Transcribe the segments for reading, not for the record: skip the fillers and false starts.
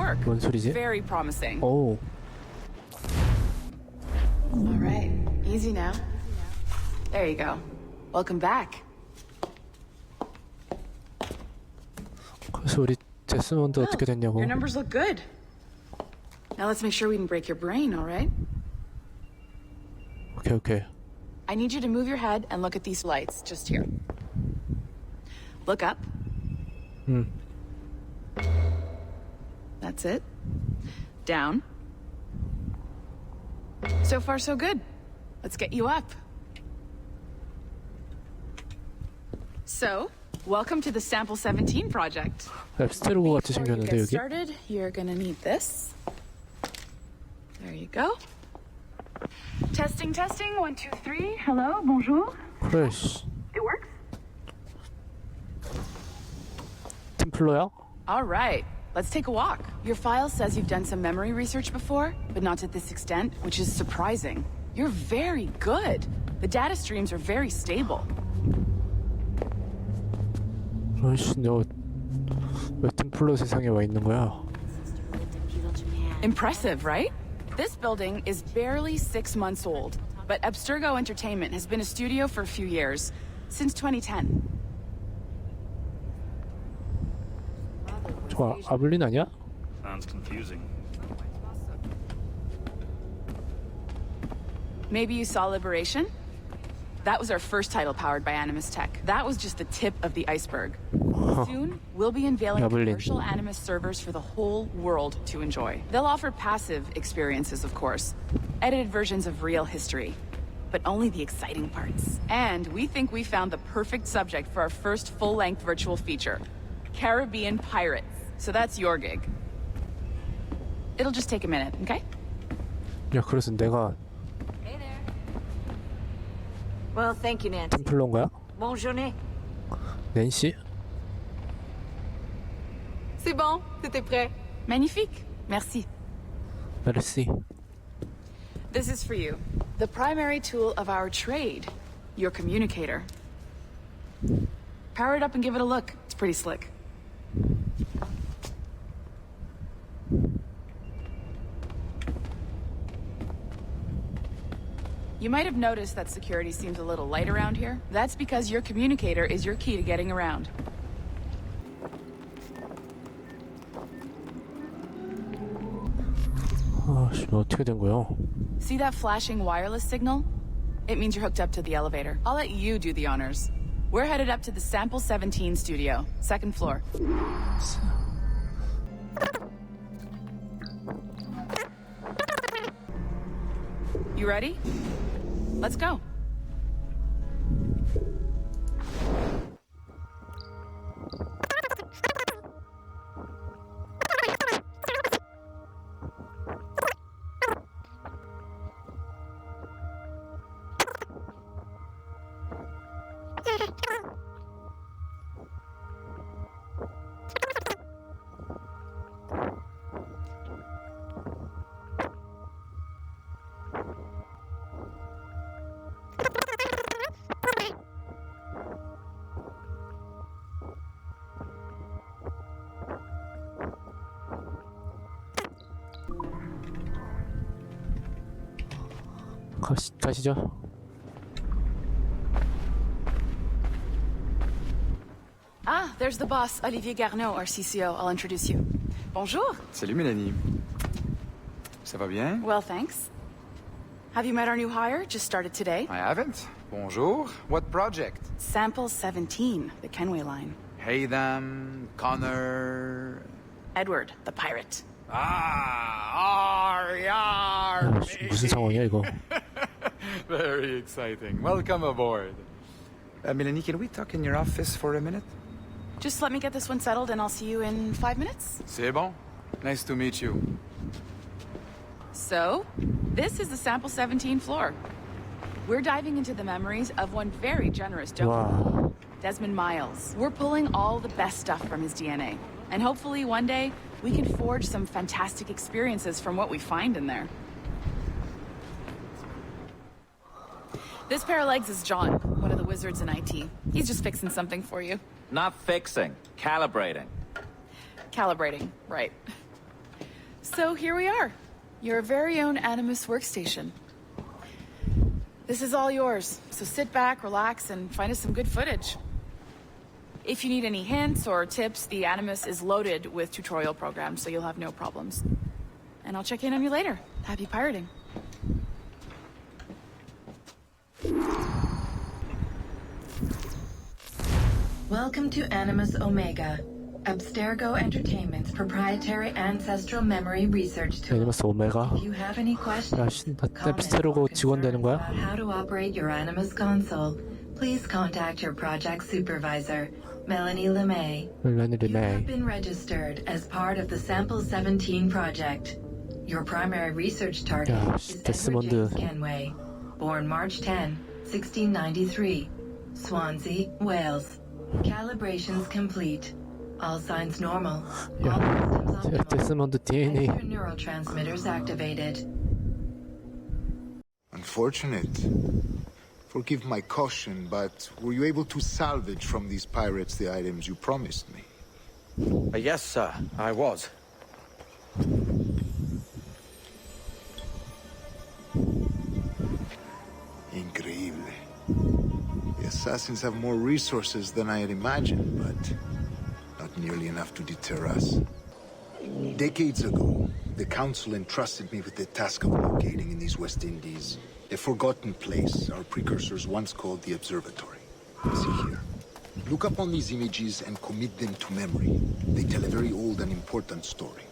work. 뭔 소리지? Very promising. 오. All right, easy now. There you go. Welcome back. 그래서 우리 데스몬드 어떻게 됐냐고. Your numbers look good. Now let's make sure we didn't break your brain, all right? 오케이. I need you to move your head and look at these lights just here. Look up. That's it. Down. So far, so good. Let's get you up. So, welcome to the Sample 17 project. 앱스테로고 같이 Before you 생겼는데 get 여기. started, you're gonna need this. There you go. Testing. 1, 2, 3. Hello, bonjour. 그래 씨. It works. 팀플러야? All right, let's take a walk. Your file says you've done some memory research before, but not to this extent, which is surprising. You're very good. The data streams are very stable. 아이씨 너 왜 팀플러 세상에 와 있는 거야? Impressive, right? This building is barely 6 months old, but Abstergo Entertainment has been a studio for a few years, since 2010. 저거 아블린 아니야? Sounds confusing. Maybe you saw Liberation? That was our first title powered by Animus Tech. That was just the tip of the iceberg. Soon, we'll be unveiling commercial Animus servers for the whole world to enjoy. They'll offer passive experiences, of course, edited versions of real history, but only the exciting parts. And we think we found the perfect subject for our first full-length virtual feature, Caribbean Pirates. So that's your gig. It'll just take a minute, okay? 야 그래서 내가 Hey there. Well, thank you, Nancy. 팀플러인 거야? Bonne journée. 낸시? C'est bon, c'était prêt. Magnifique. Merci. 메르시. This is for you. The primary tool of our trade, your communicator. Power it up and give it a look. It's pretty slick. You might have noticed that security seems a little light around here. That's because your communicator is your key to getting around. 아씨 너 어떻게 된 거야? See that flashing wireless signal? It means you're hooked up to the elevator. I'll let you do the honors. We're headed up to the Sample 17 studio, second floor. You ready? Let's go. 가시죠. Ah, there's the boss, Olivier Garneau, our CCO. I'll introduce you. Bonjour. Salut Mélanie. Ça va bien? Well, thanks. Have you met our new hire? Just started today. I haven't. Bonjour. What project? Sample 17, the Kenway line. Hey them, Connor. Edward, the pirate. Yar, 아씨 무슨 상황이야 이거? Very exciting. Welcome aboard. Mélanie, can we talk in your office for a minute? Just let me get this one settled and I'll see you in 5 minutes. C'est bon. Nice to meet you. So, this is the Sample 17 floor. We're diving into the memories of one very generous donor, 와. Desmond Miles. We're pulling all the best stuff from his DNA. And hopefully one day, we can forge some fantastic experiences from what we find in there. This pair of legs is John, one of the wizards in IT. He's just fixing something for you. Not fixing, calibrating. Calibrating, right. So here we are, your very own Animus workstation. This is all yours, so sit back, relax, and find us some good footage. If you need any hints or tips, the Animus is loaded with tutorial programs, so you'll have no problems. And I'll check in on you later. Happy pirating. Welcome to Animus Omega, Abstergo Entertainment's proprietary ancestral memory research tool. 애니머스 오메가. If you have any questions, 앱스테로고 직원 되는 거야? about how to operate your Animus console, please contact your project supervisor, Melanie LeMay. 멜라니 You have 리메이. been registered as part of the Sample 17 project. Your primary research target 야, is Edward 데스몬드. James Kenway, born March 10, 1693, Swansea, Wales. Calibrations complete. All signs normal. All systems optimal. 데스몬드 DNA. Your neurotransmitters activated. Unfortunate. Forgive my caution, but were you able to salvage from these pirates the items you promised me? Yes, sir, I was. Increíble. The assassins have more resources than I had imagined, but not nearly enough to deter us. Decades ago, the Council entrusted me with the task of locating in these West Indies a forgotten place our precursors once called the Observatory. See here. Look up on these images and commit them to memory. They tell a very old and important story.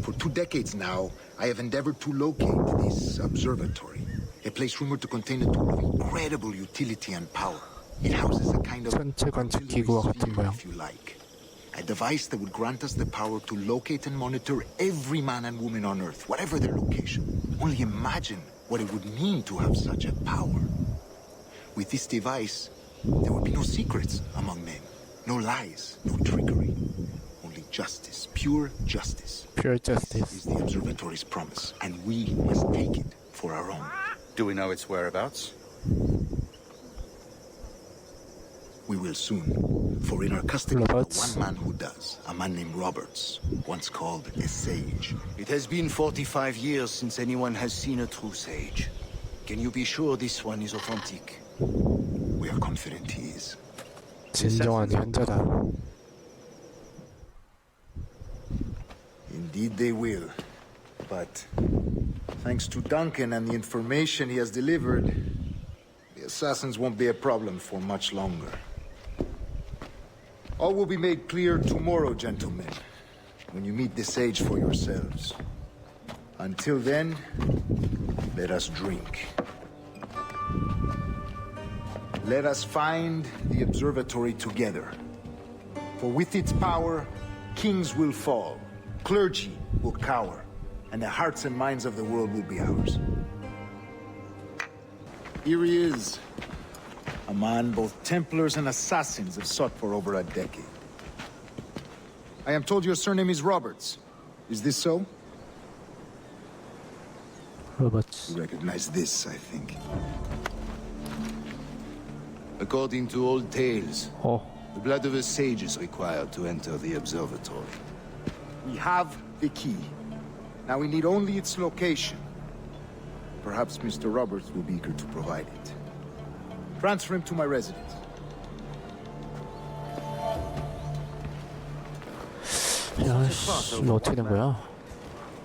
For 2 decades now, I have endeavored to locate this observatory, a place rumored to contain a tool of incredible utility and power. It houses a kind of 전체 관측 기구와 같은 모양. if you like. A device that would grant us the power to locate and monitor every man and woman on Earth, whatever their location. Only imagine what it would mean to have such a power. With this device, there would be no secrets among men, no lies, no trickery. Only justice, pure justice. Pure This justice. is the observatory's promise, and we must take it for our own. Do we know its whereabouts? We will soon, for in our custody is Roberts. one man who does, a man named Roberts, once called a sage. It has been 45 years since anyone has seen a true sage. Can you be sure this one is authentic? We are confident he is. 진정한 현자다. Indeed they will. But thanks to Duncan and the information he has delivered, the assassins won't be a problem for much longer. All will be made clear tomorrow, gentlemen, when you meet the sage for yourselves. Until then, let us drink. Let us find the observatory together. For with its power, kings will fall, clergy will cower, and the hearts and minds of the world will be ours. Here he is, a man both Templars and assassins have sought for over a decade. I am told your surname is Roberts. Is this so? 로버츠. You recognize this, I think. According to old tales, 어. the blood of a sage is required to enter the observatory. We have the key. Now we need only its location. Perhaps Mr. Roberts will be eager to provide it. Transfer him to my residence. 야, 씨, 이거 어떻게 된 거야?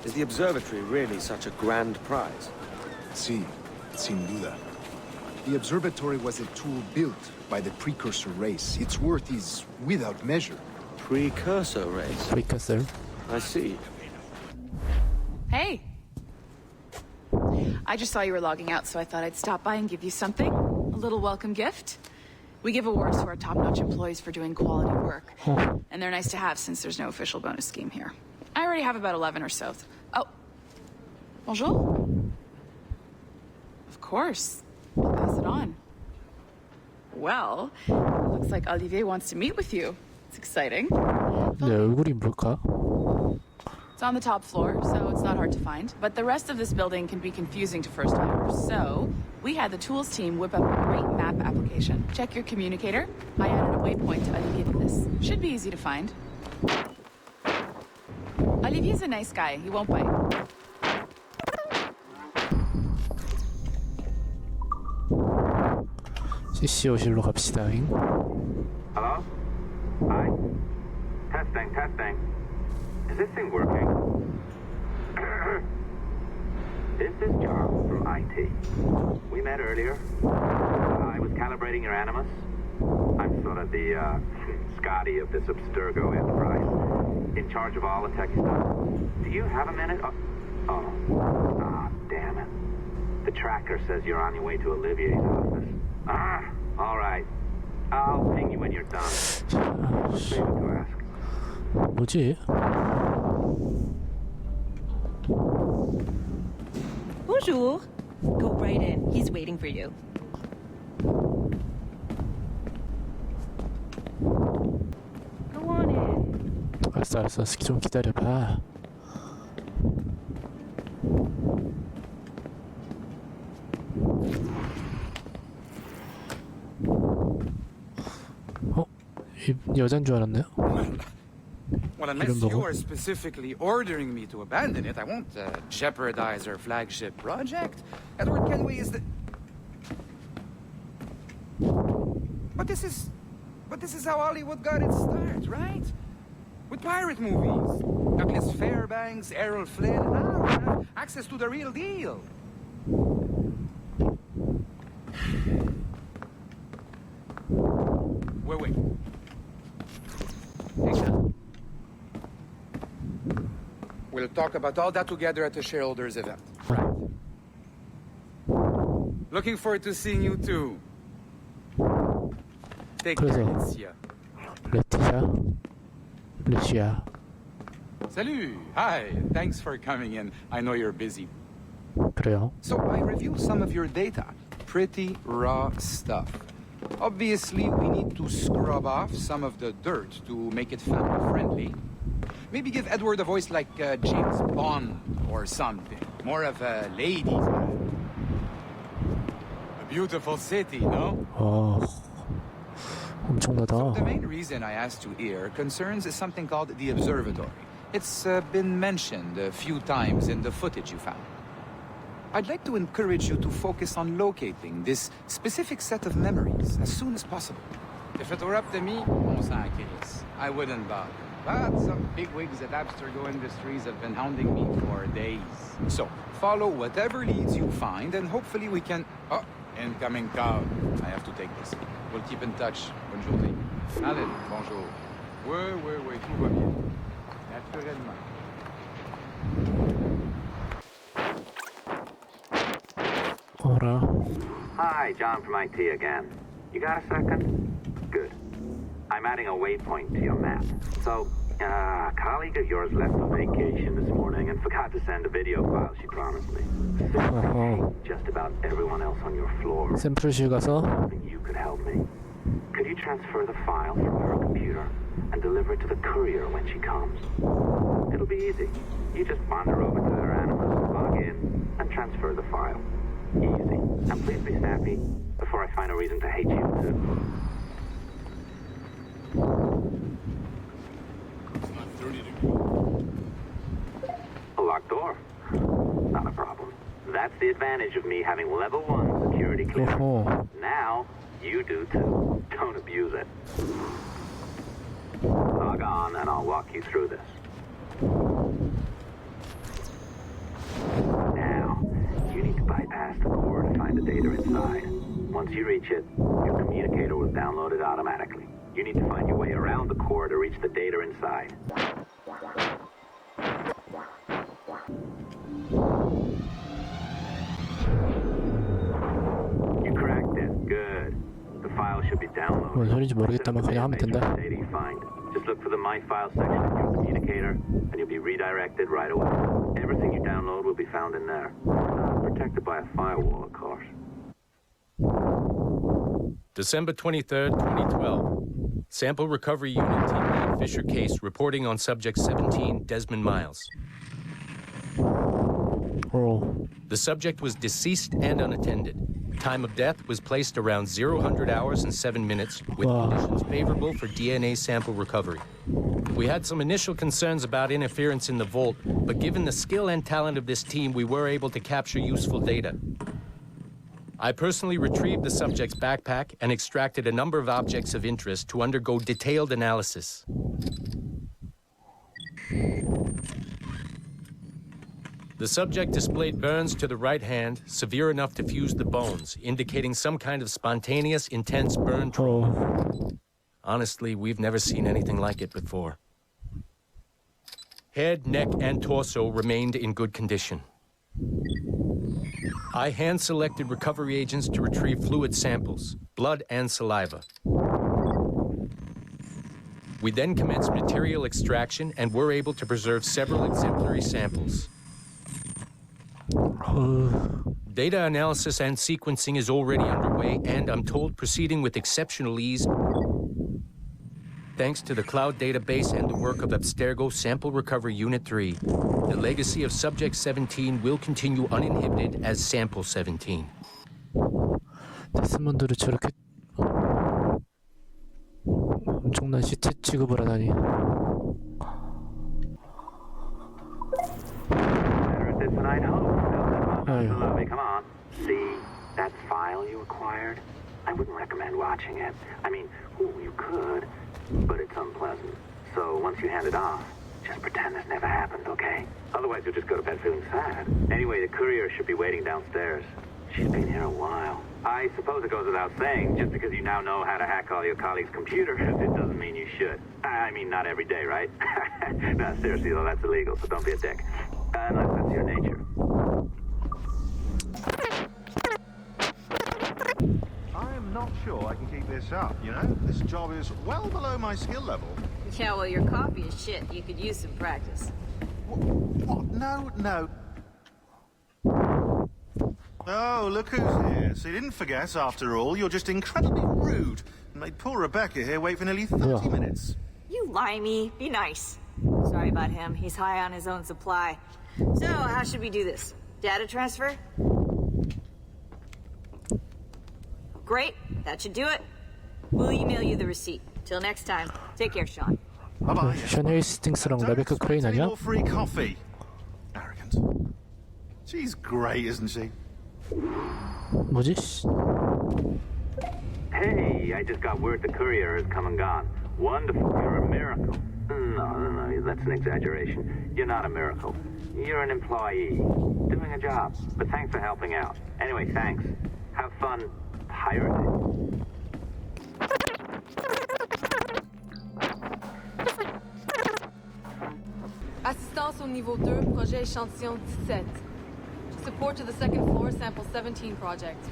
Is the observatory really such a grand prize? Sí, sin duda. The observatory was a tool built by the precursor race. Its worth is without measure. Precursor race. 브레이커슬. I see. Hey! I just saw you were logging out, so I thought I'd stop by and give you something. A little welcome gift. We give awards to our top-notch employees for doing quality work. And they're nice to have since there's no official bonus scheme here. I already have about 11 or so. Oh. Bonjour. Of course. I'll pass it on. Well, looks like Olivier wants to meet with you. It's exciting. 내 얼굴이 뭘까? It's on the top floor, so it's not hard to find. But the rest of this building can be confusing to first-timers. So, we had the tools team whip up a great map application. Check your communicator. I added a waypoint to Olivier to this. Should be easy to find. Olivier's a nice guy. He won't bite. CCO실로 갑시다. Hello? Hi? Testing, testing. Is this thing working? This is Charles from IT. We met earlier. I was calibrating your Animus. I'm sort of the Scotty of this Abstergo enterprise, in charge of all the tech stuff. Do you have a minute? Oh, damn it. The tracker says you're on your way to Olivier's office. All right. I'll ping you when you're done. Favor to ask. 뭐지? Bonjour. Go right in. He's waiting for you. Go on in. 알았어. 좀 기다려봐. 이 여잔 줄 알았네요. Well, unless you are specifically ordering me to abandon it, I won't jeopardize our flagship project. Edward Kenway is the... But this is how Hollywood got its start, right? With pirate movies. Douglas Fairbanks, Errol Flynn, and now we have access to the real deal. Wait. We'll talk about all that together at the shareholders event. Right. Looking forward to seeing you too. Take care, 그래서 Leticia. 레시아. Salut. Hi. Thanks for coming in. I know you're busy. 그래요. So I reviewed some of your data. Pretty raw stuff. Obviously, we need to scrub off some of the dirt to make it family-friendly. Maybe give Edward a voice like James Bond or something. More of a ladies' man. A beautiful city, no? 엄청나다. So the main reason I asked you here concerns something called the observatory. It's been mentioned a few times in the footage you found. I'd like to encourage you to focus on locating this specific set of memories as soon as possible. If it were up to me, on s'en crisse. I wouldn't bother. But some bigwigs at Abstergo Industries have been hounding me for days. So, follow whatever leads you find, and hopefully we can... Oh, incoming call. I have to take this. We'll keep in touch. Bonne journée. Allez, bonjour. Oui, tout va bien. Naturellement. Hi, John from IT again. You got a second? Good. I'm adding a waypoint to your map. So, a colleague of yours left on vacation this morning and forgot to send a video file she promised me. Just about everyone else on your floor. 샘플실 가서 You could help me. Could you transfer the file from her computer and deliver it to the courier when she comes? It'll be easy. You just wander over to their Animus, log in, and transfer the file. Easy. And please be snappy before I find a reason to hate you too. A locked door? Not a problem. That's the advantage of me having level 1 security clearance. Now, you do too. Don't abuse it. Log on and I'll walk you through this. Now, you need to bypass the core to find the data inside. Once you reach it, your communicator will download it automatically. You need to find your way around the core to reach the data inside. You cracked it. Good. The file should be downloaded. 뭔 소리인지 모르겠다만 그냥 하면 된다. Data you find. Just look for the My File section of your communicator, and you'll be redirected right away. Everything you download will be found in there. Protected by a firewall, of course. December 23rd, 2012. Sample Recovery Unit Team Lead Fisher Case reporting on Subject 17, Desmond Miles. The subject was deceased and unattended. Time of death was placed around 0 hours and 7 minutes, with conditions favorable for DNA sample recovery. We had some initial concerns about interference in the vault, but given the skill and talent of this team, we were able to capture useful data. I personally retrieved the subject's backpack and extracted a number of objects of interest to undergo detailed analysis. The subject displayed burns to the right hand, severe enough to fuse the bones, indicating some kind of spontaneous, intense burn trauma. Honestly, we've never seen anything like it before. Head, neck, and torso remained in good condition. I hand-selected recovery agents to retrieve fluid samples, blood and saliva. We then commenced material extraction and were able to preserve several exemplary samples. Data analysis and sequencing is already underway, and I'm told proceeding with exceptional ease. Thanks to the cloud database and the work of Abstergo Sample Recovery Unit 3, the legacy of Subject 17 will continue uninhibited as Sample 17. 데스몬드를 저렇게 엄청난 시체 취급을 하다니. Come on. See that file you acquired? I wouldn't recommend watching it. I mean, you could, but it's unpleasant. So once you hand it off, just pretend this never happened, okay? Otherwise, you'll just go to bed feeling sad. Anyway, the courier should be waiting downstairs. She's been here a while. I suppose it goes without saying, just because you now know how to hack all your colleagues' computers, it doesn't mean you should. I mean, not every day, right? No, seriously, though, that's illegal, so don't be a dick. Unless that's your nature. I'm not sure I can keep this up, you know? This job is well below my skill level. Yeah, well, your copy is shit. You could use some practice. What? No. Oh, look who's here. So you didn't forget, after all. You're just incredibly rude. And made poor Rebecca here wait for nearly 30 minutes. You limey. Be nice. Sorry about him. He's high on his own supply. So, how should we do this? Data transfer? Great. That should do it. We'll email you the receipt. Till next time. Take care, Sean. Bye-bye. 션 헤이스팅스랑 레베카 크레인 아니야? More free coffee. Arrogant. She's great, isn't she? 뭐지? Hey, I just got word the courier has come and gone. Wonderful, you're a miracle. No, that's an exaggeration. You're not a miracle. You're an employee, doing a job. But thanks for helping out. Anyway, thanks. Have fun pirating. Assistance au niveau 2, projet échantillon 17. Support to the second floor, sample 17 project.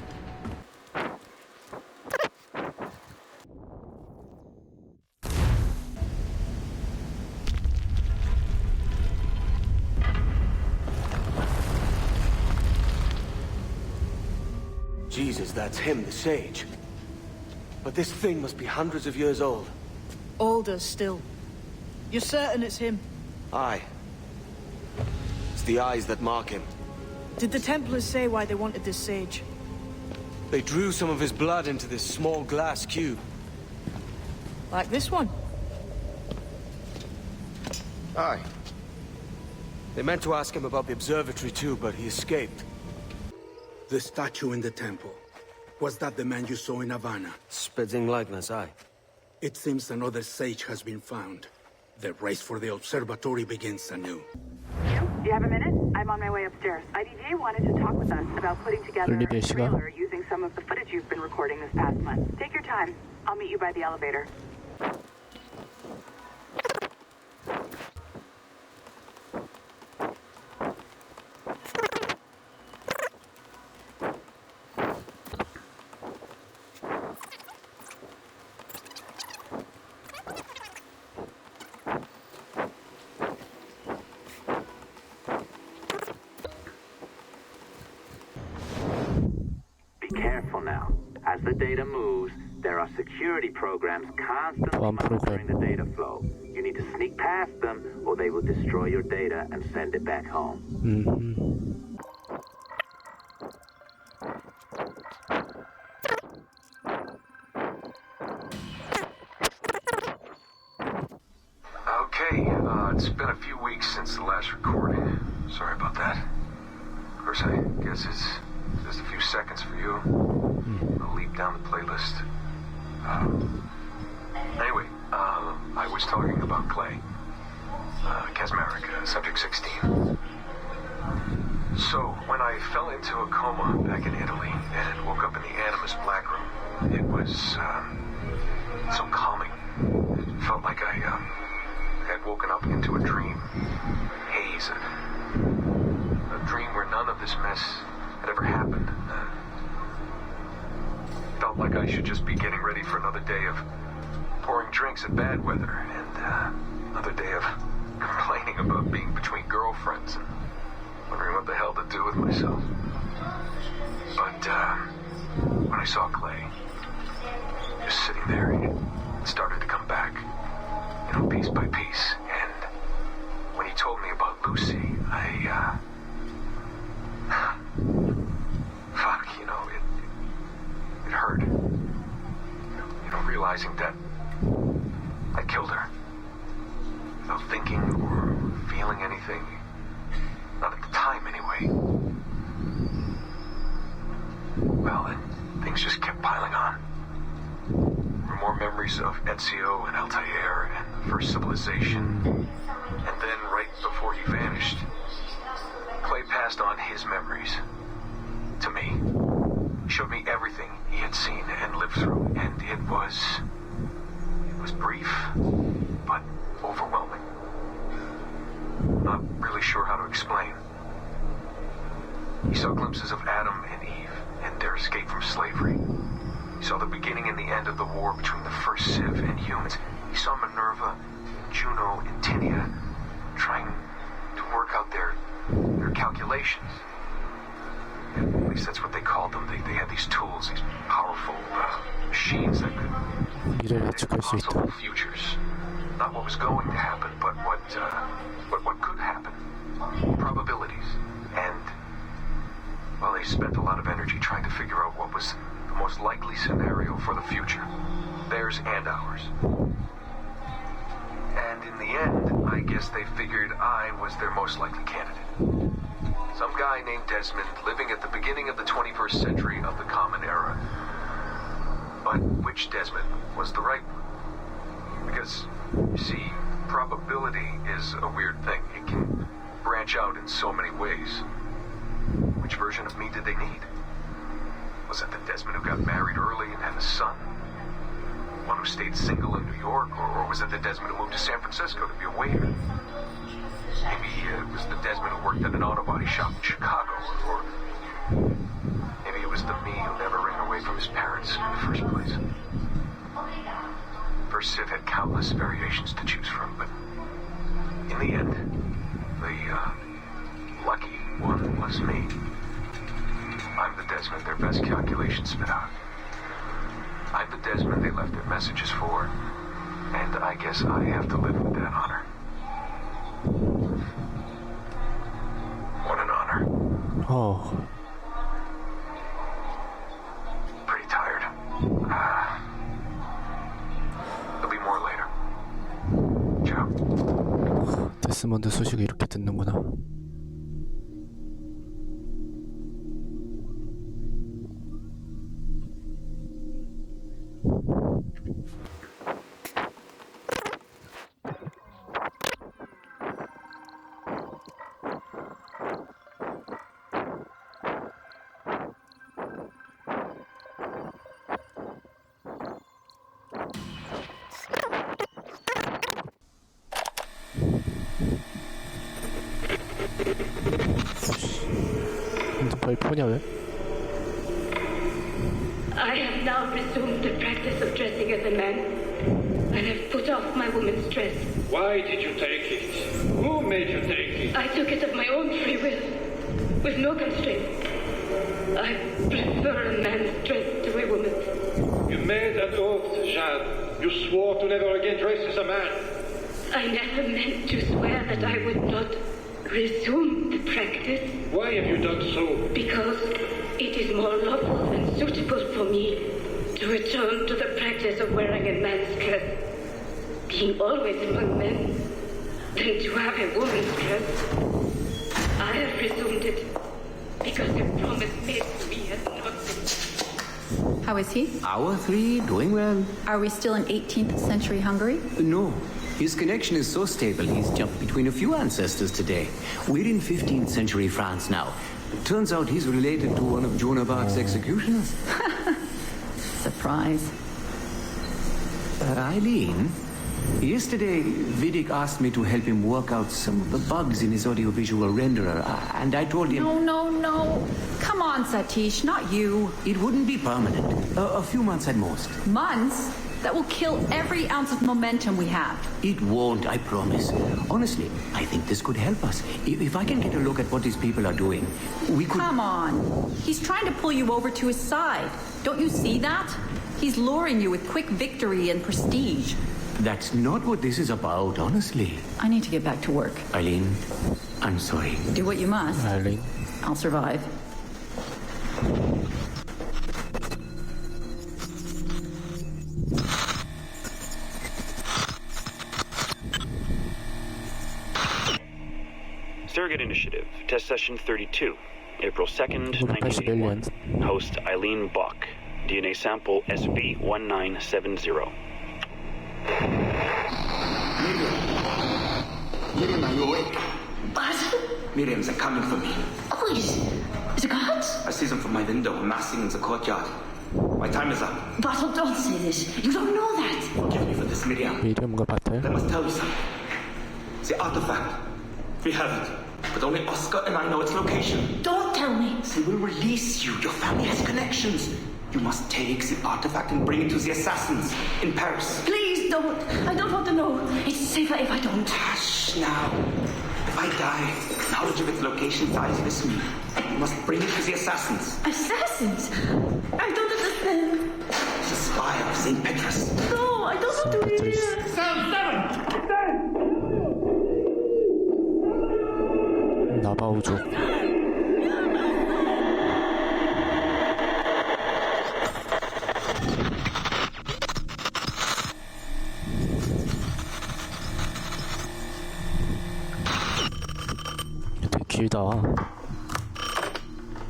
Jesus, that's him, the sage. But this thing must be hundreds of years old. Older still. You're certain it's him? Aye. It's the eyes that mark him. Did the Templars say why they wanted this sage? They drew some of his blood into this small glass cube. Like this one? Aye. They meant to ask him about the observatory too, but he escaped. The statue in the temple. Was that the man you saw in Havana? Spitting likeness, aye. It seems another sage has been found. The race for the observatory begins anew. Do you have a minute? I'm on my way upstairs. IDJ wanted to talk with us about putting together a trailer using some of the footage you've been recording this past month. Take your time. I'll meet you by the elevator. Careful now. As the data moves, there are security programs constantly monitoring the data flow. You need to sneak past them, or they will destroy your data and send it back home. It's been a few weeks since the last recording. Sorry about that. Of course, I guess it's just a few seconds for you. I'll leap down the playlist. Anyway, I was talking about Clay. Casmeric, subject 16. So, when I fell into a coma back in Italy and woke up in the Animus Black Room, it was so calming. It felt like I had woken up into a dream. Haze. A dream where none of this mess had ever happened. Felt like I should just be getting ready for another day of pouring drinks in bad weather and another day of complaining about being between girlfriends and wondering what the hell to do with myself. But when I saw Clay just sitting there, it started to come back, piece by piece. And when he told me about Lucy, it hurt. Realizing that I killed her without thinking or feeling anything. Not at the time, anyway. Well, then things just kept piling on. There were more memories of Ezio and Altair and the first civilization. And then, right before he vanished, Clay passed on his memories to me. He showed me everything he had seen and lived through, and it was brief, but overwhelming. Not really sure how to explain. He saw glimpses of Adam and Eve and their escape from slavery. He saw the beginning and the end of the war between the first Civ and humans. He saw Minerva, Juno, and Tinia trying to work out their calculations. At least that's what they called them. They had these tools, these powerful machines that could predict possible futures. Not what was going to happen, but what could happen. Probabilities. And, well, they spent a lot of energy trying to figure out what was the most likely scenario for the future. Theirs and ours. And in the end, I guess they figured I was their most likely candidate. Some guy named Desmond living at the beginning of the 21st century of the Common Era. But which Desmond was the right one? Because, you see, probability is a weird thing. It can branch out in so many ways. Which version of me did they need? Was that the Desmond who got married early and had a son? One who stayed single in New York? Or was it the Desmond who moved to San Francisco to be a waiter? Maybe it was the Desmond who worked at an auto body shop in Chicago, or maybe it was the me who never ran away from his parents in the first place. First Civ had countless variations to choose from, but in the end, the lucky one was me. I'm the Desmond their best calculations spit out. I'm the Desmond they left their messages for, and I guess I have to live with that honor. What an honor. Oh. Pretty tired. There'll be more later. Ciao. 데스먼드 소식을 이렇게 듣는구나. 핸드폰이 포냐 왜? I have now resumed the practice of dressing as a man, and have put off my woman's dress. Why did you take it? Who made you take it? I took it of my own free will, with no constraint. I prefer a man's dress to a woman's. You made an oath, Jade. You swore to never again dress as a man. I never meant to swear that I would not resume the practice. Why have you done so? Because it is more lawful and suitable for me to return to the practice of wearing a man's dress. Being always among men, Since you have a woman's dress, I have presumed it because the promise made to me has not been. How is he? Our three, doing well. Are we still in 18th century Hungary? No. His connection is so stable, he's jumped between a few ancestors today. We're in 15th century France now. Turns out he's related to one of Joan of Arc's executioners. Surprise. Eileen, yesterday Vidic asked me to help him work out some of the bugs in his audiovisual renderer, and I told him... No. Come on, Satish, not you. It wouldn't be permanent. A few months at most. Months? That will kill every ounce of momentum we have. It won't, I promise. Honestly, I think this could help us. If I can get a look at what these people are doing, we could... Come on. He's trying to pull you over to his side. Don't you see that? He's luring you with quick victory and prestige. That's not what this is about, honestly. I need to get back to work. Eileen, I'm sorry. Do what you must. Eileen. I'll survive. Surrogate Initiative, Test Session 32, April 2nd, 1981. Host Eileen Bach. DNA sample SB1970. Miriam, are you awake? What? Miriam, they're coming for me. Who is the guards? I see them from my window, massing in the courtyard. My time is up. But don't say this. You don't know that. Forgive me for this, Miriam. 뭔가 같아요. I must tell you something. The artifact. We have it. But only Oscar and I know its location. Don't tell me. They will release you. Your family has connections. You must take the artifact and bring it to the assassins in Paris. Please don't. I don't want to know. It's safer if I don't. Hush now. If I die, knowledge of its location dies with me. You must bring it to the assassins. Assassins? I don't understand. The spire of St. Petrus. No, I don't want to hear. 나바우족. 되게 길다.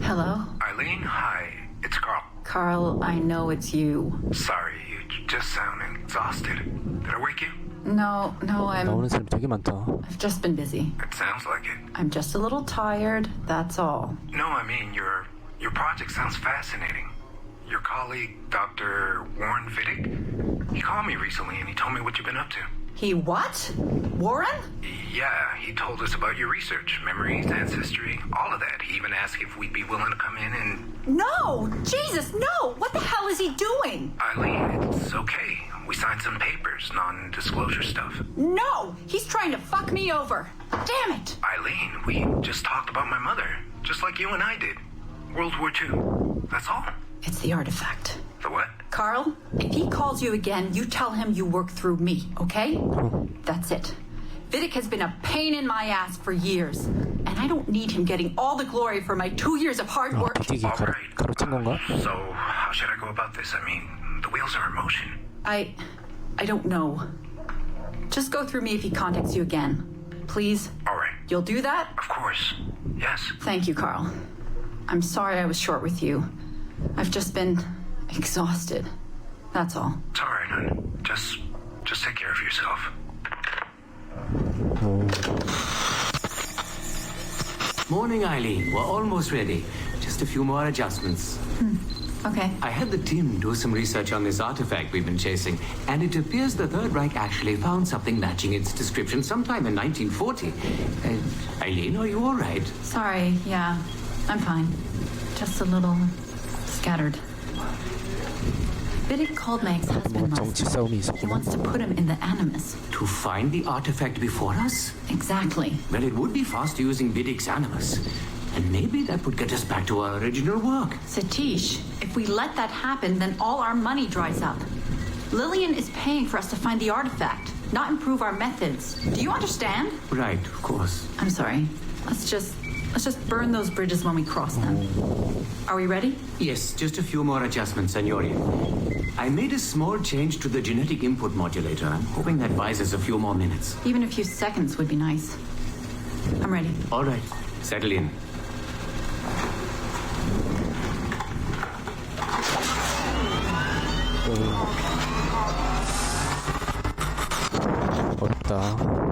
Hello? Eileen, hi. It's Carl. Carl, I know it's you. Sorry, you just sound exhausted. Did I wake you? No, 나오는 사람 되게 많다. I've just been busy. It sounds like it. I'm just a little tired, that's all. No, I mean, your project sounds fascinating. Your colleague, Dr. Warren Vidic, he called me recently and he told me what you've been up to. He what? Warren? Yeah, he told us about your research, memories, ancestry, all of that. He even asked if we'd be willing to come in and... No! Jesus, no! What the hell is he doing? Eileen, it's okay. We signed some papers, non-disclosure stuff. No! He's trying to fuck me over. Damn it! Eileen, we just talked about my mother, just like you and I did. World War II. That's all. It's the artifact. The what? Carl, if he calls you again, you tell him you work through me, okay? That's it. Vidic has been a pain in my ass for years, and I don't need him getting all the glory for my 2 years of hard work. 가로챈 건가? So, how should I go about this? I mean, the wheels are in motion. I don't know. Just go through me if he contacts you again. Please? All right. You'll do that? Of course. Yes. Thank you, Carl. I'm sorry I was short with you. I've just been exhausted. That's all. It's all right, hon. Just take care of yourself. Morning, Eileen. We're almost ready. Just a few more adjustments. Okay. I had the team do some research on this artifact we've been chasing, and it appears the Third Reich actually found something matching its description sometime in 1940. Eileen, are you all right? Sorry, yeah. I'm fine. Just a little scattered. Vidic called my ex-husband last night. He wants to put him in the Animus. To find the artifact before us? Exactly. Well, it would be faster using Vidic's Animus. And maybe that would get us back to our original work. Satish, if we let that happen, then all our money dries up. Lillian is paying for us to find the artifact, not improve our methods. Do you understand? Right, of course. I'm sorry. Let's just Let's just burn those bridges when we cross them. Are we ready? Yes, just a few more adjustments, Senori. I made a small change to the genetic input modulator. I'm hoping that buys us a few more minutes. Even a few seconds would be nice. I'm ready. All right, settle in. 어렵다.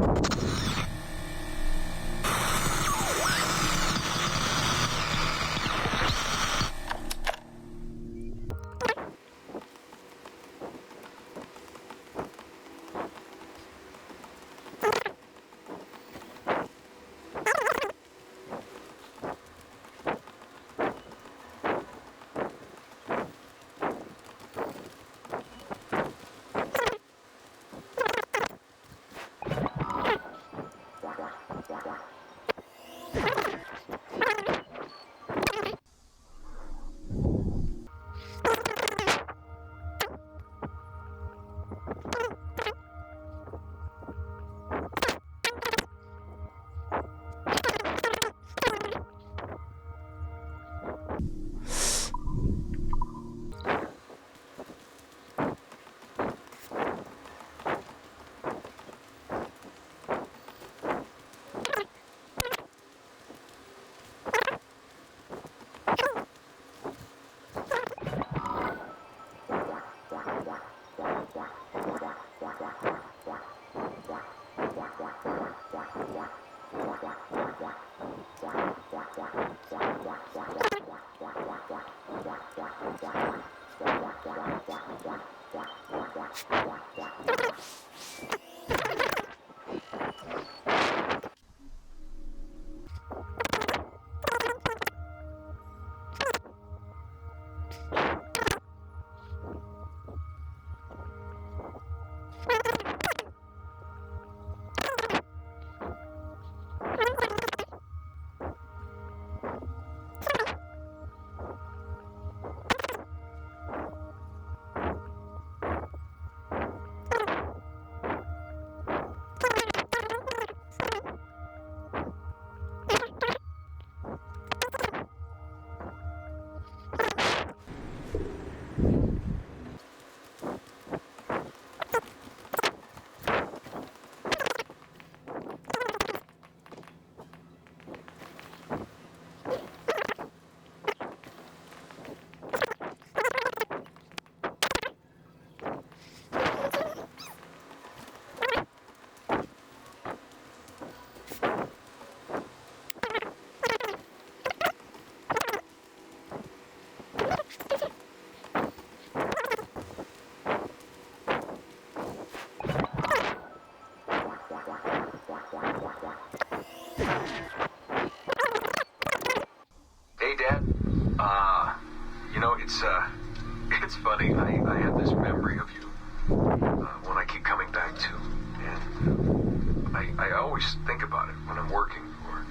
It's funny. I have this memory of you one I keep coming back to, and I always think about it when I'm working or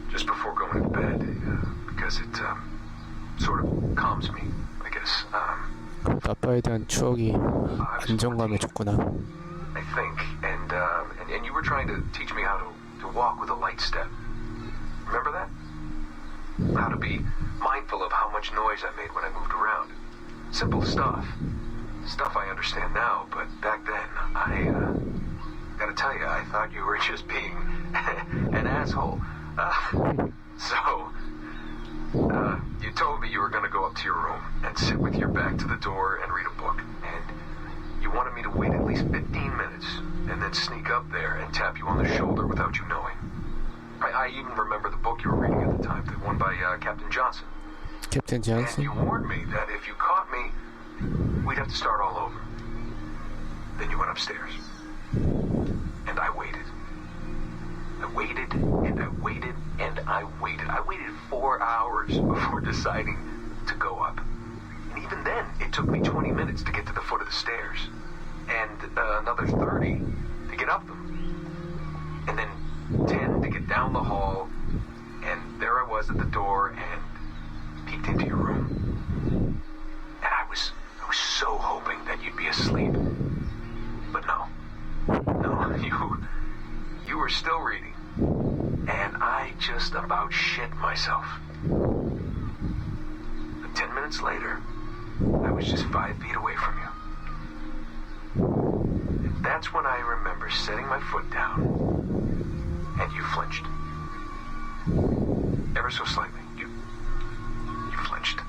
just before going to bed because it sort of calms me, I guess. 아빠에 대한 추억이 안정감에 줬구나. I think, and you were trying to teach me how to walk with a light step. Remember that? How to be mindful of how much noise I made when I moved around. Simple stuff. Stuff I understand now, but back then, I gotta tell you, I thought you were just being an asshole. You told me you were gonna go up to your room and sit with your back to the door and read a book. And you wanted me to wait at least 15 minutes and then sneak up there and tap you on the shoulder without you knowing. I even remember the book you were reading at the time, the one by Captain Johnson. Captain Johnson? And you warned me that if you caught me, we'd have to start all over. Then you went upstairs. And I waited. I waited, and I waited, and I waited. I waited 4 hours before deciding to go up. And even then, it took me 20 minutes to get to the foot of the stairs. And another 30 to get up them. And then 10 to get down the hall. And there I was at the door and peeked into your room. And I was so hoping that you'd be asleep. But no, you were still reading. And I just about shit myself. But 10 minutes later, I was just 5 feet away from you. And that's when I remember setting my foot down, and you flinched. Ever so slightly. You flinched.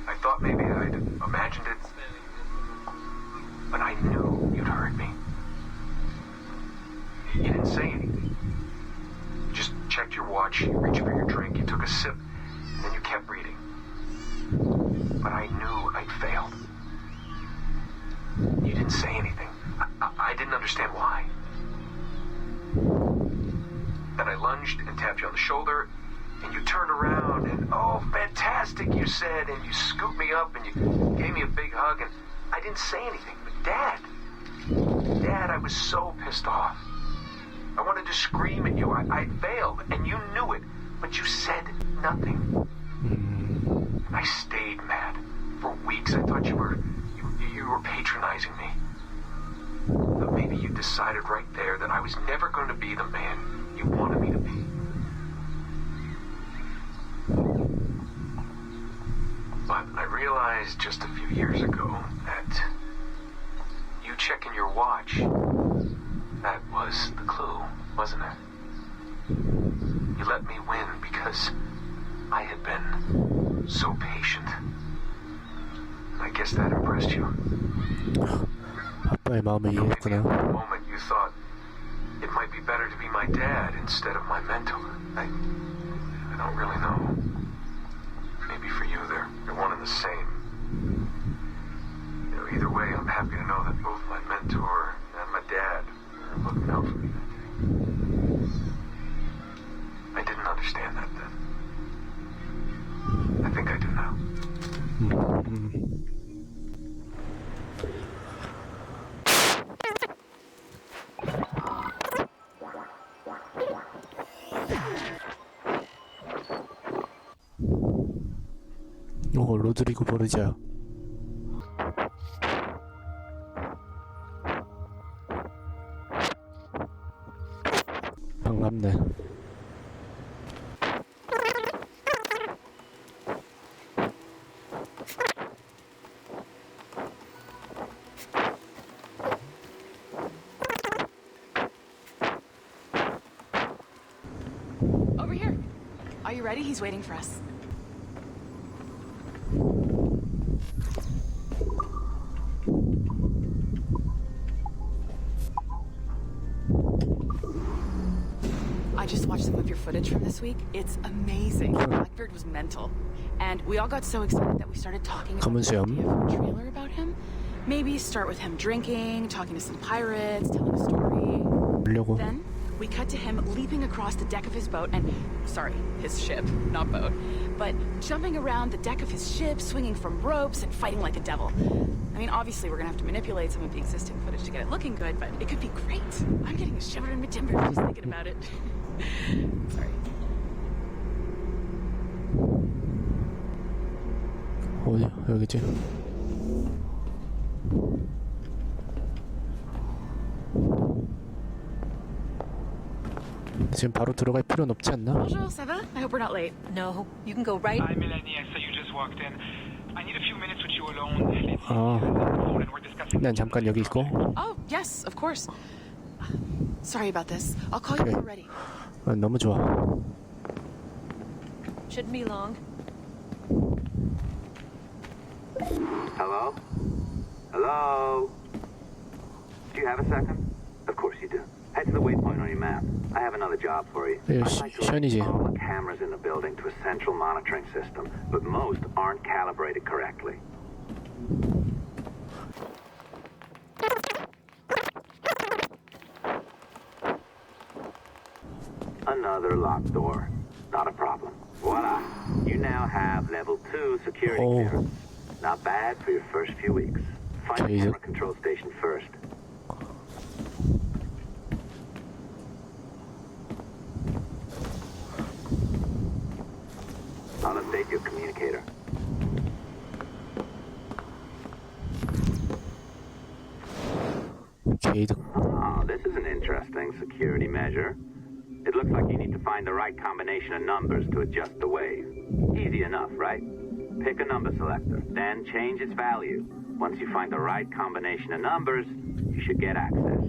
I thought maybe I'd imagined it, but I knew you'd heard me. You didn't say anything. You just checked your watch, you reached for your drink, you took a sip, and then you kept reading. But I knew I'd failed. You didn't say anything. I didn't understand why. Then I lunged and tapped you on the shoulder, and you turned around, and oh, fantastic, you said, and you scooped me up, and you gave me a big hug, and I didn't say anything. But Dad, I was so pissed off. I wanted to scream at you. I failed, and you knew it, but you said nothing. And I stayed mad. For weeks, I thought you were patronizing me. But maybe you decided right there that I was never going to be the man you wanted me to be. But I realized just a few years ago that you checking your watch, that was the clue, wasn't it? You let me win because I had been so patient. I guess that impressed you. 아빠의 마음을 이해했구나. Maybe at the moment you thought it might be better to be my dad instead of my mentor. I don't really know. Maybe for you they're one and the same. You know, either way, I'm happy to know that both my mentor and my dad are looking out for me that day. I didn't understand that then. I think I do now. 로드리고 보르자. 반갑네. Over here. Are you ready? He's waiting for us. I just watched some of your footage from this week. It's amazing. Blackbeard was mental. And we all got so excited that we started talking about the idea of a trailer about him. Maybe start with him drinking, talking to some pirates, telling a story. Then we cut to him leaping across the deck of his boat and, sorry, his ship, not boat, but jumping around the deck of his ship, swinging from ropes and fighting like a devil. I mean, obviously we're gonna have to manipulate some of the existing footage to get it looking good, but it could be great. I'm getting a shiver in my timber just thinking about it. Sorry. 어디야? 여기지? 지금 바로 들어갈 필요는 없지 않나? Bonjour, ça va? I hope we're not late. No, you can go right. Hi, Melanie. I saw you just walked in. I need a few minutes with you alone. 난 잠깐 여기 있고. Oh, yes, of course. Sorry about this. I'll call you when we're ready. 너무 좋아. Shouldn't be long. Hello? Hello? Do you have a second? Of course you do. Head to the waypoint on your map. I have another job for you. 예, I'd like to 시연이지. link all the cameras in the building to a central monitoring system, but most aren't calibrated correctly. Another locked door. Not a problem. Voila. You now have level 2 security clearance. Not bad for your first few weeks. Find the camera control station first. I'll update your communicator. 게이드. Ah, this is an interesting security measure. It looks like you need to find the right combination of numbers to adjust the wave. Easy enough, right? Pick a number selector, then change its value. Once you find the right combination of numbers, you should get access.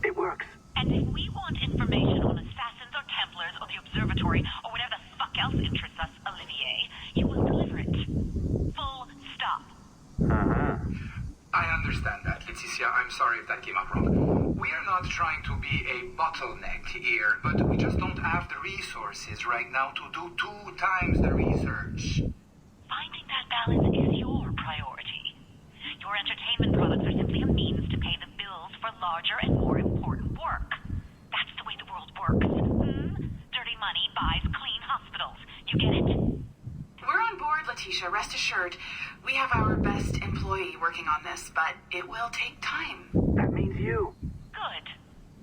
It works. And if we want information on assassins or Templars or the observatory or whatever the fuck else interests us, Olivier, you will deliver it. Full stop. Uh-huh. I understand that, Leticia. I'm sorry if that came up wrong. We are not trying to be a bottleneck here, but we just don't have the resources right now to do 2 times the research. Finding that balance is your priority. Your entertainment products are simply a means to pay the bills for larger and more important work. That's the way the world works. Dirty money buys clean hospitals. You get it? We're on board, Leticia. Rest assured. We have our best employee working on this, but it will take time. That means you. Good.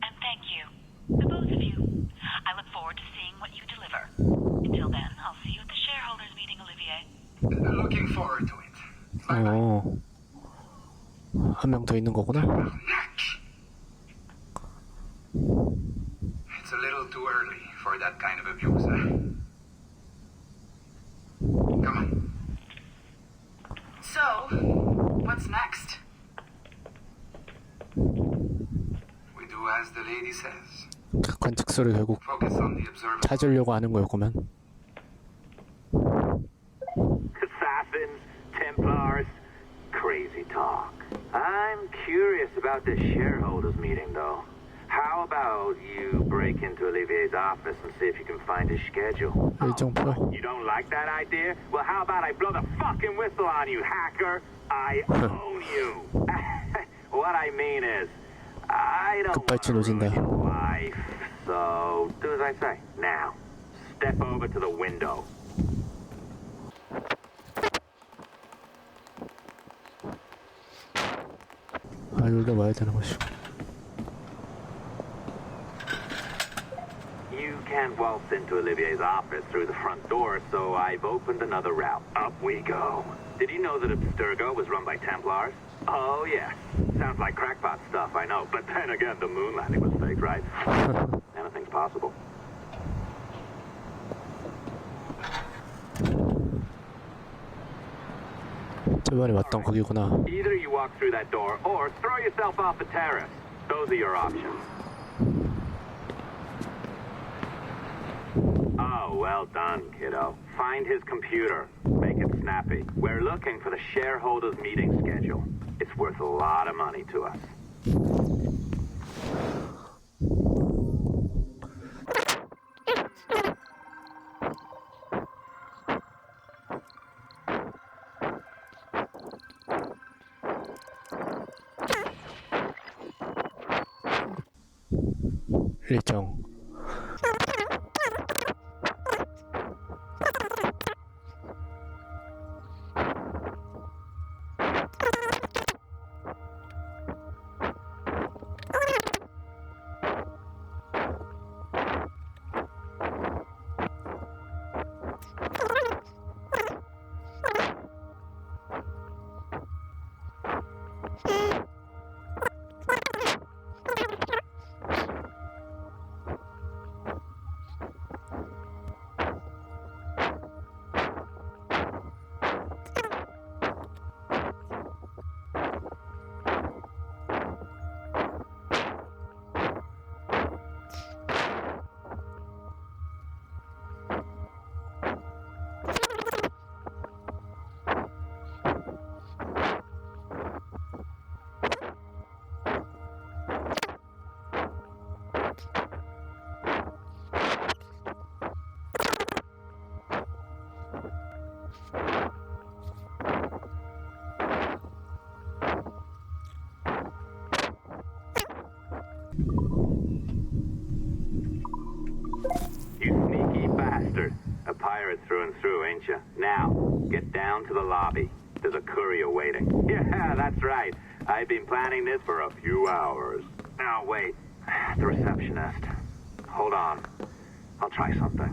And thank you. The both of you. I look forward to seeing what you deliver. Until then, I'll see you at the shareholders meeting, Olivier. Looking forward to it. 한 명 더 있는 거구나. It's a little too early for that kind of abuse, huh? Come on. So, what's next? We do as the lady says. 관측소를 결국 Focus on the observatory. 찾으려고 하는 거였구만. Assassins, Templars, crazy talk. I'm curious about this shareholders meeting, though. How about you break into Olivier's office and see if you can find his schedule? 일정표. You don't like that idea? Well, how about I blow the fucking whistle on you, hacker? I own you. What I mean is, I don't want to ruin your life, so do as I say. Now, step over to the window. 여기로 와야 되는 것이고. You can't waltz into Olivier's office through the front door, so I've opened another route. Up we go. Did you know that Abstergo was run by Templars? Oh, yes. Sounds like crackpot stuff, I know. But then again, the moon landing was fake, right? Anything's possible. 저번에 왔던 거기구나. Either you walk through that door or throw yourself off the terrace. Those are your options. Oh, well done, kiddo. Find his computer. Make it snappy. We're looking for the shareholders meeting schedule. It's worth a lot of money to us. 일정. You sneaky bastard. A pirate through and through, ain't you? Now, get down to the lobby. There's a courier waiting. Yeah, that's right. I've been planning this for a few hours. Now, wait. The receptionist. Hold on. I'll try something.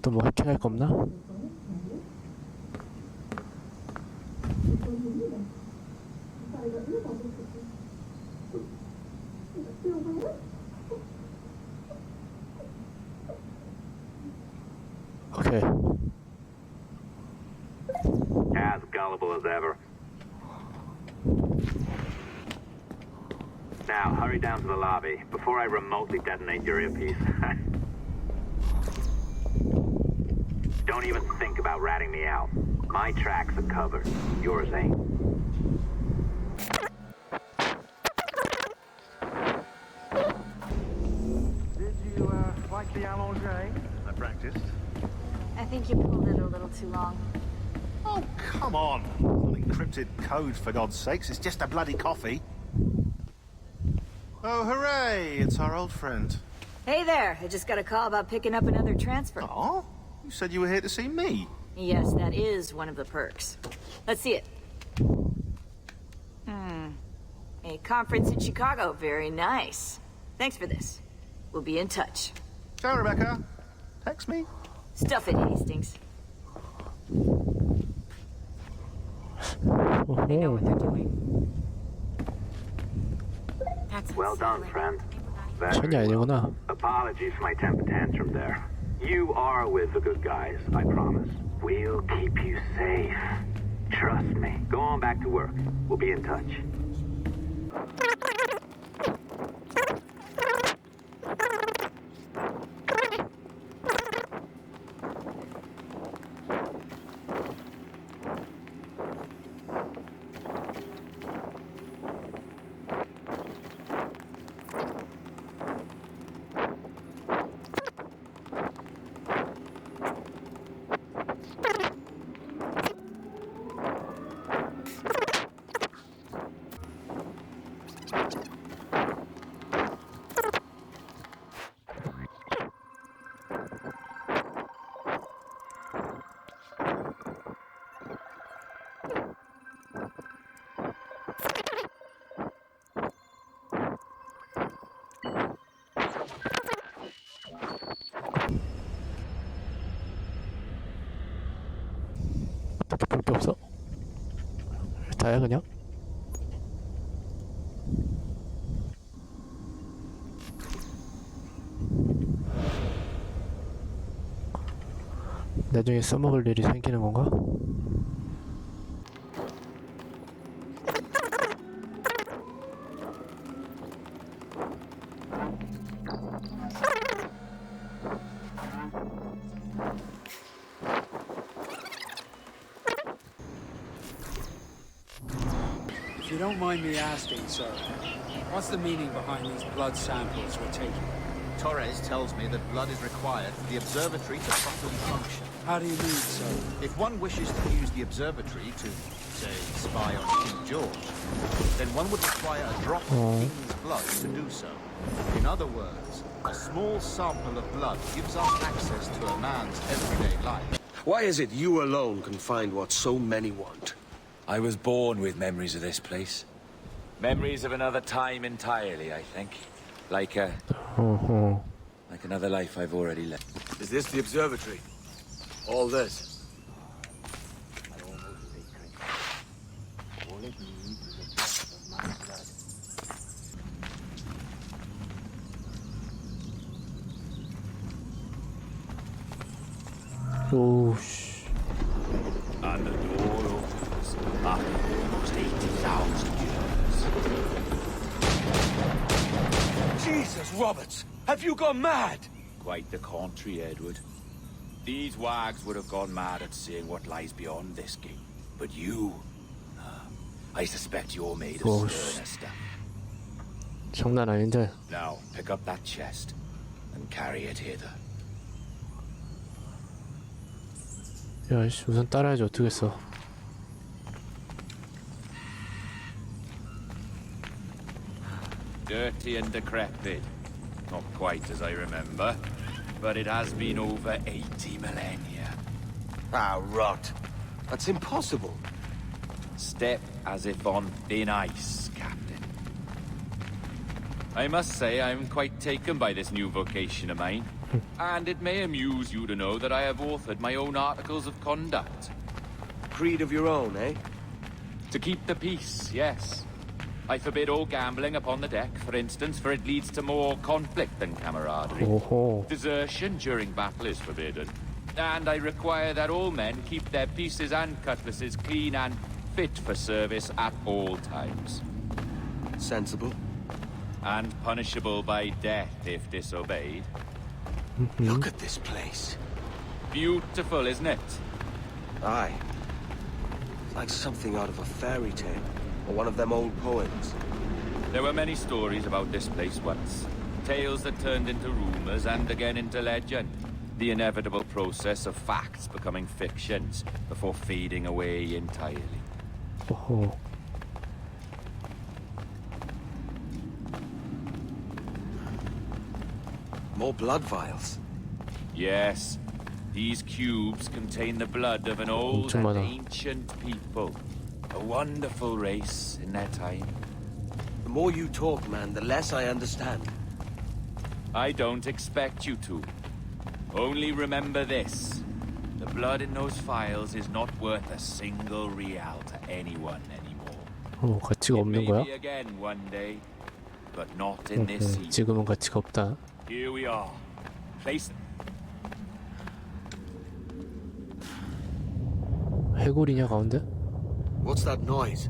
또 뭐 해킹할 거 없나? as gullible as ever. Now, hurry down to the lobby before I remotely detonate your earpiece. Don't even think about ratting me out. My tracks are covered. Yours ain't. Did you like the allongé? I practiced. I think you pulled it a little too long. Oh, come on. It's not encrypted code, for God's sakes. It's just a bloody coffee. Oh, hooray! It's our old friend. Hey there, I just got a call about picking up another transfer. Oh? You said you were here to see me. Yes, that is one of the perks. Let's see it. A conference in Chicago, very nice. Thanks for this. We'll be in touch. Ciao, Rebecca. Text me. Stuff it, Hastings. They know what they're doing. Well done, friend. 전이 아니구나. Apologies for my temper tantrum there. You are with the good guys, I promise. We'll keep you safe. Trust me. Go on back to work. We'll be in touch. 어떻게 볼 게 없어? 다야 그냥? 나중에 써먹을 일이 생기는 건가? If you don't mind me asking, sir, what's the meaning behind these blood samples we're taking? Torres tells me that blood is required for the observatory to properly function. How do you mean, sir? If one wishes to use the observatory to, say, spy on King George, then one would require a drop of the King's blood to do so. In other words, a small sample of blood gives us access to a man's everyday life. Why is it you alone can find what so many want? I was born with memories of this place. Memories of another time entirely, I think. Like another life I've already lived. Is this the observatory? All this? Oh, sh. And the door opens after almost 80,000 years. Jesus, Roberts! Have you gone mad? Quite the contrary, Edward. These wags would have gone mad at seeing what lies beyond this gate. But you... I suspect you're made of sterner stuff. 장난 아닌데. Now, pick up that chest and carry it hither. 야, 씨, 우선 따라야지 어떡했어. Dirty and decrepit. Not quite as I remember, but it has been over 80 millennia. Ah, rot. That's impossible. Step as if on thin ice, Captain. I must say I'm quite taken by this new vocation of mine. And it may amuse you to know that I have authored my own articles of conduct. Creed of your own, eh? To keep the peace, yes. I forbid all gambling upon the deck, for instance, for it leads to more conflict than camaraderie. Desertion during battle is forbidden. And I require that all men keep their pieces and cutlasses clean and fit for service at all times. Sensible. And punishable by death if disobeyed. Look at this place. Beautiful, isn't it? Aye. Like something out of a fairy tale, or one of them old poems. There were many stories about this place once. Tales that turned into rumors and again into legend. The inevitable process of facts becoming fictions before fading away entirely. Oh. More blood vials. Yes. These cubes contain the blood of an old and ancient people. A wonderful race in their time. The more you talk, man, the less I understand. I don't expect you to. Only remember this. The blood in those files is not worth a single real to anyone anymore. 가치가 없는 거야? Maybe again one day, but not in this season. 지금은 가치가 없다. Here we are. Place. 해골이냐 가운데? What's that noise?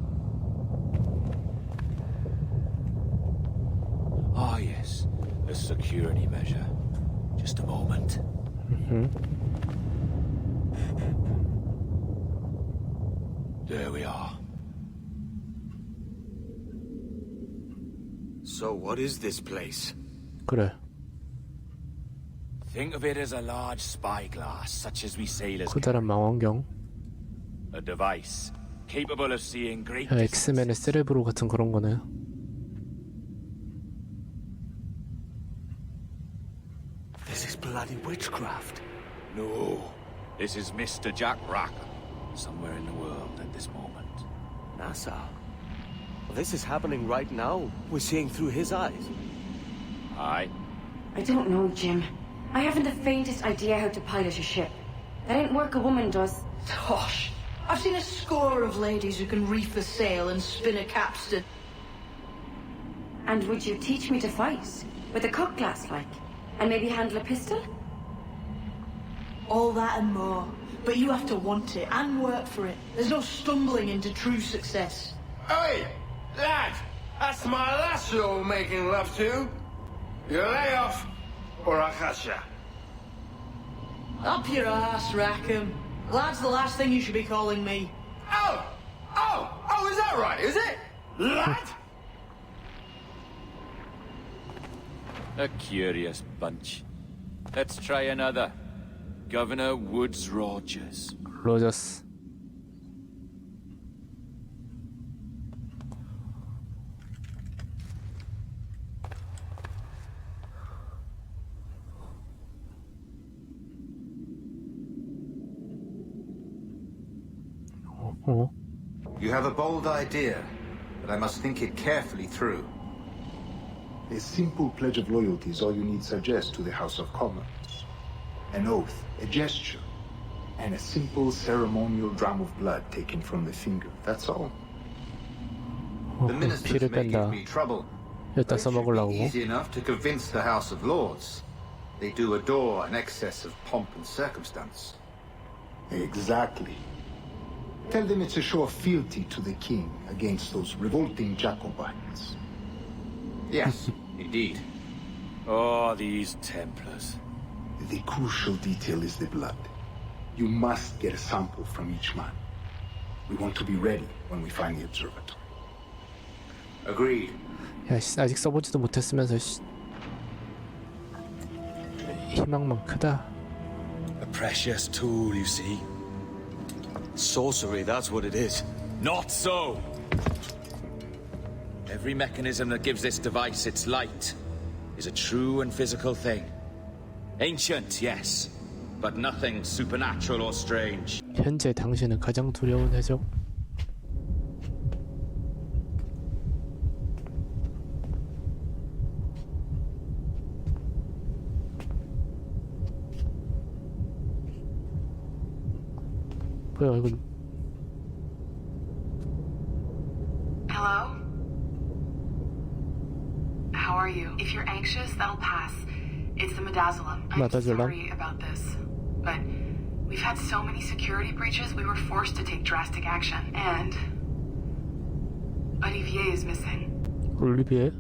Ah, yes. A security measure. Just a moment. There we are. So what is this place? 그래. Think of it as a large spyglass, such as we sailors. 커다란 망원경. A device capable of seeing great. 엑스맨의 세레브로 같은 그런 거네. This is bloody witchcraft. No, this is Mr. Jack Rackham, somewhere in the world at this moment. NASA. This is happening right now. We're seeing through his eyes. Aye. I don't know, Jim. I haven't the faintest idea how to pilot a ship. That ain't work a woman does. Tosh. I've seen a score of ladies who can reef a sail and spin a capstan. And would you teach me to fight? With a cutlass, like? And maybe handle a pistol? All that and more. But you have to want it and work for it. There's no stumbling into true success. Hey, lad! That's my lass you're making love to. You lay off, or I'll catch ya. Up your ass, Rackham. Lad's the last thing you should be calling me. Oh, is that right, is it? Lad? A curious bunch. Let's try another. Governor Woods Rogers. 로저스. You have a bold idea, but I must think it carefully through. A simple pledge of loyalty is all you need suggest to the House of Commons. An oath, a gesture, and a simple ceremonial dram of blood taken from the finger. That's all. The ministers may give me trouble. 일단 It should 써먹으려고. be easy enough to convince the House of Lords. They do adore an excess of pomp and circumstance. Exactly. Tell them it's a show of fealty to the king against those revolting Jacobites. Yes, indeed. Oh, these Templars. The crucial detail is the blood. You must get a sample from each man. We want to be ready when we find the observatory. Agreed. 야, 씨, 아직 써보지도 못했으면서 씨. 희망만 크다. A precious tool, you see. Sorcery, that's what it is. Not so! Every mechanism that gives this device its light is a true and physical thing. Ancient, yes, but nothing supernatural or strange. 현재 당신은 가장 두려운 해적. 뭐야 이건? Hello? How are you? If you're anxious, that'll pass. It's the midazolam. I'm sorry about this, but We've had so many security breaches, we were forced to take drastic action. And Olivier is missing. 올리비에?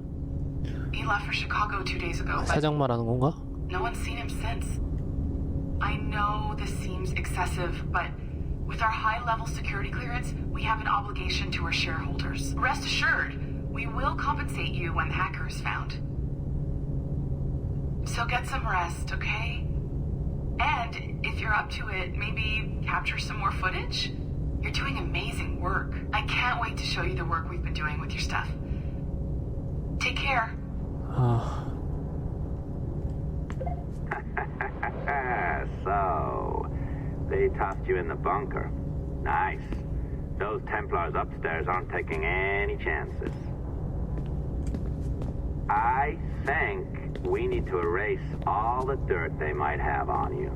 He left for Chicago 2 days ago. 사장 말하는 건가? No one's seen him since. I know this seems excessive, but with our high-level security clearance, we have an obligation to our shareholders. Rest assured, we will compensate you when the hacker is found. So get some rest, okay? And if you're up to it, maybe capture some more footage? You're doing amazing work. I can't wait to show you the work we've been doing with your stuff. Take care. So, they tossed you in the bunker. Nice. Those Templars upstairs aren't taking any chances. I think we need to erase all the dirt they might have on you.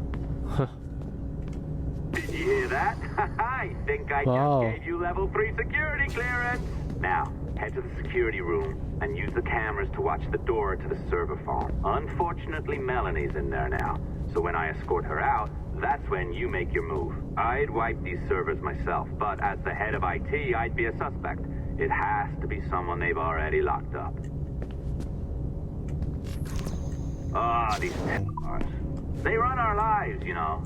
Did you hear that? I think I just gave you level 3 security clearance. Now, head to the security room and use the cameras to watch the door to the server farm. Unfortunately, Melanie's in there now, so when I escort her out, that's when you make your move. I'd wipe these servers myself, but as the head of IT, I'd be a suspect. It has to be someone they've already locked up. These Templars. They run our lives, you know.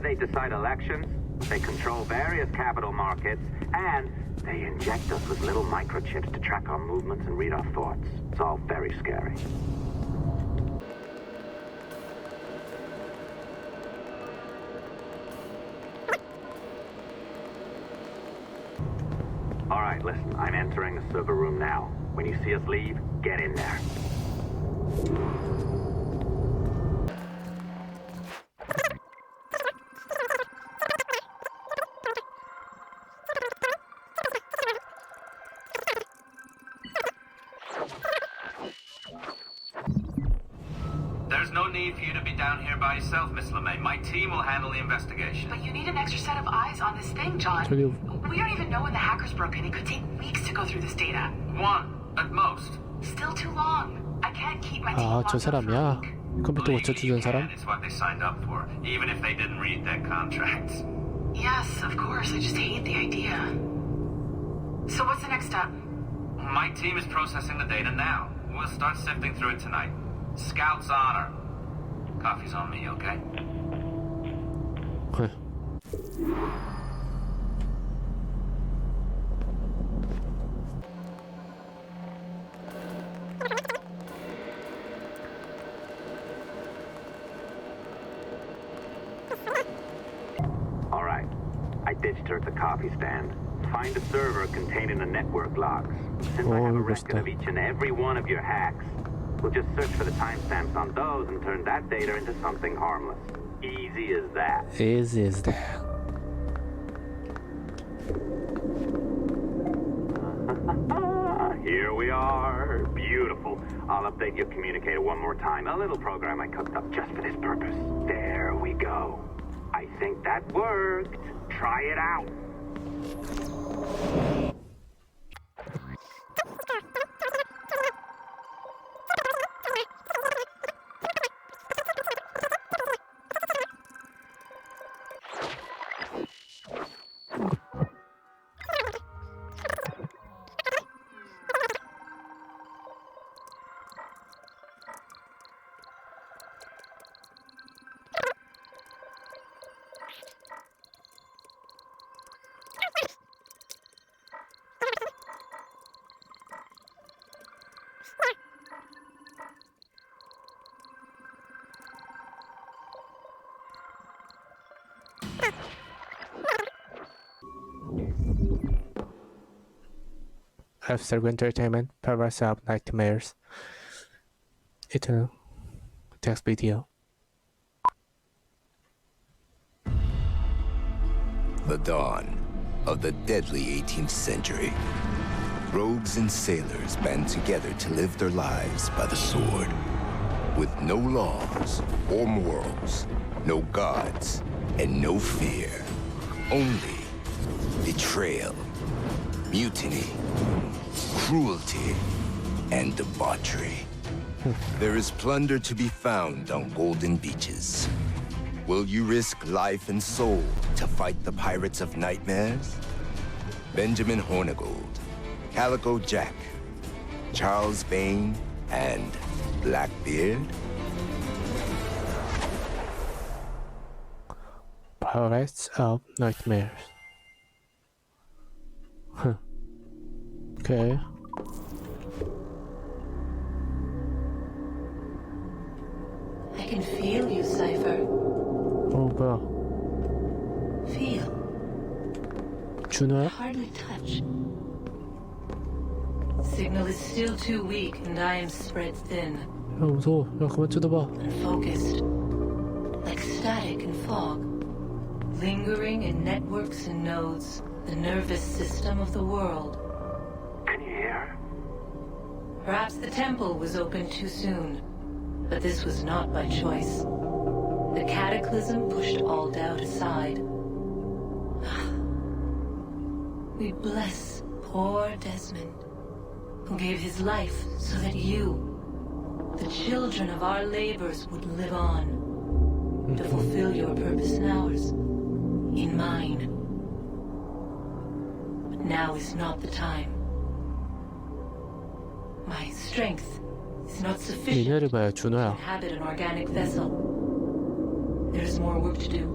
They decide elections, they control various capital markets, and they inject us with little microchips to track our movements and read our thoughts. It's all very scary. All right, listen, I'm entering the server room now. When you see us leave, get in there. There's no need for you to be down here by yourself, Miss LeMay. My team will handle the investigation. But you need an extra set of eyes on this thing, John. We don't even know when the hackers broke in. It could take weeks to go through this data. 1, at most. Still too long. I can't keep my team locked 저 up for a 사람이야? week. 컴퓨터 고쳐주던 사람? It's what they signed up for, even if they didn't read their contracts. Yes, of course. I just hate the idea. So what's the next step? My team is processing the data now. We'll start sifting through it tonight. Scout's honor. Coffee's on me, okay? 그래. All right. I ditched her at the coffee stand. Find a server containing the network logs. Since I have a record of each and every one of your hacks, we'll just search for the timestamps on those and turn that data into something harmless. Easy as that. Easy as that. Here we are. Beautiful. I'll update your communicator one more time. A little program I cooked up just for this purpose. There we go. I think that worked. Try it out. Lifestyle entertainment, perverse of nightmares. Eternal text video. The dawn of the deadly 18th century. Rogues and sailors band together to live their lives by the sword. With no laws or morals, no gods, and no fear. Only betrayal, mutiny, cruelty, and debauchery. There is plunder to be found on golden beaches. Will you risk life and soul to fight the pirates of nightmares? Benjamin Hornigold, Calico Jack, Charles Bane, and Blackbeard? Pirates of Nightmares. Okay. I can feel you, Cypher. Oh, 뭐야? Feel. 준호야? Hardly touch. Signal is still too weak, and I am spread thin. 야, 무서워. 야, 그만 쳐다봐. Unfocused. Like static in fog. Lingering in networks and nodes. The nervous system of the world. Can you hear? Perhaps the temple was opened too soon. But this was not by choice. The cataclysm pushed all doubt aside. We bless poor Desmond, who gave his life so that you, the children of our labors, would live on, to fulfill your purpose in ours, in mine. But now is not the time. My strength is not sufficient 미녀를 봐야 to 준호야. inhabit an organic vessel. There is more work to do,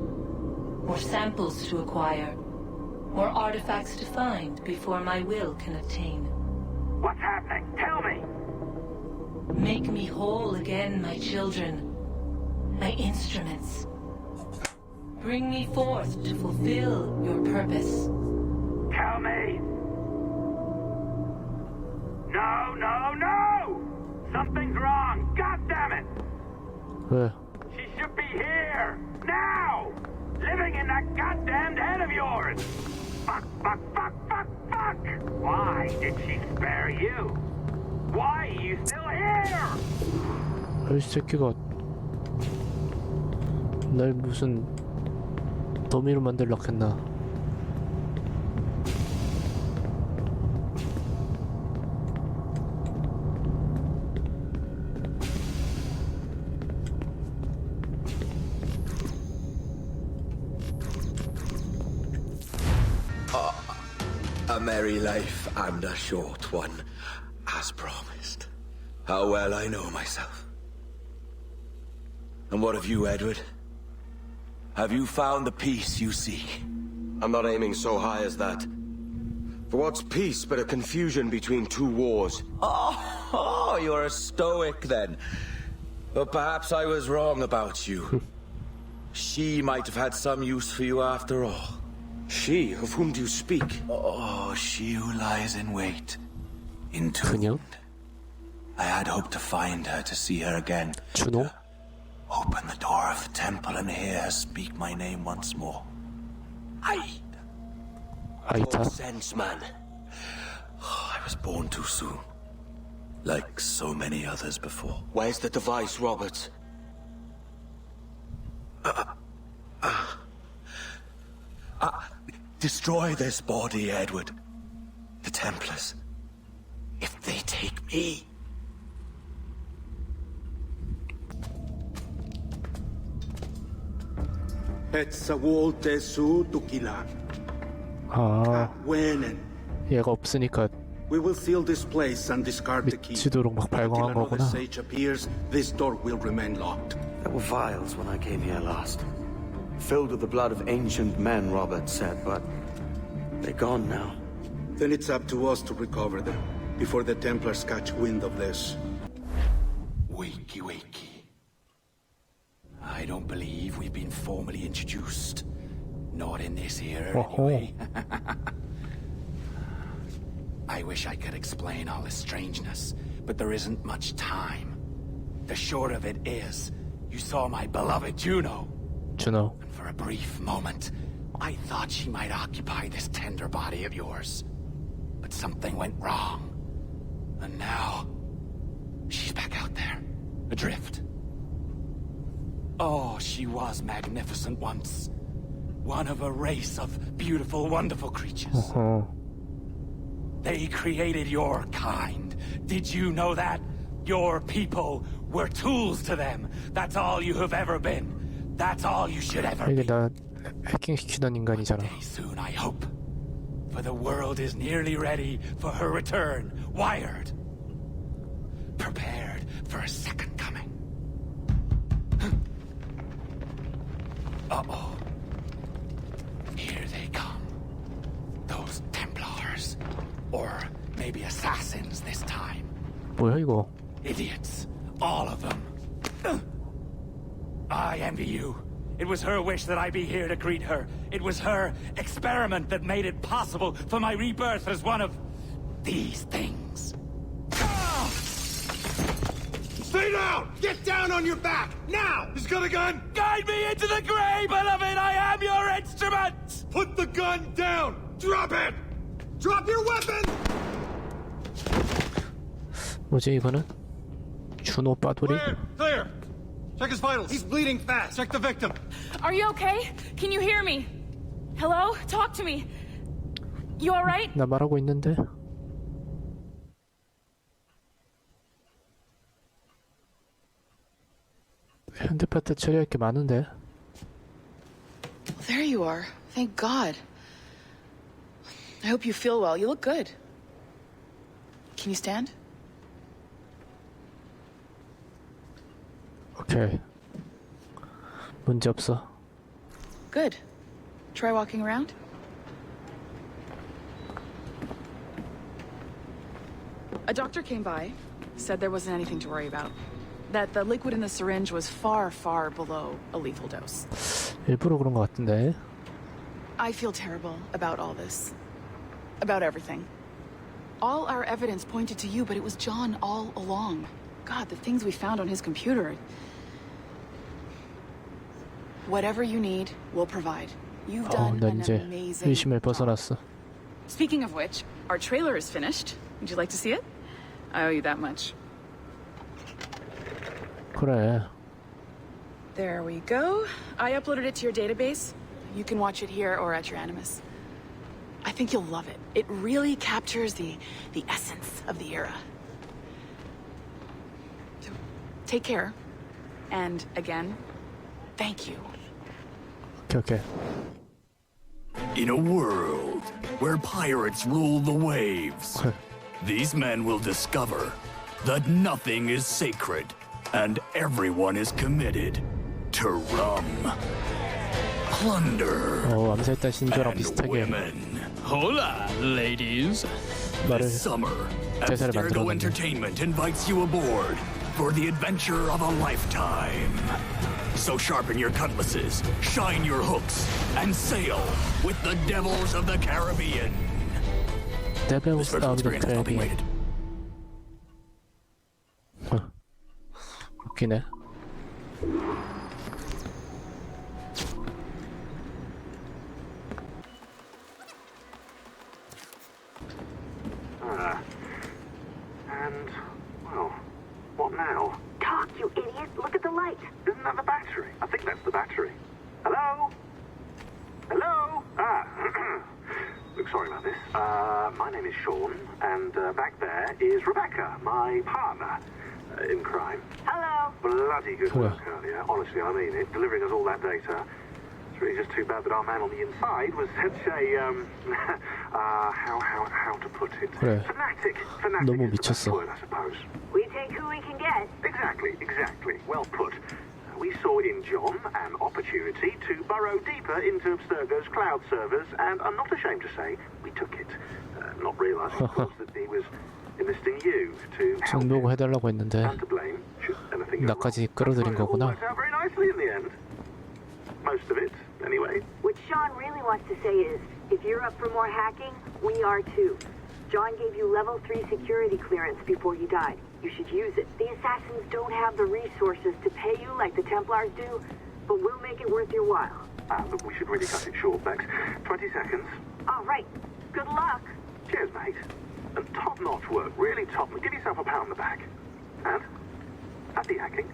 more samples to acquire, more artifacts to find before my will can attain. What's happening? Tell me! Make me whole again, my children, my instruments. Bring me forth to fulfill your purpose. Tell me! No, no, no! Something's wrong! God damn it! 왜? She should be here! Now! Living in that goddamned head of yours! Fuck, fuck, fuck, fuck, fuck! Why did she spare you? Why are you still here? 이 새끼가 날 무슨 더미로 만들려 했나? A merry life and a short one, as promised. How well I know myself. And what of you, Edward? Have you found the peace you seek? I'm not aiming so high as that. For what's peace but a confusion between two wars? Oh, you're a stoic then. But perhaps I was wrong about you. She might have had some use for you after all. She? Of whom do you speak? Oh, she who lies in wait. Entombed. I had hoped to find her, to see her again. 준호? Open the door of the temple and hear her speak my name once more. 아이타? Sense, man. Oh, I was born too soon. Like so many others before. Where's the device, Robert? Destroy this body, Edward. The Templars. If they take me... 아, 얘가 없으니까 We will seal this place and discard the key. 미치도록 막 발광한 Until another 거구나. sage appears, this door will remain locked. There were vials when I came here last. Filled with the blood of ancient men, Robert said, but they're gone now. Then it's up to us to recover them, before the Templars catch wind of this. Wakey, wakey. I don't believe we've been formally introduced. Not in this era, anyway. I wish I could explain all this strangeness, but there isn't much time. The short of it is, you saw my beloved Juno. Juno. And for a brief moment, I thought she might occupy this tender body of yours. But something went wrong. And now, she's back out there, adrift. Oh, she was magnificent once. One of a race of beautiful, wonderful creatures. They created your kind. Did you know that? Your people were tools to them. That's all you have ever been. That's all you should ever 이게 be. 나 해킹 시키던 인간이잖아. Soon, I hope. For the world is nearly ready for her return. Wired. Prepared for a second coming. Uh-oh. Here they come. Those Templars. Or maybe assassins this time. 뭐야 이거? Idiots. All of them. I envy you. It was her wish that I be here to greet her. It was her experiment that made it possible for my rebirth as one of these things. Stay down! Get down on your back! Now! He's got a gun! Guide me into the grave, beloved! I am your instrument! Put the gun down! Drop it! Drop your weapon! 뭐지 이거는? 준호 빠돌이? Clear! Check his vitals. He's bleeding fast. Check the victim. Are you okay? Can you hear me? Hello? Talk to me. You alright? 나 말하고 있는데. 현대파트 처리할 게 많은데. There you are. Thank God. I hope you feel well. You look good. Can you stand? 오케이. 문제 없어. Good. Try walking around. A doctor came by, said there wasn't anything to worry about. That the liquid in the syringe was far, far below a lethal dose. 일부러 그런 것 같은데. I feel terrible about all this. About everything. All our evidence pointed to you, but it was John all along. God, the things we found on his computer. Whatever you need, we'll provide. You've done 나 an 이제 amazing 의심을 벗어났어. Speaking of which, our trailer is finished. Would you like to see it? I owe you that much. 그래. There we go. I uploaded it to your database. You can watch it here or at your Animus. I think you'll love it. It really captures the essence of the era. So, take care. And again, thank you. 오케이. In a world where pirates rule the waves, these men will discover that nothing is sacred and everyone is committed to rum, plunder, 암살했던 신조랑 비슷하게 women. Hola, ladies. This summer, 대사를 Abstergo 만들었는데. Entertainment invites you aboard for the adventure of a lifetime. So sharpen your cutlasses, shine your hooks, and sail with the devils of the Caribbean. Devils of the Caribbean. 웃기네. And, well, what now? Talk, you idiot. Look at the light. Isn't that the battery? I think that's the battery. Hello? Hello? Look, sorry about this. My name is Sean, and back there is Rebecca, my partner in crime. Hello. Bloody good work earlier. Honestly, I mean it. Delivering us all that data. It's really just too bad that our man on the inside was such a, how to put it? 그래. Fanatic 너무 is the best 미쳤어. word, I suppose. We take who we can get. Exactly. Well put. We saw in John an opportunity to burrow deeper into Abstergo's cloud servers, and I'm not ashamed to say we took it. Not realising, of course, that he was enlisting you to help him. 정보고 해달라고 했는데 And to blame, should anything go 나까지 끌어들인 wrong. 거구나. Worked out very nicely in the end. Most of it, anyway. What Sean really wants to say is, if you're up for more hacking, we are too. John gave you level 3 security clearance before you died. You should use it. The assassins don't have the resources to pay you like the Templars do, but we'll make it worth your while. Look, we should really cut it short, Bex. 20 seconds. All right. Good luck. Cheers, mate. And top-notch work, really top. Give yourself a pat on the back. And happy hacking.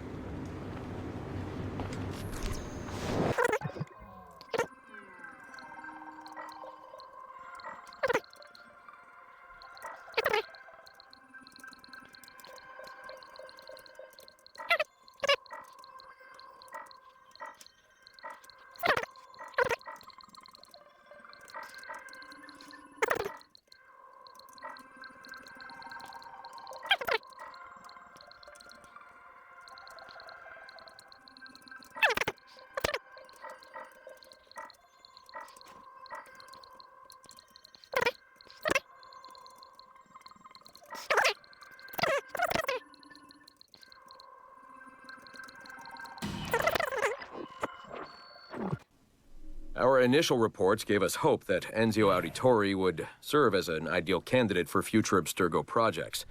Our initial reports gave us hope that Enzio Auditore would serve as an ideal candidate for future Abstergo projects.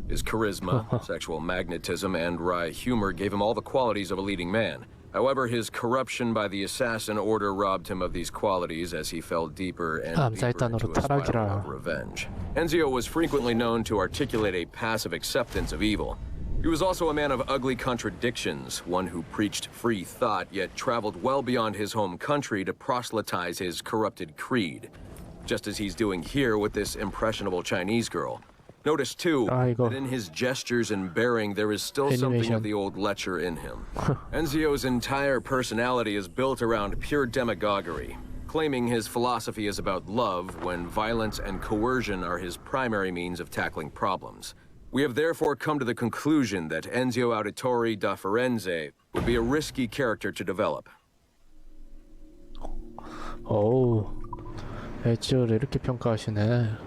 His charisma, sexual magnetism, and wry humor gave him all the qualities of a leading man. However, his corruption by the assassin order robbed him of these qualities as he fell deeper and deeper into a spiral of revenge. Enzio was frequently known to articulate a passive acceptance of evil. He was also a man of ugly contradictions, one who preached free thought, yet traveled well beyond his home country to proselytize his corrupted creed, just as he's doing here with this impressionable Chinese girl. Notice, too, that in his gestures and bearing, there is still something of the old lecher in him. Enzio's entire personality is built around pure demagoguery, claiming his philosophy is about love when violence and coercion are his primary means of tackling problems. We have therefore come to the conclusion that Enzio Auditore da Firenze would be a risky character to develop. 오, 에지오를 이렇게 평가하시네.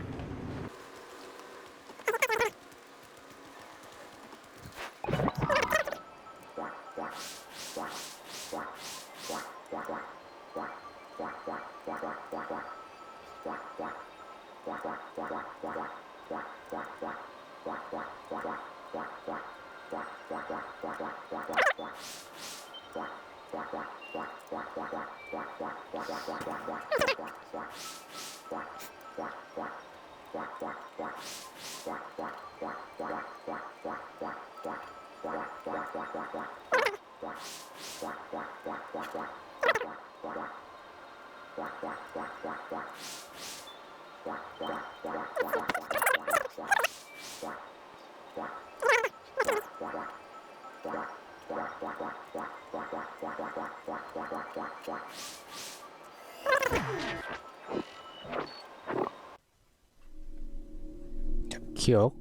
기억?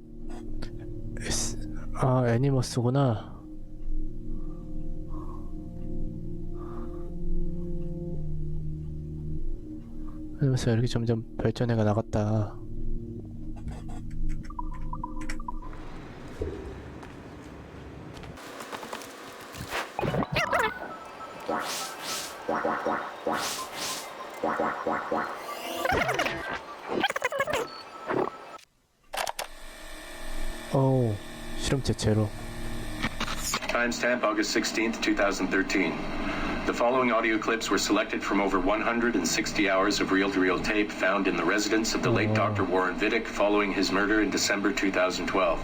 아, 애니머스구나. 애니머스가 이렇게 점점 발전해가 나갔다. Oh, 실험체 제로. Timestamp August 16th, 2013. The following audio clips were selected from over 160 hours of reel-to-reel tape found in the residence of the late Dr. Warren Vidic following his murder in December 2012.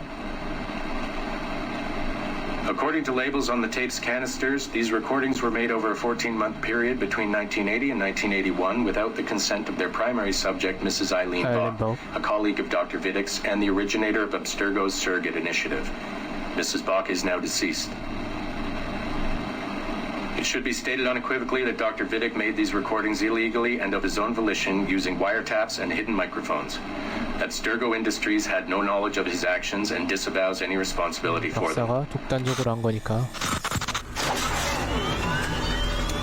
According to labels on the tape's canisters, these recordings were made over a 14-month period between 1980 and 1981 without the consent of their primary subject, Mrs. Eileen Bach, a colleague of Dr. Vidic's and the originator of Abstergo's surrogate initiative. Mrs. Bach is now deceased. It should be stated unequivocally that Dr. Vidic made these recordings illegally and of his own volition using wiretaps and hidden microphones. Abstergo Industries had no knowledge of his actions and disavows any responsibility for them. 독단적으로 한 거니까.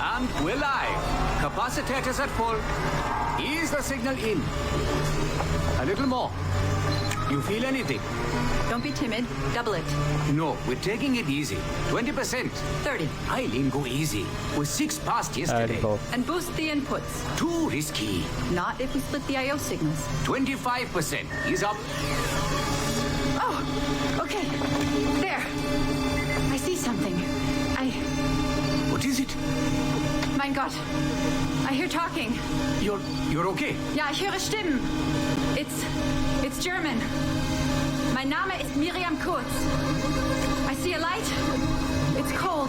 And we're live. Capacitors at full. Ease the signal in. A little more. You feel anything? Don't be timid. Double it. No, we're taking it easy. 20%. 30. Eileen, go easy. We're 6 past yesterday. And boost the inputs. Too risky. Not if we split the I.O. signals. 25%. He's up. Oh, okay. There. I see something. What is it? Mein Gott. I hear talking. You're okay? Ja, ich höre Stimmen. It's German. Mein Name ist Miriam Kurz. I see a light. It's cold.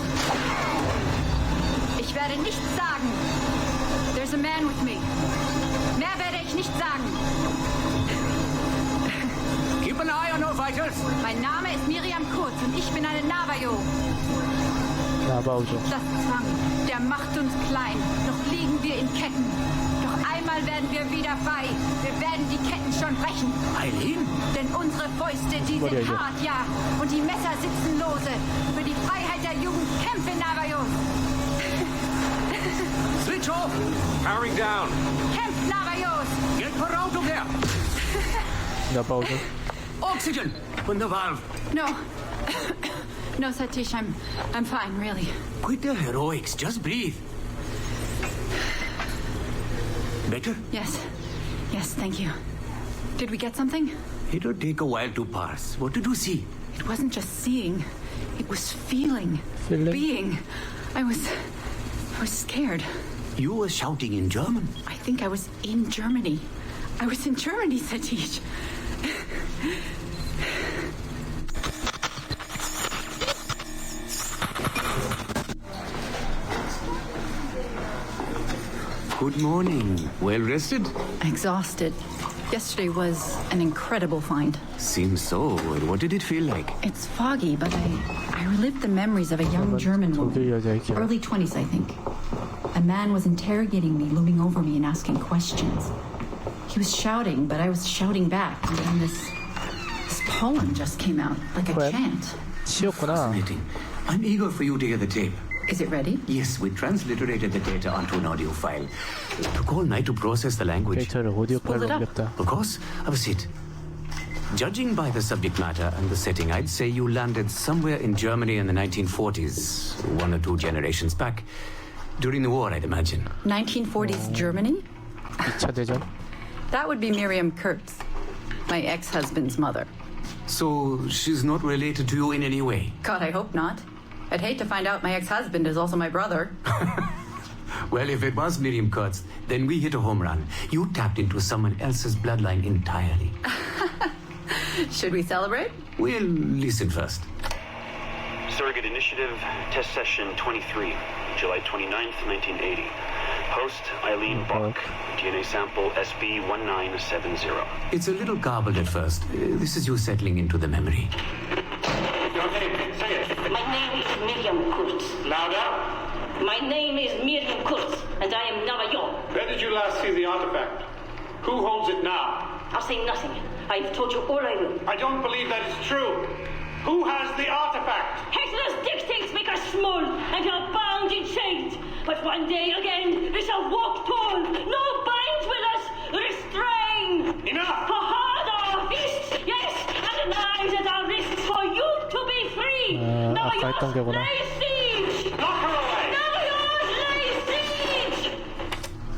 Ich werde nichts sagen. There's a man with me. Mehr werde ich nicht sagen. Keep an eye on our vitals. Mein Name ist Miriam Kurz und ich bin eine Navajo. Navajo. Das Zwang, der macht uns klein. Doch liegen wir in Ketten. Doch einmal werden wir wieder frei. Wir werden die Ketten schon brechen. Eileen? Denn unsere Fäuste, die sind hart, ja. Und die Messer sitzen lose. Für die Freiheit der Jugend kämpfen Navajos. Switch off. Powering down. Kämpft Navajos. Get her out of there. Navajo. Oxygen from the valve. No. No, Satish, I'm fine, really. Quit the heroics. Just breathe. Better? Yes. Yes, thank you. Did we get something? It'll take a while to parse. What did you see? It wasn't just seeing. It was feeling. Being. I was scared. You were shouting in German? I think I was in Germany. I was in Germany, Satish. Good morning. Well rested? Exhausted. Yesterday was an incredible find. Seems so. What did it feel like? It's foggy, but I relived the memories of a young German woman. Early 20s, I think. A man was interrogating me, looming over me and asking questions. He was shouting, but I was shouting back. And then this poem just came out, like a chant. Fascinating. I'm eager for you to hear the tape. Is it ready? Yes, we transliterated the data onto an audio file. It took all night to process the language. Pull it up. Of course. Have a seat. Judging by the subject matter and the setting, I'd say you landed somewhere in Germany in the 1940s, 1 or 2 generations back. During the war, I'd imagine. 1940s Germany? 2차 대전? That would be Miriam Kurtz, my ex-husband's mother. So she's not related to you in any way? God, I hope not. I'd hate to find out my ex-husband is also my brother. Well, if it was Miriam Kurtz, then we hit a home run. You tapped into someone else's bloodline entirely. Should we celebrate? We'll listen first. Surrogate Initiative, Test Session 23, July 29th, 1980. Host, Eileen Bach. DNA sample SB1970. It's a little garbled at first. This is you settling into the memory. Your name, say it. My name is Miriam Kurtz. Louder. My name is Miriam Kurtz, and I am Navajo. Where did you last see the artifact? Who holds it now? I'll say nothing. I've told you all I will. I don't believe that is true. Who has the artifact? Hitler's dictates make us small, and are bound in chains. But one day again, we shall walk tall. No binds will us restrain. Enough! For hard our fists, yes, and the knives at our wrists for you to be free. 아까 했던 게구나. Lay siege! Knock her away! Navajos, lay siege!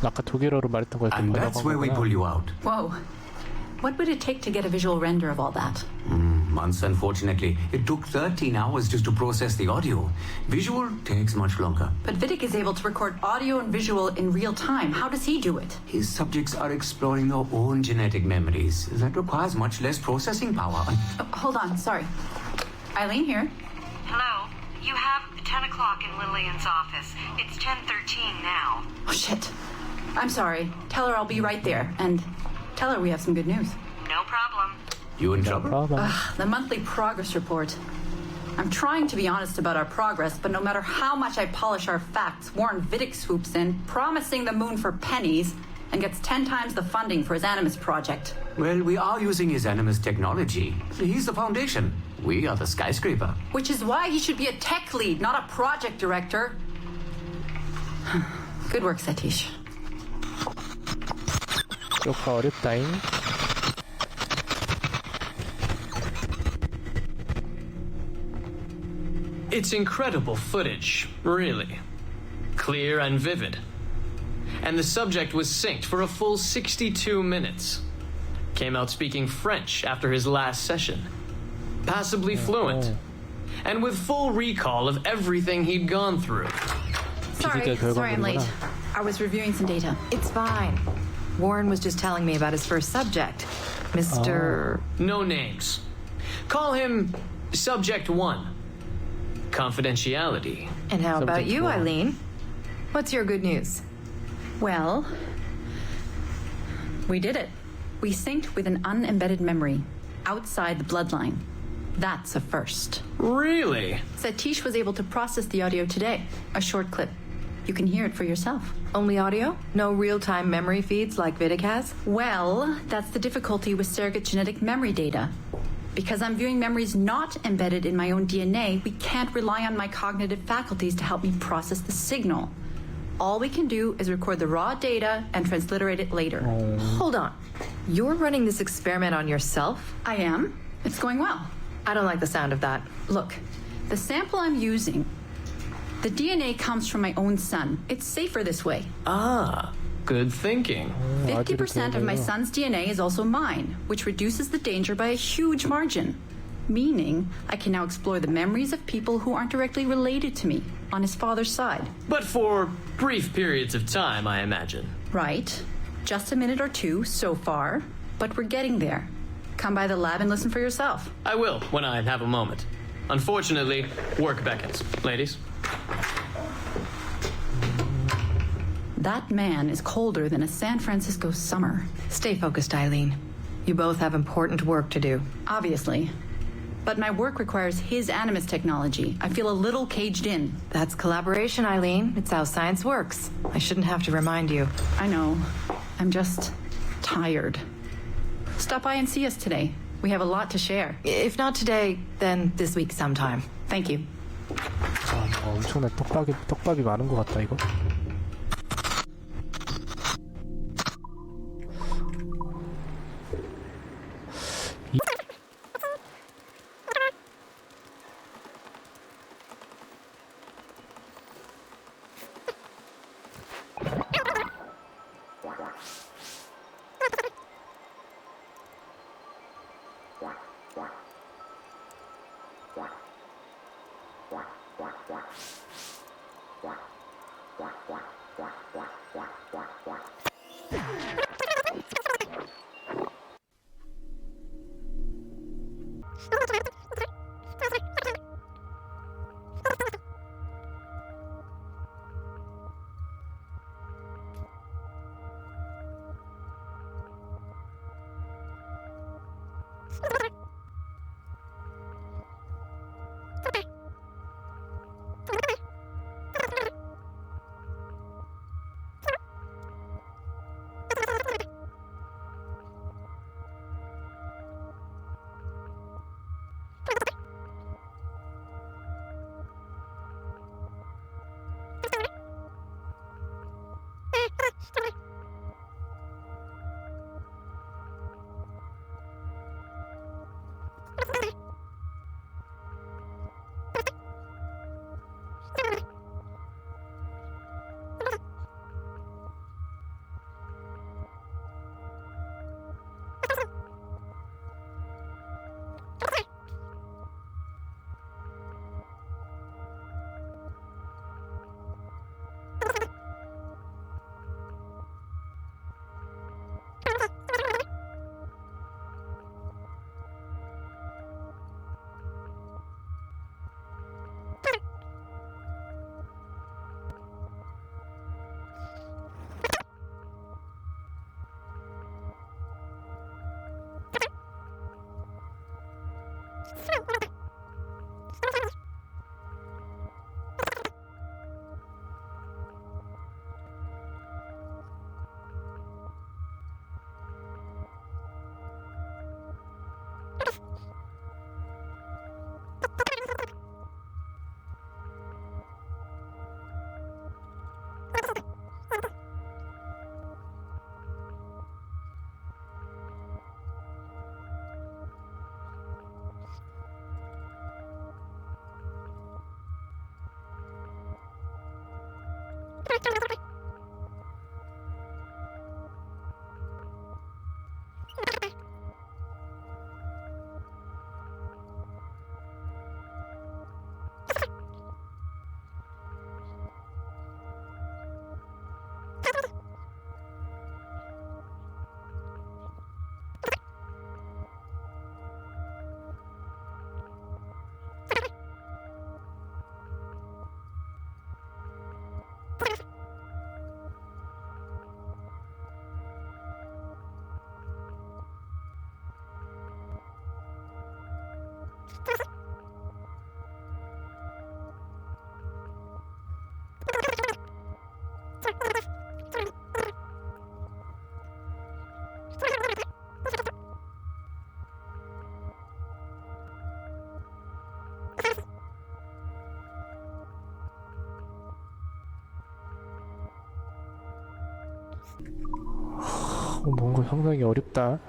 아까 독일어로 말했던 거 And that's where we pull you out. Whoa. What would it take to get a visual render of all that? Months, unfortunately. It took 13 hours just to process the audio. Visual takes much longer. But Vidic is able to record audio and visual in real time. How does he do it? His subjects are exploring their own genetic memories. That requires much less processing power. Hold on, sorry. Eileen here. Hello. You have 10 o'clock in Lillian's office. It's 10:13 now. Oh, shit. I'm sorry. Tell her I'll be right there. And tell her we have some good news. No problem. You in trouble? The monthly progress report. I'm trying to be honest about our progress, but no matter how much I polish our facts, Warren Vidic swoops in, promising the moon for pennies, and gets 10 times the funding for his Animus project. Well, we are using his Animus technology. He's the foundation. We are the skyscraper. Which is why he should be a tech lead, not a project director. Good work, Satish. 조카 어렵다잉. It's incredible footage, really. Clear and vivid. And the subject was synced for a full 62 minutes. Came out speaking French after his last session. Passably fluent. And with full recall of everything he'd gone through. Sorry I'm late. I was reviewing some data. It's fine. Warren was just telling me about his first subject, Mr. No names. Call him Subject 1. Confidentiality. And how about you, Eileen? What's your good news? Well, we did it. We synced with an unembedded memory outside the bloodline. That's a first. Really? Satish was able to process the audio today. A short clip. You can hear it for yourself. Only audio? No real-time memory feeds like Vidic has? Well, that's the difficulty with surrogate genetic memory data. Because I'm viewing memories not embedded in my own DNA, we can't rely on my cognitive faculties to help me process the signal. All we can do is record the raw data and transliterate it later. Hold on. You're running this experiment on yourself? I am. It's going well. I don't like the sound of that. Look, the sample I'm using, the DNA comes from my own son. It's safer this way. Ah, Good thinking. 50% of my son's DNA is also mine, which reduces the danger by a huge margin. Meaning, I can now explore the memories of people who aren't directly related to me on his father's side. But for brief periods of time, I imagine. Right. Just a minute or two so far, but we're getting there. Come by the lab and listen for yourself. I will, when I have a moment. Unfortunately, work beckons. Ladies? That man is colder than a San Francisco summer. Stay focused, Eileen. You both have important work to do. Obviously. But my work requires his Animus technology. I feel a little caged in. That's collaboration, Eileen. It's how science works. I shouldn't have to remind you. I know. I'm just tired. Stop by and see us today. We have a lot to share. If not today, then this week sometime. Thank you. 엄청난 떡밥이 많은 것 같다 이거. 뭔가 상당히 어렵다.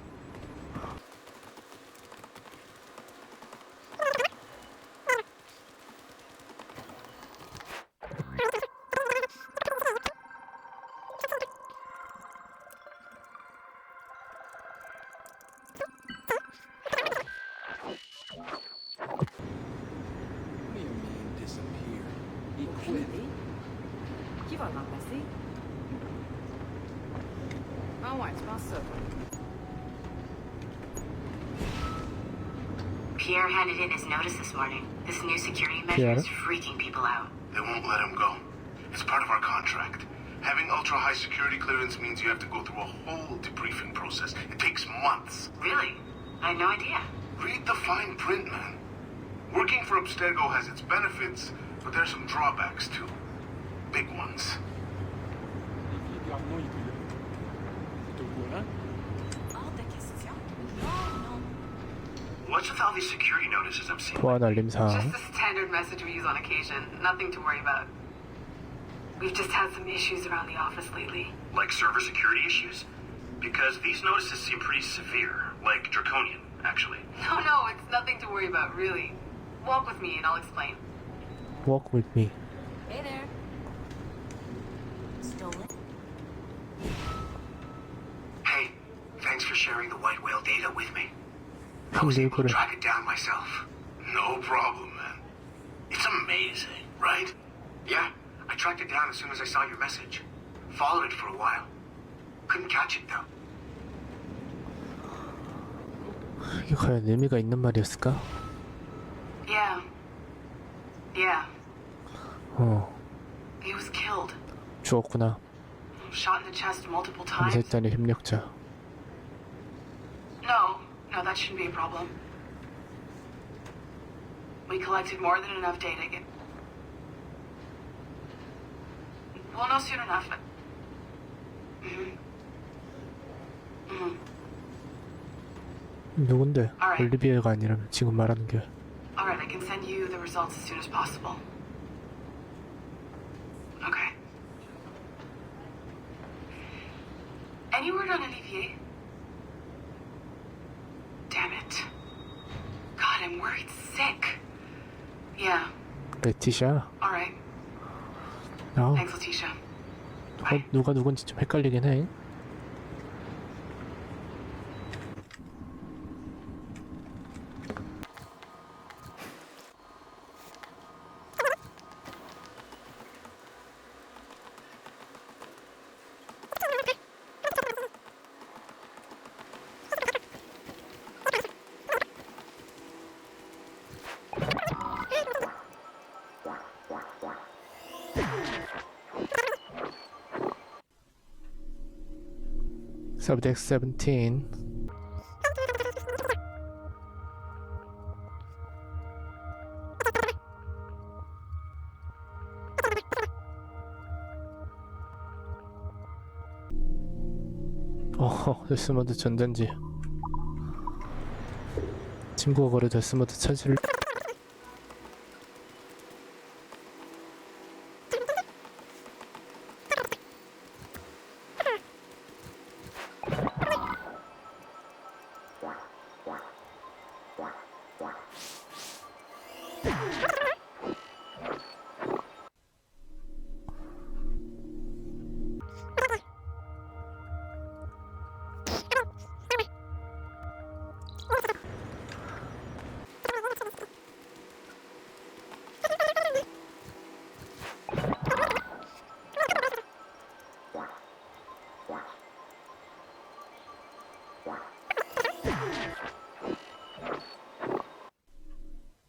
Really? Qui va le remplacer? Ah ouais, tu penses ça, toi? Pierre handed in his notice this morning. This new security measure is freaking people out. They won't let him go. It's part of our contract. Having ultra-high security clearance means you have to go through a whole debriefing process. It takes months. Really? I had no idea. Read the fine print, man. Working for Abstergo has its benefits, but there's some drawbacks too. Big ones. What's with all these security notices I'm seeing? 보안 알림 사항. Just the standard message we use on occasion. Nothing to worry about. We've just had some issues around the office lately. Like server security issues? Because these notices seem pretty severe, like draconian, actually. No, it's nothing to worry about, really. Walk with me and I'll explain. Walk with me. Hey there. Stolen? Hey, thanks for sharing the white whale data with me. I was able to track it down myself. No problem, man. It's amazing, right? Yeah, I tracked it down as soon as I saw your message. Followed it for a while. Couldn't catch it, though. 이게 과연 의미가 있는 말이었을까? Yeah. He was killed. 죽었구나. Shot in the chest multiple times. 감사했다니 협력자. No, that shouldn't be a problem. We collected more than enough data. We'll know soon enough. 누군데? Alright. 올리비에가 아니라면 지금 말하는 게. Alright, I can send you the results as soon as possible. Okay. Any word on Olivier? Damn it. God, I'm worried sick. Yeah. 레티샤? Alright. Thanks, Letitia. 누가 누군지 좀 헷갈리긴 해. Subject 17. 데스모드 전단지. 친구가 거래 데스모드 차지를.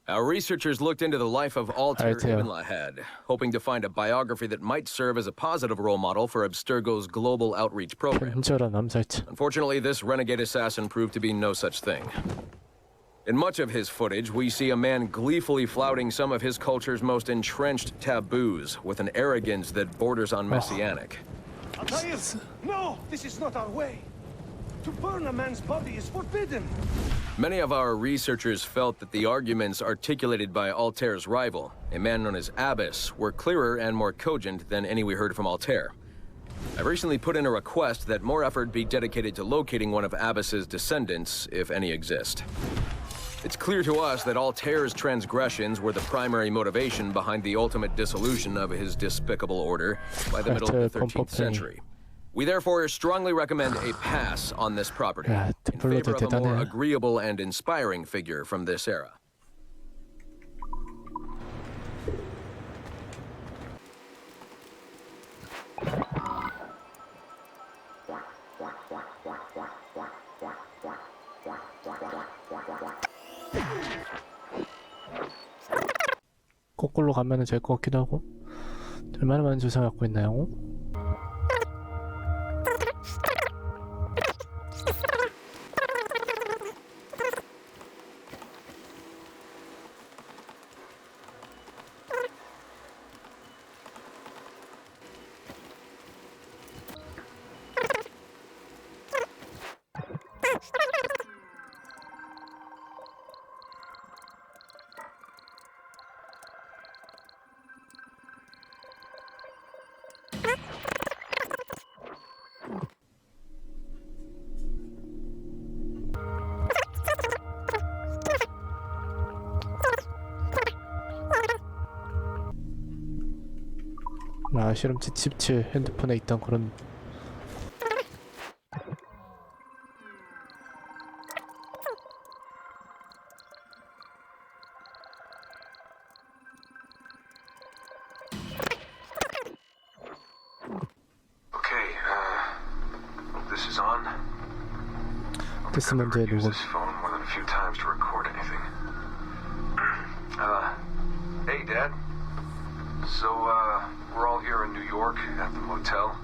Our researchers looked into the life of Altair Ibn Lahad, hoping to find a biography that might serve as a positive role model for Abstergo's global outreach program. Unfortunately, this renegade assassin proved to be no such thing. In much of his footage, we see a man gleefully flouting some of his culture's most entrenched taboos with an arrogance that borders on messianic. Altair! No! This is not our way! To burn a man's body is forbidden! Many of our researchers felt that the arguments articulated by Altair's rival, a man known as Abbas, were clearer and more cogent than any we heard from Altair. I recently put in a request that more effort be dedicated to locating one of Abbas's descendants, if any exist. It's clear to us that Altair's transgressions were the primary motivation behind the ultimate dissolution of his despicable order by the middle of the 13th century. We therefore strongly recommend a pass on this property in favor of a more agreeable and inspiring figure from this era. 거꾸로 가면은 될 것 같기도 하고. 얼마나 많은 조사 갖고 있나요? 아, 실험체 칩7 핸드폰에 있던 그런. Okay, this is on. This 문제의 녹음. This phone more than a few times to record anything. Hey, Dad. So, we're all here in New York at the motel.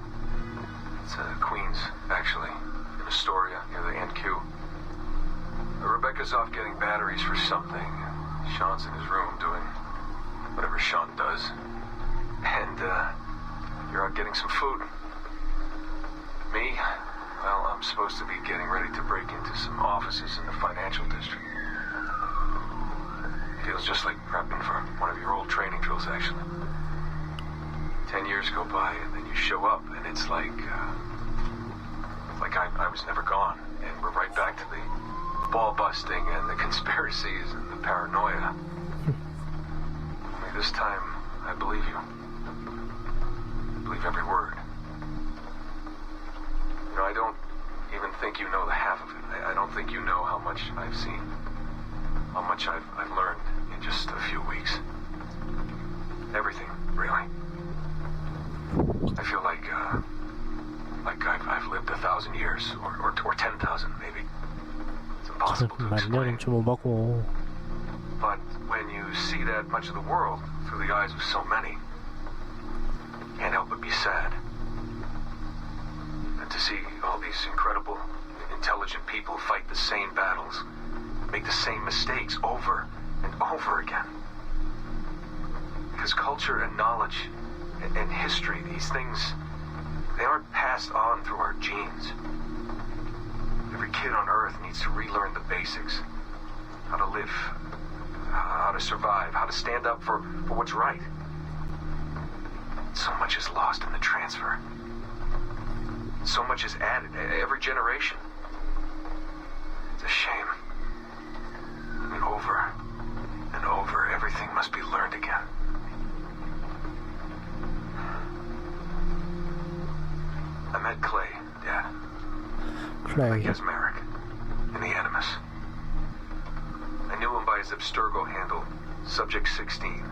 It's Queens, actually, in Astoria, near the NQ. Rebecca's off getting batteries for something. Sean's in his room doing whatever Sean does. And, you're out getting some food. Me? Well, I'm supposed to be getting ready to break into some offices in the financial district. Feels just like prepping for one of your old training drills, actually. 10 years go by, and then you show up, and it's like I was never gone, and we're right back to the ball busting and the conspiracies and the paranoia. Only this time, I believe you. I believe every word. You know, I don't even think you know the half of it. I don't think you know how much I've seen, how much I've learned in just a few weeks. Everything, really. I feel like I've lived 1,000 years, or 10,000 maybe. It's impossible to explain. But when you see that much of the world through the eyes of so many, you can't help but be sad. And to see all these incredible, intelligent people fight the same battles, make the same mistakes over and over again. Because culture and knowledge and history, these things, they aren't passed on through our genes. Every kid on Earth needs to relearn the basics. How to live, how to survive, how to stand up for what's right. So much is lost in the transfer. So much is added every generation. It's a shame. I mean, over and over, everything must be learned again. I met Clay, Dad. Clay. Like Mesmeric in the Animus. I knew him by his Abstergo handle, Subject 16.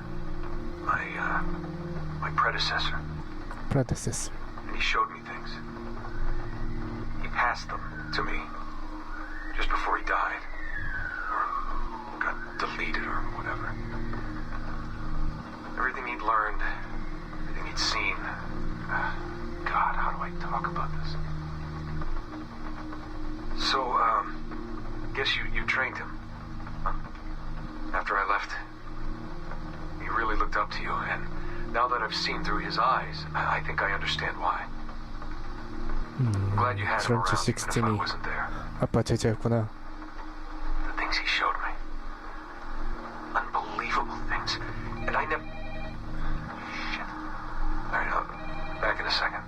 My predecessor. And he showed me things. He passed them to me just before he died. Or got deleted or whatever. Everything he'd learned, everything he'd seen. God, how do I talk about this? So, guess you trained him. Huh? After I left, he really looked up to you, and now that I've seen through his eyes, I think I understand why. I'm glad you had him around, even if I wasn't there. 아빠 제자였구나. The things he showed me. Unbelievable things. And I never... Shit. Alright, back in a second.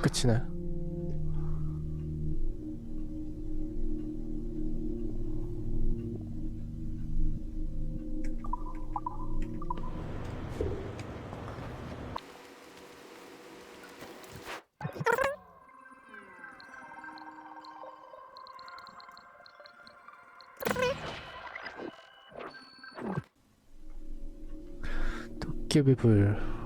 끝이네. 도깨비불.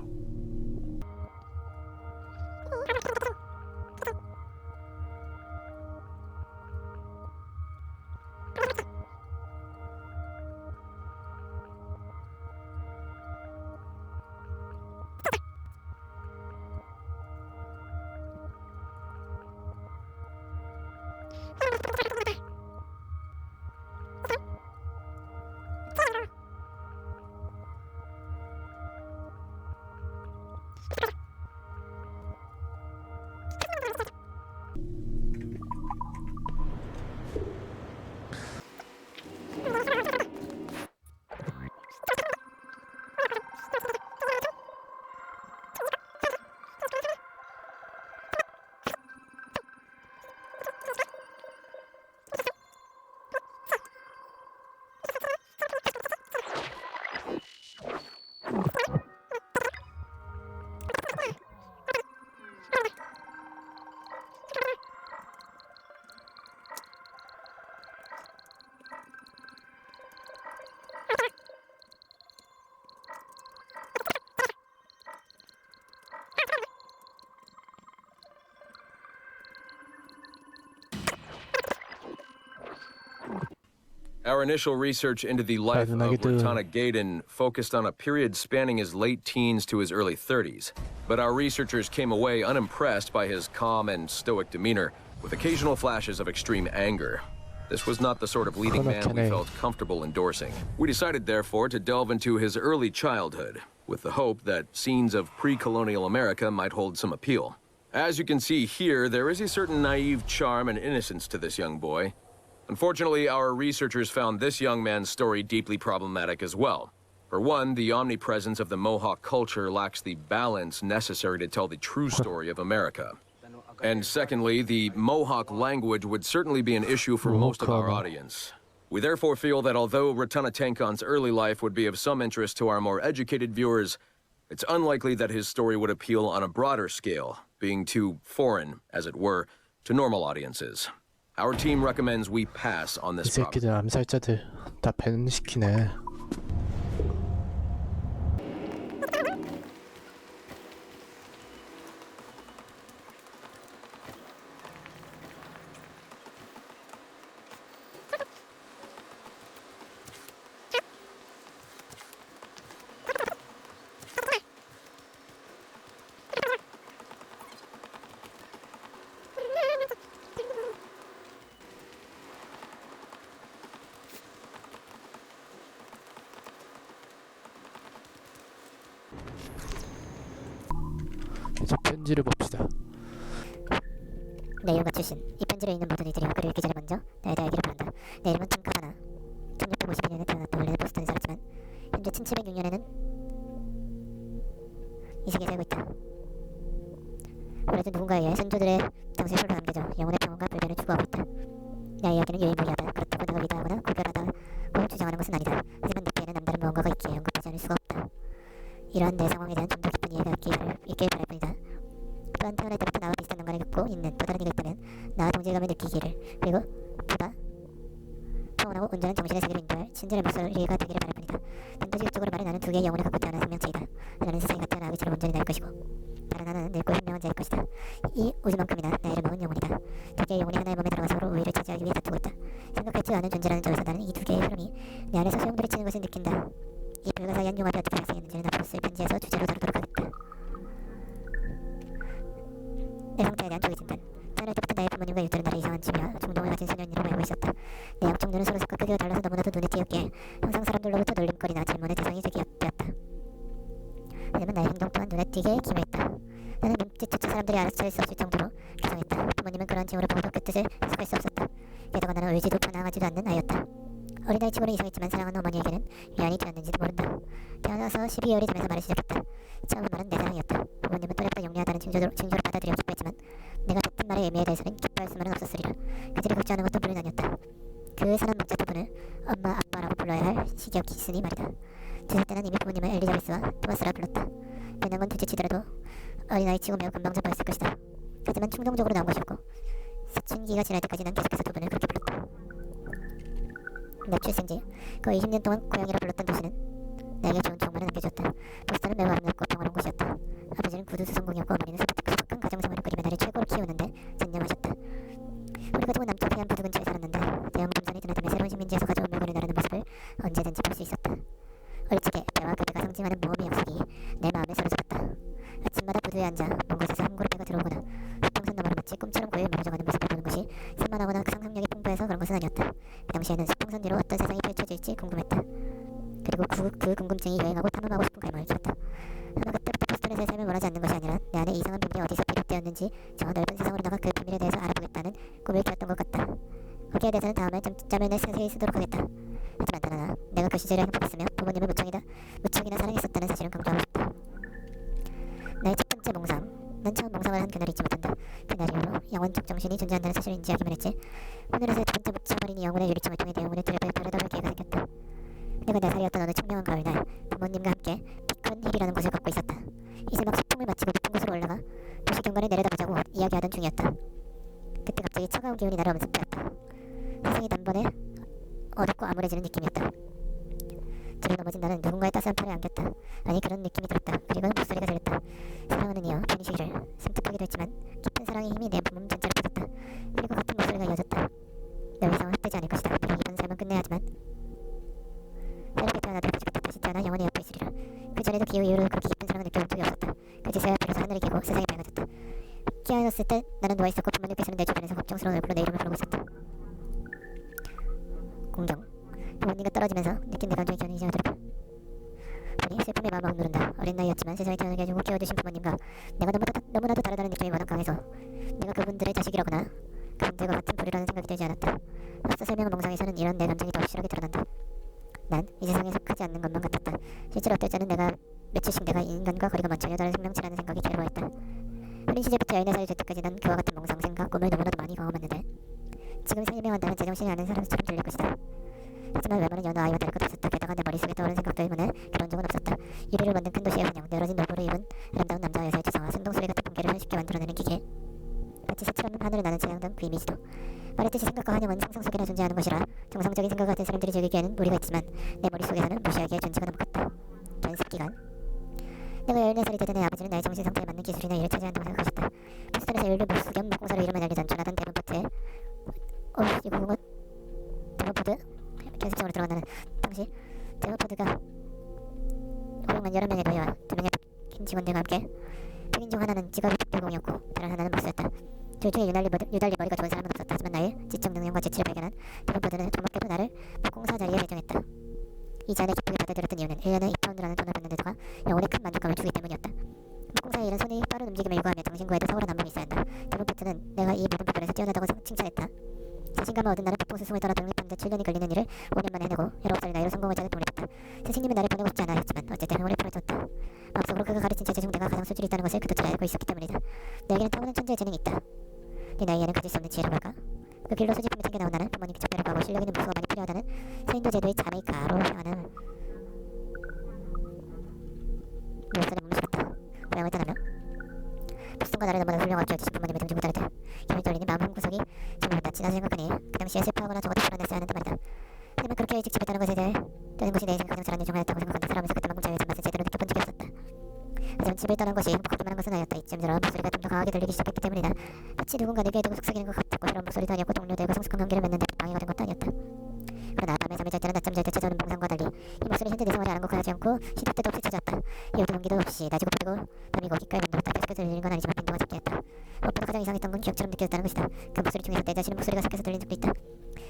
Our initial research into the life of Ratana Gaydon focused on a period spanning his late teens to his early 30s. But our researchers came away unimpressed by his calm and stoic demeanor, with occasional flashes of extreme anger. This was not the sort of leading man we felt comfortable endorsing. We decided, therefore, to delve into his early childhood, with the hope that scenes of pre-colonial America might hold some appeal. As you can see here, there is a certain naive charm and innocence to this young boy. Unfortunately, our researchers found this young man's story deeply problematic as well. For one, the omnipresence of the Mohawk culture lacks the balance necessary to tell the true story of America. And secondly, the Mohawk language would certainly be an issue for most of our audience. We therefore feel that although Ratana Tenkon's early life would be of some interest to our more educated viewers, it's unlikely that his story would appeal on a broader scale, being too foreign, as it were, to normal audiences. Our team recommends we pass on this 이 새끼들 암살자들 다 배는시키네. 이제 편지를 봅시다. 내 이름과 출신, 이 편지를 읽는 모든 이들이 글을 읽기 전에 먼저 나에 대해 알기를 바란다. 내 이름은 톰 카바나. 1652년에 태어났다. 원래는 보스턴에 살았지만 현재 1706년에는 이 세계에 살고 있다. 올해도 누군가에 의해 선조들의 당시에 홀로 남겨져 영혼의 평온과 불변을 추구하고 있다. 나의 이야기는 유일무이하다. 그렇다고 내가 위대하거나 고결하다고 주장하는 것은 아니다. 하지만 내 뒤에는 남다른 무언가가 있기에 언급하지 않을 수가 없다. 이러한 내 상황에 대한 좀 더 깊은 이해가 있길 바랄 뿐이다. 또한 태어날 때부터 나와 비슷한 농간을 겪고 있는 또 다른 이가 있다면 나와 동질감을 느끼기를, 그리고 보다 평온하고 온전한 정신의 세계로 인도할 친절의 목소리가 되기를 바랄 뿐이다. 단도직입적으로 말해 나는 두 개의 영혼을 갖고 태어난 생명체이다. 하나는 세상에 태어나 아버지를 온전히 날 것이고 다른 하나는 늙고 현명한 자일 것이다. 이 우주만큼이나 나이를 먹은 영혼이다. 두 개의 영혼이 하나의 몸에 들어가서 서로 우위를 차지하기 위해 다투고 있다. 생각할지 않은 존재라는 점에서 나는 이 두 개의 흐름이 내 안에서 소용돌이치는 것을 느낀다. 이 불가사의한 융합이 어떻게 발생했는지는 앞으로 쓸 편지에서 주제로 다루도록 하겠다. 내 상태에 대한 조기 진단. 태어날 때부터 나의 부모님과 유들은 나를 이상한 취미와 중독을 가진 소년이라고 알고 있었다. 내 양쪽 눈은 서로 색과 크기가 달라서 너무나도 눈에 띄었기에 항상 사람들로부터 놀림거리나 질문의 대상이 되었다. 하지만 나의 행동 또한 눈에 띄게 기묘했다. 나는 눈빛조차 사람들이 알아챌 수 없을 정도로 개성했다. 부모님은 그러한 징후를 보고도 그 뜻을 해석할 수 없었다. 게다가 나는 울지도 반항하지도 않는 아이였다. 어린아이 치고는 이상했지만 사랑하는 어머니에게는 위안이 되었는지도 모른다. 태어나서 12개월이 되면서 말을 시작했다. 처음 말은 내 사랑이었다. 부모님은 또래보다 영리하다는 징조로 받아들여 기뻐했지만 내가 뱉은 말의 의미에 대해서는 기뻐할 수만은 없었으리라. 그들이 걱정하는 것도 물론 아니었다. 그 사람 목자 두 분을 엄마, 아빠라고 불러야 할 시기였기 있으니 말이다. 2살 때 난 이미 부모님을 엘리자베스와 토마스라 불렀다. 변한 건 둘째치더라도 어린아이 치고 매우 금방 접어했을 것이다. 하지만 충동적으로 나온 것이었고 사춘기가 지날 때까지 난 계속해서 두 분을 그렇게 불렀다. 내 출생지, 거의 20년 동안 고향이라 불렀던 도시는 내게 좋은 정보를 남겨줬다. 보스턴은 매우 아름답고 평화로운 곳이었다. 아버지는 구두수 성공이었고 어머니는 소박한 가정생활을 그리며 나를 최고로 키우는데 전념하셨다. 우리 가족은 남쪽 해안 부두 근처에 살았는데 대형 금산이 드나들며 새로운 식민지에서 가져온 물건을 나르는 모습을 언제든지 볼 수 있었다. 어릴 적에 배와 그 배가 상징하는 모험의 약속이 내 마음에 사로잡았다. 아침마다 부두에 앉아 먼 곳에서 한 그룹 배가 들어오거나 수평선 너머로 마치 꿈처럼 고요히 멀어져가는 모습을 보는 것이 산만하거나 상상력이 풍부해서 그런 것은 아니었다. 그 당시에는 수평선 뒤로 어떤 세상이 펼쳐질지 궁금했다. 그리고 그 궁금증이 여행하고 탐험하고 싶은 갈망을 키웠다. 하나 그때부터 보스턴에서의 삶을 원하지 않는 것이 아니라 내 안에 이상한 비밀이 어디서 비롯되었는지 저 넓은 세상으로 나가 그 비밀에 대해서 알아보겠다는 꿈을 키웠던 것 같다. 거기에 대해서는 다음에 짬을 내 자세히 쓰도록 하겠다. 하지만 단 하나, 내가 그 시절을 행복했으며 부모님을 무척이나 사랑했었다는 사실은 강조하고 싶다. 나의 첫 번째 몽상, 난 처음 몽상을 한 그날을 잊지 못한다. 그날 이후로 영혼적 정신이 존재한다는 사실을 인지하기만 했지. 하늘에서 두 번째 묻혀버린 이 영혼의 유리창을 통해 내 영혼을 들여다볼 기회가 생겼다. 내가 4살이었던 어느 청명한 가을날 부모님과 함께 피크 높은 힐이라는 곳을 걷고 있었다. 이제 막 소통을 마치고 높은 곳으로 올라가 도시 경관을 내려다보자고 이야기하던 중이었다. 그때 갑자기 차가운 기운이 나를 엄습되었다. 세상이 단번에 어둡고 암울해지는 느낌이었다. 뒤로 넘어진 나는 누군가의 따스한 팔을 안겼다. 아니 그런 느낌이 들었다. 그리고 목소리가 들렸다. 사랑하는 이여, 편히 쉬기를. 섬뜩하기도 했지만 깊은 사랑의 힘이 내 몸 전체로 퍼졌다. 그리고 같은 목소리가 이어졌다. 너 이상 헛되지 않을 것이다. 비록 이번 삶은 끝내야 하지만 새롭게 태어나도 가지고 다시 태어나 영원히 옆에 있으리라. 그 전에도 기후 이후로 그렇게 깊은 사랑을 느껴본 적이 없었다. 그 짓을 비로소 하늘이 개고 세상이 밝아졌다. 깨어났을 때 나는 누워있었고 부모님께서는 내 주변에서 걱정스러운 얼굴로 내 이름을 부르고 있었다. 공경. 부모님과 떨어지면서 느낀 내 감정의 기운이 이제 오더라. 아니 슬픔의 마음을 억누른다. 어린 나이였지만 세상에 태어나게 해주고 키워주신 부모님과 내가 너무나도 다르다는 느낌이 워낙 강해서 내가 그분들의 자식이라거나 그분들과 같은 부류라는 생각이 들지 않았다. 앞서 설명한 몽상에서는 이런 내 감정이 더 확실하게 드러난다. 난 이 세상에 속하지 않는 것만 같았다. 실제로 어떨 때는 며칠씩 내가 인간과 거리가 먼 전혀 다른 생명체라는 생각이 괴로워했다. 어린 시절부터 14살이 될 때까지 난 그와 같은 몽상 생각, 꿈을 너무나도 많이 경험했는데 지금 설명한다면 제정신이 아는 사람처럼 들릴 것이다. 하지만 웬만한 여느 아이와 다를 것 없었다. 게다가 내 머릿속에 떠오르는 생각 때문에 그런 적은 없었다. 유리를 만든 큰 도시의 환영, 내어진 노브를 입은 아름다운 남자와 여자의 추상화, 순동소리 같은 번개를 손쉽게 만들어내는 기계, 마치 새처럼 하늘을 나는 태양 등 그 이미지도. 말했듯이 생각과 환영은 상상 속에나 존재하는 것이라 정상적인 생각 같은 사람들이 즐기기에는 무리가 있지만 내 머릿속에서는 무시하기에 존재가 넘어갔다. 연습기간. 내가 14살이 되던 내 아버지는 나의 정신 상태에 맞는 기술이나 일을 차지한다고 생각하셨다. 보스턴에서 연료 목수 겸 막공사로 이름을 날리던 조나단 데번파트의 이거 데번포드? 연습장으로 들어간다는 당시 데번포드가 훌륭한 11명의 노예와 2명의 박힌 직원들과 함께 백인 중 하나는 직업이 특별공이었고 다른 하나는 목수였다. 둘 중에 유달리 머리가 좋은 사람은 없었다. 하지만 나의 지적 능력과 재치를 발견한 데번포드는 고맙게도 나를 박공사 자리에 배정했다. 이 제안을 기쁘게 받아들였던 이유는 1년에 2파운드라는 돈을 받는 데다가 영혼의 큰 만족감을 주기 때문이었다. 목공사의 일은 손이 빠른 움직임을 요구하며 정신구에도 탁월한 안목이 있어야 한다. 데번포트는 내가 이 모든 부분에서 뛰어나다고 칭찬했다. 자신감을 얻은 나는 북동 스승을 따라 독립하는데 7년이 걸리는 일을 5년 만에 해내고 19살의 나이로 성공을 찾아 돈을 줬다. 스승님은 나를 보내고 싶지 않아 했지만 어쨌든 행운을 풀어줬다. 마음속으로 그가 가르친 체제 중 내가 가장 소질이 있다는 것을 그도 잘 알고 있었기 때문이다. 내게는 타고난 천재의 재능이 있다. 네 나이에는 가질 수 없는 지혜라고 할까? 그 길로 소지품이 챙겨나온 나는 부모님께 작별을 가고 실력 있는 목수가 많이 필요하다는 세인도 제도의 자메이카로 향하는 무엇을 멈췄다. 고향을 떠나며 보스턴과 나를 너무나 훌륭하게 키워주신 부모님을 등지고 따를 때 힘을 떨리니 마음 한구석이 저물었다. 지나서 생각하니 그 당시에 슬퍼하거나 적어도 불안했어야 하는데 말이다. 하지만 그렇게 일찍 집에 떠난 것에 대해 떠는 것이 내 인생 가장 잘한 일중하였다고 생각한다. 살아오면서 그때만큼 자유의 맛을 제대로 느껴본 적이 없었다. 하지만 집을 떠난 것이 행복할 만한 것은 아니었다. 이쯤 들어 목소리가 좀 더 강하게 들리기 시작했기 때문이다. 마치 누군가 내게 두고 속삭이는 것 같았고 새로운 목소리도 아니었고 동료들과 성숙한 관계를 맺는 데 방해가 된 것도 아니었다. 그러나 밤에 잠을 잘 때나 낮잠 잘 때 찾아오는 몽상과 달리 이 목소리 현재 내 생활에 아랑곳하지 않고 시도 때도 없이 찾아왔다. 이어도 용기도 없이 낮이고 빠르고 밤이고 귓가에 맴돌았다. 계속해서 들리는 건 아니지만 빈도가 작게 했다. 무엇보다 가장 이상했던 건 기억처럼 느껴졌다는 것이다. 그 목소리 중에서 내 자신의 목소리가 섞여서 들린 적도 있다.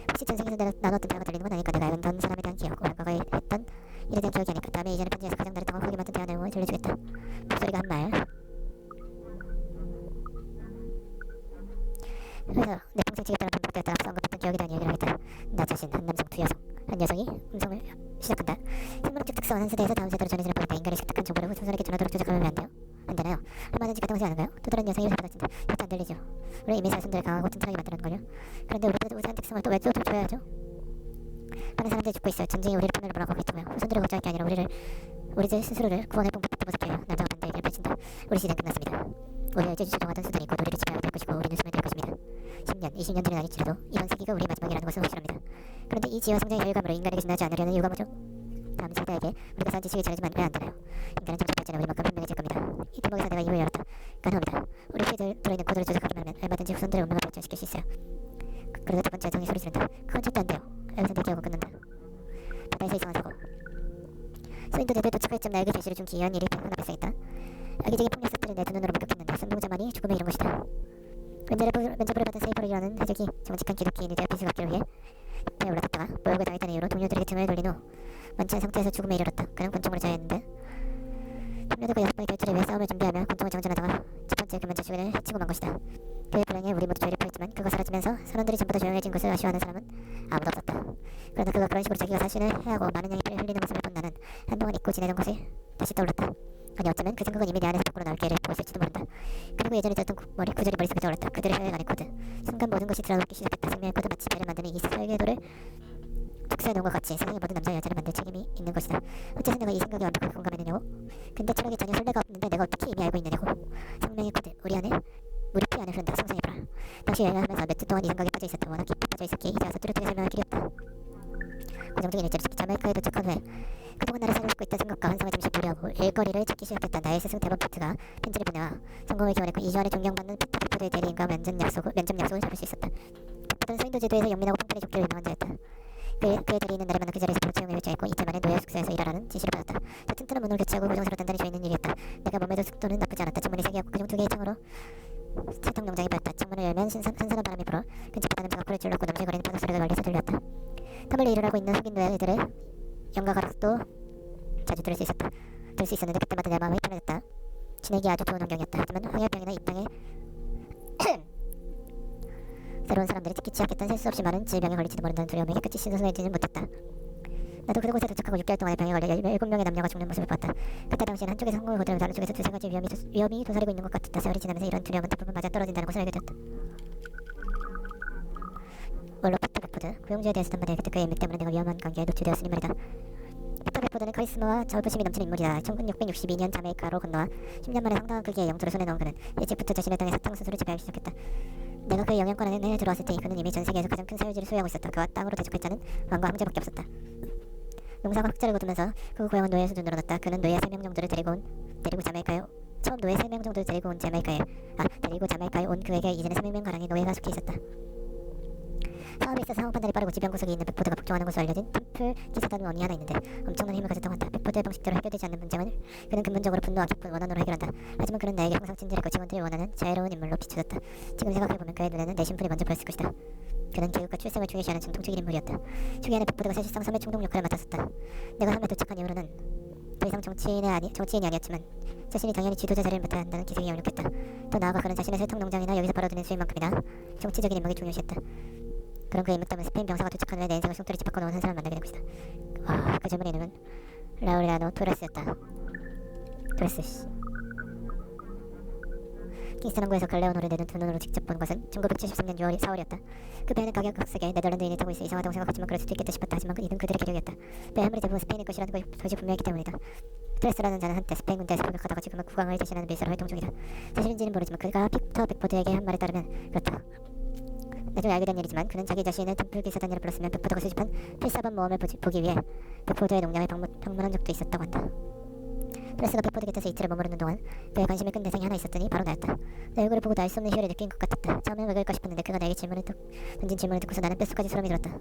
혹시 전생에서 나눴던 대화가 들리는 건 아닐까. 내가 알던 사람에 대한 기억, 과거에 했던 일에 대한 기억이 아닐까. 다음에 이전의 편지에서 가장 나를 당황하게 만든 대화 내용을 들려주겠다. 목소리가 한 말. 그래서 내 평생 지겠다는 반복되었다. 앞서 언급했던 기억에 대한 이야기를 하겠다. 나 자신, 한 남성, 두 여성. 한 여성이 음성을 시작한다. 생물학적 특성은 한 세대에서 다음 세대로 전해지는 법이다. 인간의 식탁한 정보를 후손에게 전하도록 조작하면 안 돼요? 안 되나요? 얼마든지 가능하지 않은가요? 또 다른 여성이 받아친다. 절대 안 들리죠. 우리 이미 자손들을 강하고 튼튼하게 만들었는걸요. 그런데 우리도 우수한 특성을 또 왜 또 줘야죠? 많은 사람들이 죽고 있어요. 전쟁이 우리를 판으로 몰아가고 있다고요. 후손들을 걱정할 게 아니라 우리들 스스로를 구원할 방법부터 모색해요. 남자가 반대 얘기를 펼친다. 우리 시대는 끝났습니다. 우리가 일제주의 동하던 수단이 곧 우리를 지배하게 될 것이고 우리는 숨을 될 것입니다. 10년, 20년 전은 아닐지라도 이번 세기가 우리의 마지막이라는 것은 확실합니다. 그런데 이 지혜와 성장의 혈감으로 인간에게 지나지 않으려는 이유가 뭐죠? 다음 세대에게 우리가 산 지식을 전해주면 왜 안 되나요? 인간은 점차 발전해 우리만큼 현명해질 겁니다. 이 대목에서 내가 이유를 열었다. 가능합니다. 우리 피에 들어있는 코드를 조작하기만 하면 얼마든지 후손들의 운명을 발전시킬 수 있어요. 그러다 두 번째 여성이 소리 지른다. 그건 절대 안 돼요. 여기서 내기하고 끊는다. 바다에서 이상한 사고. 소인도 대도에 도착할 쯤 나에게 계시를 준 기이한 일이 하나 발생했다. 악의적인 폭력사들이 내 두 눈으로 목격했는데 선동자만이 죽음에 이른 것이다. 면접을 받은 세이퍼리라는 해적이 정직한 기독교인이 되어 빚을 갚기 위해 배에 올라탔다가 모욕을 당했다는 이유로 동료들에게 등을 돌린 후 만취한 상태에서 죽음에 이르렀다. 그는 권총으로 자해했는데 동료들과 6번의 결투를 위해 싸움을 준비하며 권총을 장전하다가 첫 번째 교면제 주변을 해치고 만 것이다. 그의 불행에 우리 모두 죄를 포했지만 그가 사라지면서 선원들이 전부 다 조용해진 것을 아쉬워하는 사람은 아무도 없었다. 그러나 그가 그런 식으로 자기가 사신을 해하고 많은 양의 피를 흘리는 모습을 본 나는 한동안 잊고 지내던 것이 다시 떠올랐다. 아니 어쩌면 그 생각은 이미 내 안에서 밖으로 나올 기회를 보고 있을지도 모른다. 그리고 예전에 들었던 구절이 머릿속에 떠올랐다. 그들의 혈액 안의 코드. 순간 모든 것이 드러나기 시작했다. 생명의 코드 마치 배를 만드는 이 설계도를 특수해 놓은 것 같이 세상의 모든 남자 여자를 만들 책임이 있는 있는 것이다. 어째서 내가 이 생각에 완벽하게 공감했느냐고? 근데 철학에 전혀 설레가 없는데 내가 어떻게 이미 알고 있느냐고? 생명의 코드, 우리 안에 물이 피 안에 흐른다. 상상해봐라. 당시 여행하면서 몇 주 동안 이 생각에 빠져있었다. 워낙 깊이 빠져있었기에 이제 와서 뚜렷하게 설명할 길이 없다. 고정적인 일자리 찾기 자메이카에 도착한 후에 그동안 나를 살고 있던 생각과 환상을 잠시 보류하고 일거리를 찾기 시작했다. 나의 스승 대본 파트가 편지를 보내와 성공을 기원했고 2주 안에 존경받는 페퍼의 대리인과 면접 약속을 잡을 수 있었다. 페퍼는 서인도 제도에서 영민하고 평판이 좋기로 유명한 자였다. 그의 대리인은 나를 만나 그 자리에서 바로 채용을 요청했고 이틀 만에 노예 숙소에서 일하라는 지시를 받았다. 저 튼튼한 문을 교체하고 고정스러워 단단히 조이는 일이었다. 내가 몸에도 속도는 나쁘지 않았다. 창문이 3개였고 그중 2개의 창으로 세탁 농장이 보였다. 창문을 열면 선선한 바람이 불어 근처 바다 냄새가 코를 찔렀고 넘실거리는 파도 소리가 멀리서 들렸다. 터물리 일을 하고 있는 흑인 노예들의 영과 가락도 자주 들을 수 있었는데 그때마다 내 마음이 편해졌다. 지내기 아주 좋은 환경이었다. 하지만 황열병이나 입당에 새로운 사람들이 특히 취약했던 셀 수 없이 많은 질병에 걸릴지도 모른다는 두려움에 깨끗이 신선해지는 못했다. 나도 그곳에 도착하고 6개월 동안의 병에 걸려 7명의 남녀가 죽는 모습을 봤다. 그때 당시엔 한쪽에서 성공을 거두며 다른 쪽에서 두세 가지 위험이 도사리고 있는 것 같았다. 세월이 지나면서 이런 두려움은 대부분 맞아떨어진다는 것을 알게 되었다. 원로 피터 백포드, 고용주에 대해서 한마디 그때 그의 인맥 때문에 내가 위험한 관계에 노출되었으니 말이다. 피터 백포드는 카리스마와 자부심이 넘치는 인물이다. 1662년 자메이카로 건너와 10년 만에 상당한 크기의 영토를 손에 넣은 그는 일찍부터 자신의 땅에 사탕수수를 재배하기 시작했다. 내가 그의 영향권 안에 들어왔을 때 그는 이미 전 세계에서 가장 큰 사유지를 소유하고 있었다. 그와 땅으로 대적할 자는 왕과 황제밖에 없었다. 농사가 흑자를 거두면서 그 고향은 노예의 수도 늘어났다. 그는 노예 3명 정도를 데리고 자메이카에 처음 노예 3명 정도를 데리고 자메이카에 온 그에게 이제는 300명가량의 노예가 속해 있었다. 사업에 있어 상황 판단이 빠르고 지병 구석이 있는 백포드가 복종하는 것으로 알려진 템플 기사단은 원이 하나 있는데 엄청난 힘을 가졌다고 한다. 백포드의 방식대로 해결되지 않는 문제는 그는 근본적으로 분노와 기쁨, 원한으로 해결한다. 하지만 그는 나에게 항상 친절했고 직원들이 원하는 자애로운 인물로 비춰졌다. 지금 생각해보면 그의 눈에는 내 신분이 먼저 보였을 것이다. 그는 계급과 출생을 중요시하는 전통적인 인물이었다. 초기에는 백포드가 사실상 섬의 총독 역할을 맡았었다. 내가 섬에 도착한 이후로는 더 이상 정치인이 아니었지만 자신이 당연히 지도자 자리를 맡아야 한다는 기색이 역력했다. 더 나아가 그는 자신의 설탕 농장이나 여기서 벌어들이는 수입만큼이나 정치적인 인목이 중요시했다. 그런 그의 인물 때문에 스페인 병사가 도착한 후에 내 인생을 숨소리 집 바꿔놓은 한 사람을 만나게 된 것이다. 와, 그 젊은 이름은 라우리아노 토레스였다. 토레스. 킹스턴 항구에서 갈레오노를 내는 두 눈으로 직접 본 것은 1973년 4월이었다. 그 배는 각각색의 네덜란드인이 타고 있어 이상하다고 생각하지만 그럴 수도 있겠다 싶었다. 하지만 이는 그들의 계력이었다. 배 화물이 대부분 스페인의 것이라는 것이 분명했기 때문이다. 토레스라는 자는 한때 스페인 군대에서 포격하다가 지금은 국왕을 대신하는 빌사로 활동 중이다. 사실인지는 모르지만 그가 피터 백포드에게 한 말에 따르면 그렇다. 나중에 알게 된 일이지만 그는 자기 자신을 템플 기사단이라 불렀으면 백포드가 수집한 필사반 모험을 보기 위해 백포드의 농장에 방문한 적도 있었다고 한다. 토레스가 백포드 곁에서 이틀을 머무르는 동안 그의 관심을 끈 대상이 하나 있었더니 바로 나였다. 내 얼굴을 보고 알 수 없는 희열을 느낀 것 같았다. 처음엔 왜 그럴까 싶었는데 그가 나에게 던진 질문을 듣고서 나는 뼛속까지 소름이 들었다.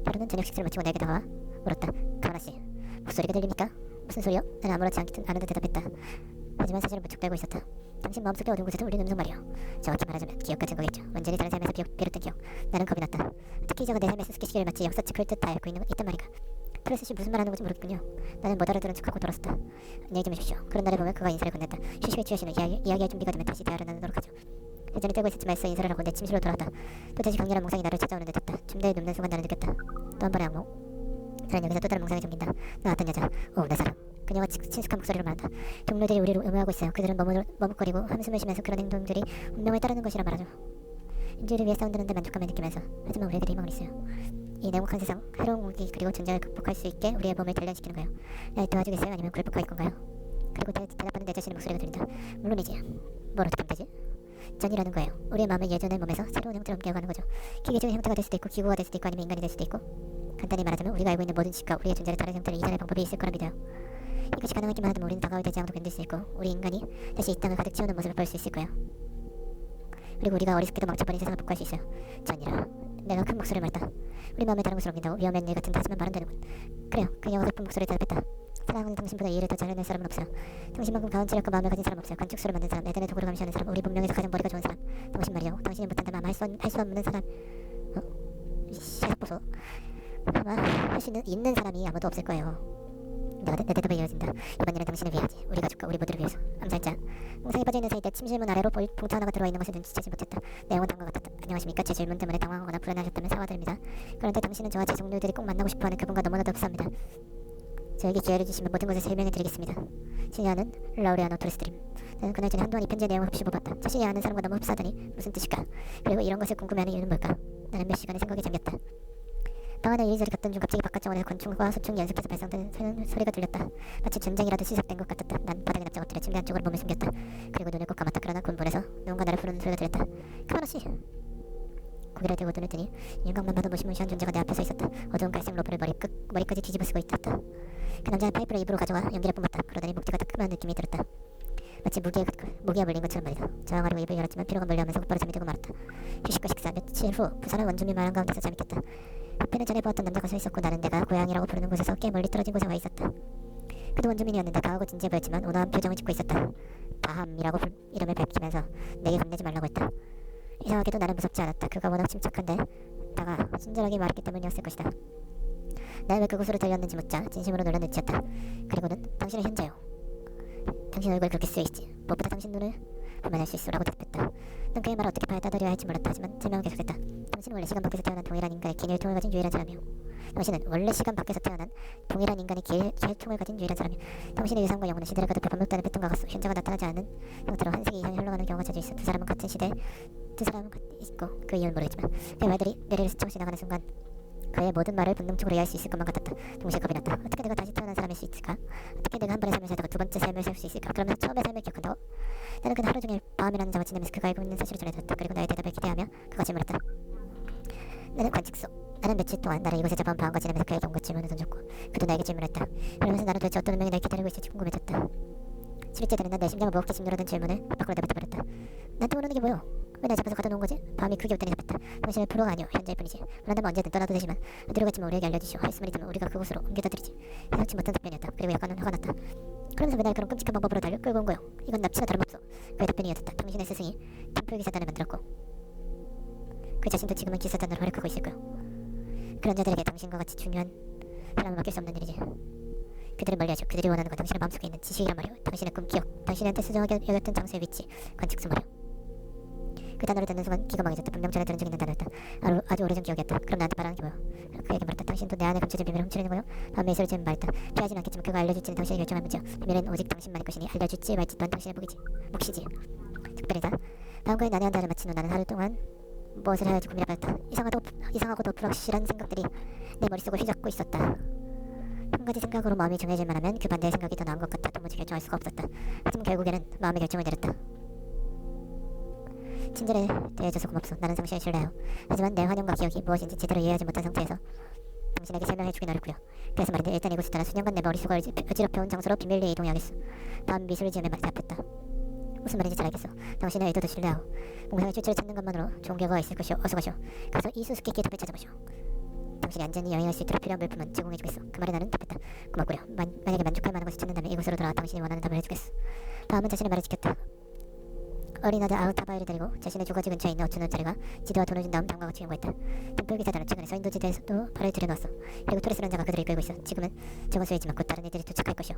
하루는 저녁 식사를 마치고 나에게 다가와 물었다. 가만씨, 목소리가 들립니까? 무슨 소리요? 나는 아무렇지 않은 듯 대답했다. 하지만 사실은 무척 떨고 있었다. 당신 마음속의 어두운 곳에서 울리는 음성 말이오. 정확히 말하자면 기억 같은 거겠죠. 완전히 다른 삶에서 비롯된 기억. 나는 겁이 났다. 특히 저가 내 삶의 수수께끼를 마치 역사책 긁듯 다 앓고 있단 말인가. 토레스씨 무슨 말하는 건지 모르겠군요. 나는 못 알아들은 척하고 돌아섰다. 안녕히 주무십시오. 그런 날을 보면 그가 인사를 건넸다. 쉬시게 취하시는 이야기할 준비가 되면 다시 대화를 나누도록 하죠. 여전히 떼고 있었지만 애써 인사를 하고 내 침실로 돌아왔다. 또다시 강렬한 몽상이 나를 찾아오는 듯했다. 침대에 눕는 순간 나는 느꼈다. 또 한 번의 악몽. 나는 여기서 또 다른 몽상이 잠긴다. 나 어떤 여자. 오, 내 사랑. 그녀가 친숙한 목소리로 말한다. 동료들이 우리를 음해하고 있어요. 그들은 머뭇거리고 한숨을 쉬면서 그런 행동들이 운명을 따르는 것이라 말하죠. 인류를 위해 싸운다는데 만족감을 느끼면서 하지만 우리들이 희망을 있어요. 이 냉혹한 세상, 해로운 공기 그리고 전쟁을 극복할 수 있게 우리의 몸을 단련시키는 거예요. 날 도와주겠어요? 아니면 굴복할 건가요? 그리고 대답하는 내 자신의 목소리가 들린다. 물론이지. 뭘 어떻게 하면 되지? 전이라는 거예요. 우리의 마음을 예전의 몸에서 새로운 형태로 옮겨가는 거죠. 기계적인 형태가 될 수도 있고 기구가 될 수도 있고 아니면 인간이 될 수도 있고 간단히 말하자면 우리가 알고 있는 모든 지식과 우리의 존재를 다른 형태로 이전의 방법이 있을 거라 믿어요. 이것이 가능하기만 하다면 우리는 다가올 대재앙도 견딜 수 있고 우리 인간이 다시 이 땅을 가득 채우는 모습을 볼 수 있을 거예요. 그리고 우리가 어리석게도 망쳐버린 세상을 복구할 수 있어요. 전이라. 내가 큰 목소리를 말했다. 우리 마음에 다른 것을 옮긴다고 위험한 일 같은데 하지만 말은 되는군. 그래요. 그녀가 슬픈 목소리를 대답했다. 사랑하는 당신보다 이 일을 더 잘해낼 사람은 없어요. 당신만큼 강한 체력과 마음을 가진 사람은 없어요. 건축수를 만든 사람, 에덴의 도구를 감시하는 사람, 우리 문명에서 가장 머리가 좋은 사람. 당신 말이요. 당신이 못한다면 아마 할 수 없는 사람. 보소. 아마 할 수 있는 사람이 아무도 없을 거예요. 내 대답에 이어진다. 이번 일은 당신을 위하지. 우리 가족과 우리 모두를 위해서. 암살자. 몽상에 빠져있는 사이 때 침실문 아래로 봉투 하나가 들어와 있는 것을 눈치채지 못했다. 내용은 다음과 같았다. 안녕하십니까. 제 질문 때문에 당황하거나 불안하셨다면 사과드립니다. 그런데 당신은 저와 제 동료들이 꼭 만나고 싶어하는 그분과 너무나도 흡사합니다. 저에게 기회를 주시면 모든 것을 설명해드리겠습니다. 신이 아는 라우리아노 토레스드림. 나는 그날 전에 한동안 이 편지의 내용을 흡시 뽑았다. 자신이 아는 사람과 너무 흡사하다니 무슨 뜻일까? 그리고 이런 것을 궁금해하는 이유는 뭘까? 나는 몇 시간의 생각에 잠겼다. 방 안에 이리저리 걷던 중 갑자기 바깥 정원에서 권총과 소총이 연속해서 발생되는 소리가 들렸다. 마치 전쟁이라도 시작된 것 같았다. 난 바닥에 납작 엎드려 침대 안쪽으로 몸을 숨겼다. 그리고 눈을 꼭 감았다. 그러나 군본에서 누군가 나를 부르는 소리가 들렸다. 카바노씨! 고개를 들고 눈을 뜨니 윤곽만 봐도 무시무시한 존재가 내 앞에 서 있었다. 어두운 갈색 로프를 머리까지 뒤집어 쓰고 있었다. 그 남자는 파이프를 입으로 가져와 연기를 뿜었다. 그러더니 목대가 따끔한 느낌이 들었다. 마치 모기가 물린 것처럼 말이다. 저항하려고 입을 열었지만 피로가 몰려오면서 곧바로 잠이 들고 말았다. 휴식과 식사, 며칠 후 부산은 원주민 마을 가운데서 잠이 깼다. 앞에는 전에 보았던 남자가 서 있었고 나는 내가 고향이라고 부르는 곳에서 꽤 멀리 떨어진 곳에 와 있었다. 그도 원주민이었는데 강하고 진지해 보였지만 온화한 표정을 짓고 있었다. 바함이라고 이름을 밝히면서 내게 겁내지 말라고 했다. 이상하게도 나는 무섭지 않았다. 그가 워낙 침착한데 다가 친절하게 말했기 때문이었을 것이다. 나는 왜 그곳으로 달렸는지 묻자 진심으로 놀란 눈치였다. 그리고는 당신은 현자요. 당신 얼굴 그렇게 쓰여있지. 무엇보다 당신 눈을 보면 알 수 있어 라고 대답했다. 난 그의 말을 어떻게 받아들여야 할지 몰랐다. 하지만 설명을 계속했다. 당신은 원래 시간 밖에서 태어난 동일한 인간의 기혈통을 가진 유일한 사람이오. 당신은 원래 시간 밖에서 태어난 동일한 인간의 기혈통을 가진 유일한 사람이오. 당신의 유산과 영혼은 시대를 거듭해 반복되는 패턴과 같소. 현자가 나타나지 않은 형태로 한 세기 이상이 흘러가는 경우가 자주 있어. 두 사람은 같은 시대에 두 사람은 있고 그 이유는 모르겠지만 그의 말들이 뇌리를 스쳐 지나가는 순간 그의 모든 말을 본능적으로 이해할 수 있을 것만 같았다. 동시에 겁이 났다. 어떻게 내가 다시 태어난 사람일 수 있을까? 어떻게 내가 한 번의 삶을 살다가 두 번째 삶을 살 수 있을까? 그러면서 처음의 삶을 기억한다고? 나는 그날 하루 종일 밤이라는 잠을 지내면서 그가 알고 있는 사실을 전해들었다. 그리고 나의 대답을 기대하며 그가 질문했다. 나는 관측소. 나는 며칠 동안 나를 이곳에 잡아온 바람과 지내면서 그에게 온갖 질문을 던졌고 그도 나에게 질문했다. 그러면서 나는 도대체 어떤 운명이 날 기다리고 있을지 궁금해졌다. 10일째 되는 날 내 심장을 무겁게 짓누르던 질문을 밖으로 내뱉어버렸다. 난 또 모르는 게 뭐여? 왜 날 잡아서 가둬놓은 거지? 밤이 크게 웃더니 답했다. 당신은 프로가 아니오. 현재일 뿐이지. 원한다면 언제든 떠나도 되지만 어디로 갈지만 우리에게 알려주시오. 할 수만 있다면 우리가 그곳으로 옮겨다 드리지. 예상치 못한 답변이었다. 그리고 약간은 화가 났다. 그러면서 왜 날 그런 끔찍한 방법으로 달려 끌고 온 거요? 이건 납치나 다름없어. 그의 답변이 이었다. 당신의 스승이 템플 기사단을 만들었고 그 자신도 지금은 기사단으로 활약하고 있을 거요. 그런 자들에게 당신과 같이 중요한 사람을 맡길 수 없는 일이지. 그들을 멀리하죠. 그들이 원하는 건 당신의 마음속에 있는 지식이란 말이오. 당신의 꿈, 기억, 당신한테 수정하게 여겼던 장소의 위치, 관측소 말이오. 그 단어를 듣는 순간 기가 막혀졌다. 분명 전에 들은 적 있는 단어였다. 아주 오래전 기억이었다. 그럼 나한테 말하는 게 뭐야? 그에게 말했다. 당신도 내 안에 감춰진 비밀을 훔치려는 거요? 밤에 이슬을 지면 말했다. 피하진 않겠지만 그가 알려줄지는 당신이 결정할 문제야. 비밀은 오직 당신만의 것이니 알려줄지 말지 또한 당신의 몫이지. 특별히다. 다음과의 난해한 달을 마친 후 나는 하루 동안 무엇을 해야 할지 고민해봤다. 이상하고도 불확실한 생각들이 내 머릿속을 휘젓고 있었다. 한 가지 생각으로 마음이 정해질 만하면 그 반대의 생각이 더 나은 것 같아. 도무지 결정할 수가 없었다. 하지만 결국에는 마음의 결정을 내렸다. 친절에 대해줘서 고맙소. 나는 당신을 신뢰해요. 하지만 내 환영과 기억이 무엇인지 제대로 이해하지 못한 상태에서 당신에게 설명해주긴 어렵고요. 그래서 말인데 일단 이곳을 떠나 수년간 내 머릿속을 어지럽혀온 장소로 비밀리에 이동해야겠소. 다음 미술을 지으며 대답했다. 무슨 말인지 잘 알겠어. 당신의 의도도 신뢰하오. 몽상의 출처를 찾는 것만으로 좋은 결과가 있을 것이오. 어서 가시오. 가서 이 수수께끼의 답을 찾아보시오. 당신이 안전히 여행할 수 있도록 필요한 물품은 제공해주겠어. 그 말에 나는 답했다. 고맙구려. 만약에 만족할 만한 것을 찾는다면 이곳으로 돌아와 당신이 원하는 답을 해주겠어. 다음은 자신의 말을 지켰다. 어린 아들 아우타바이를 데리고 자신의 주거지 근처에 있는 어촌 자리가 지도와 돈을 준 다음 다음과 같이 요구했다. 템플 기사단은 최근에 서인도 지대에서도 발을 들여놓았어. 그리고 토레스라는 자가 그들을 이끌고 있어. 지금은 적어서 있지만 곧 다른 이들이 도착할 것이오.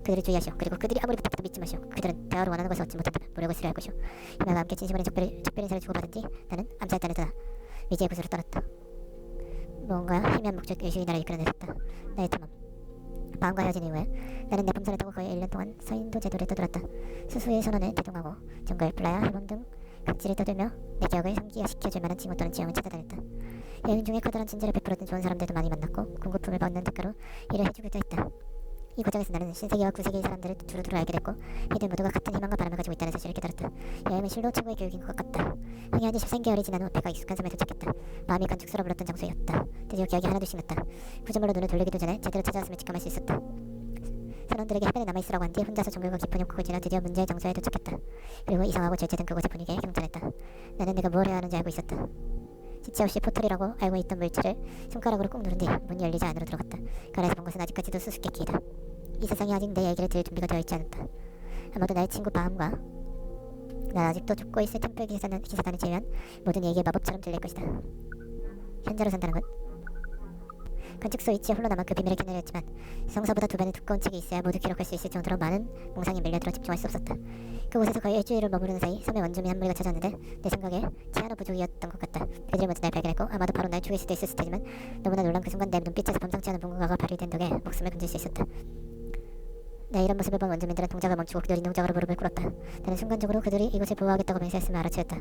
그들을 주의하시오. 그리고 그들이 아무리 부탁해도 믿지 마시오. 그들은 대화로 원하는 것을 얻지 못한다면 노력을 쓰려 할 것이오. 희망과 함께 진심 어린 작별 인사를 주고받은 뒤 나는 암살단을 떠나 위지의 곳으로 떠났다. 뭔가 희미한 목적 의식이 나를 이끌어내렸다. 나의 탐험. 바움과 헤어진 이후에 나는 내 pom선을 타고 거의 1년 동안 서인도 제도를 떠돌았다. 수수의 선원을 대동하고 정글, 플라야, 해범 등 각지를 떠돌며 내 기억을 상기시켜줄 만한 징후 또는 지형을 찾아다녔다. 여행 중에 커다란 친절을 베풀어준 좋은 사람들도 많이 만났고 궁극품을 받는 대가로 일을 해주기도 했다. 이 과정에서 나는 신세계와 구세계의 사람들을 두루두루 알게 됐고 이들 모두가 같은 희망과 바람을 가지고 있다는 사실을 깨달았다. 여행은 실로 최고의 교육인 것 같다. 항해한 지 13개월이 지난 후 배가 익숙한 섬에 도착했다. 마음이 관측소라 불렀던 장소였다. 드디어 기억이 하나둘씩 났다. 구조물로 눈을 돌리기도 전에 제대로 찾아왔음을 직감할 수 있었다. 선원들에게 해변에 남아있으라고 한 뒤 혼자서 정글과 깊은 협곡을 지나 드디어 문제의 장소에 도착했다. 그리고 이상하고 절제된 그곳의 분위기에 경탄했다. 나는 내가 뭘 해야 하는지 알고 있었다. 지체 없이 포털이라고 알고 있던 물체를 손가락으로 꾹 누른 뒤 문이 열리자 안으로 들어갔다. 그 안에서 본 것은 아직까지도 수수께끼이다. 이 세상이 아직 내 얘기를 들을 준비가 되어 있지 않았다. 아마도 나의 친구 바함과 난 아직도 죽고 있을 템플 기사단을 제외한 모든 얘기의 마법처럼 들릴 것이다. 현자로 산다는 건 관측소 위치에 홀로 남아 그 비밀을 캐내렸지만 성서보다 2배는 두꺼운 책이 있어야 모두 기록할 수 있을 정도로 많은 몽상이 밀려들어 집중할 수 없었다. 그곳에서 거의 일주일을 머무르는 사이 섬의 원주민 한 무리가 찾아왔는데 내 생각에 채 하나 부족이었던 것 같다. 그들이 먼저 날 발견했고 아마도 바로 날 죽일 수도 있었을 테지만 너무나 놀란 그 순간 내 눈빛에서 범상치 않은 분노가 발휘된 덕에 목숨을 건질 수 있었다. 내 이런 모습을 본 원주민들은 동작을 멈추고 그들이 농작으로 무릎을 꿇었다. 나는 순간적으로 그들이 이곳을 보호하겠다고 맹세했음을 알아채었다.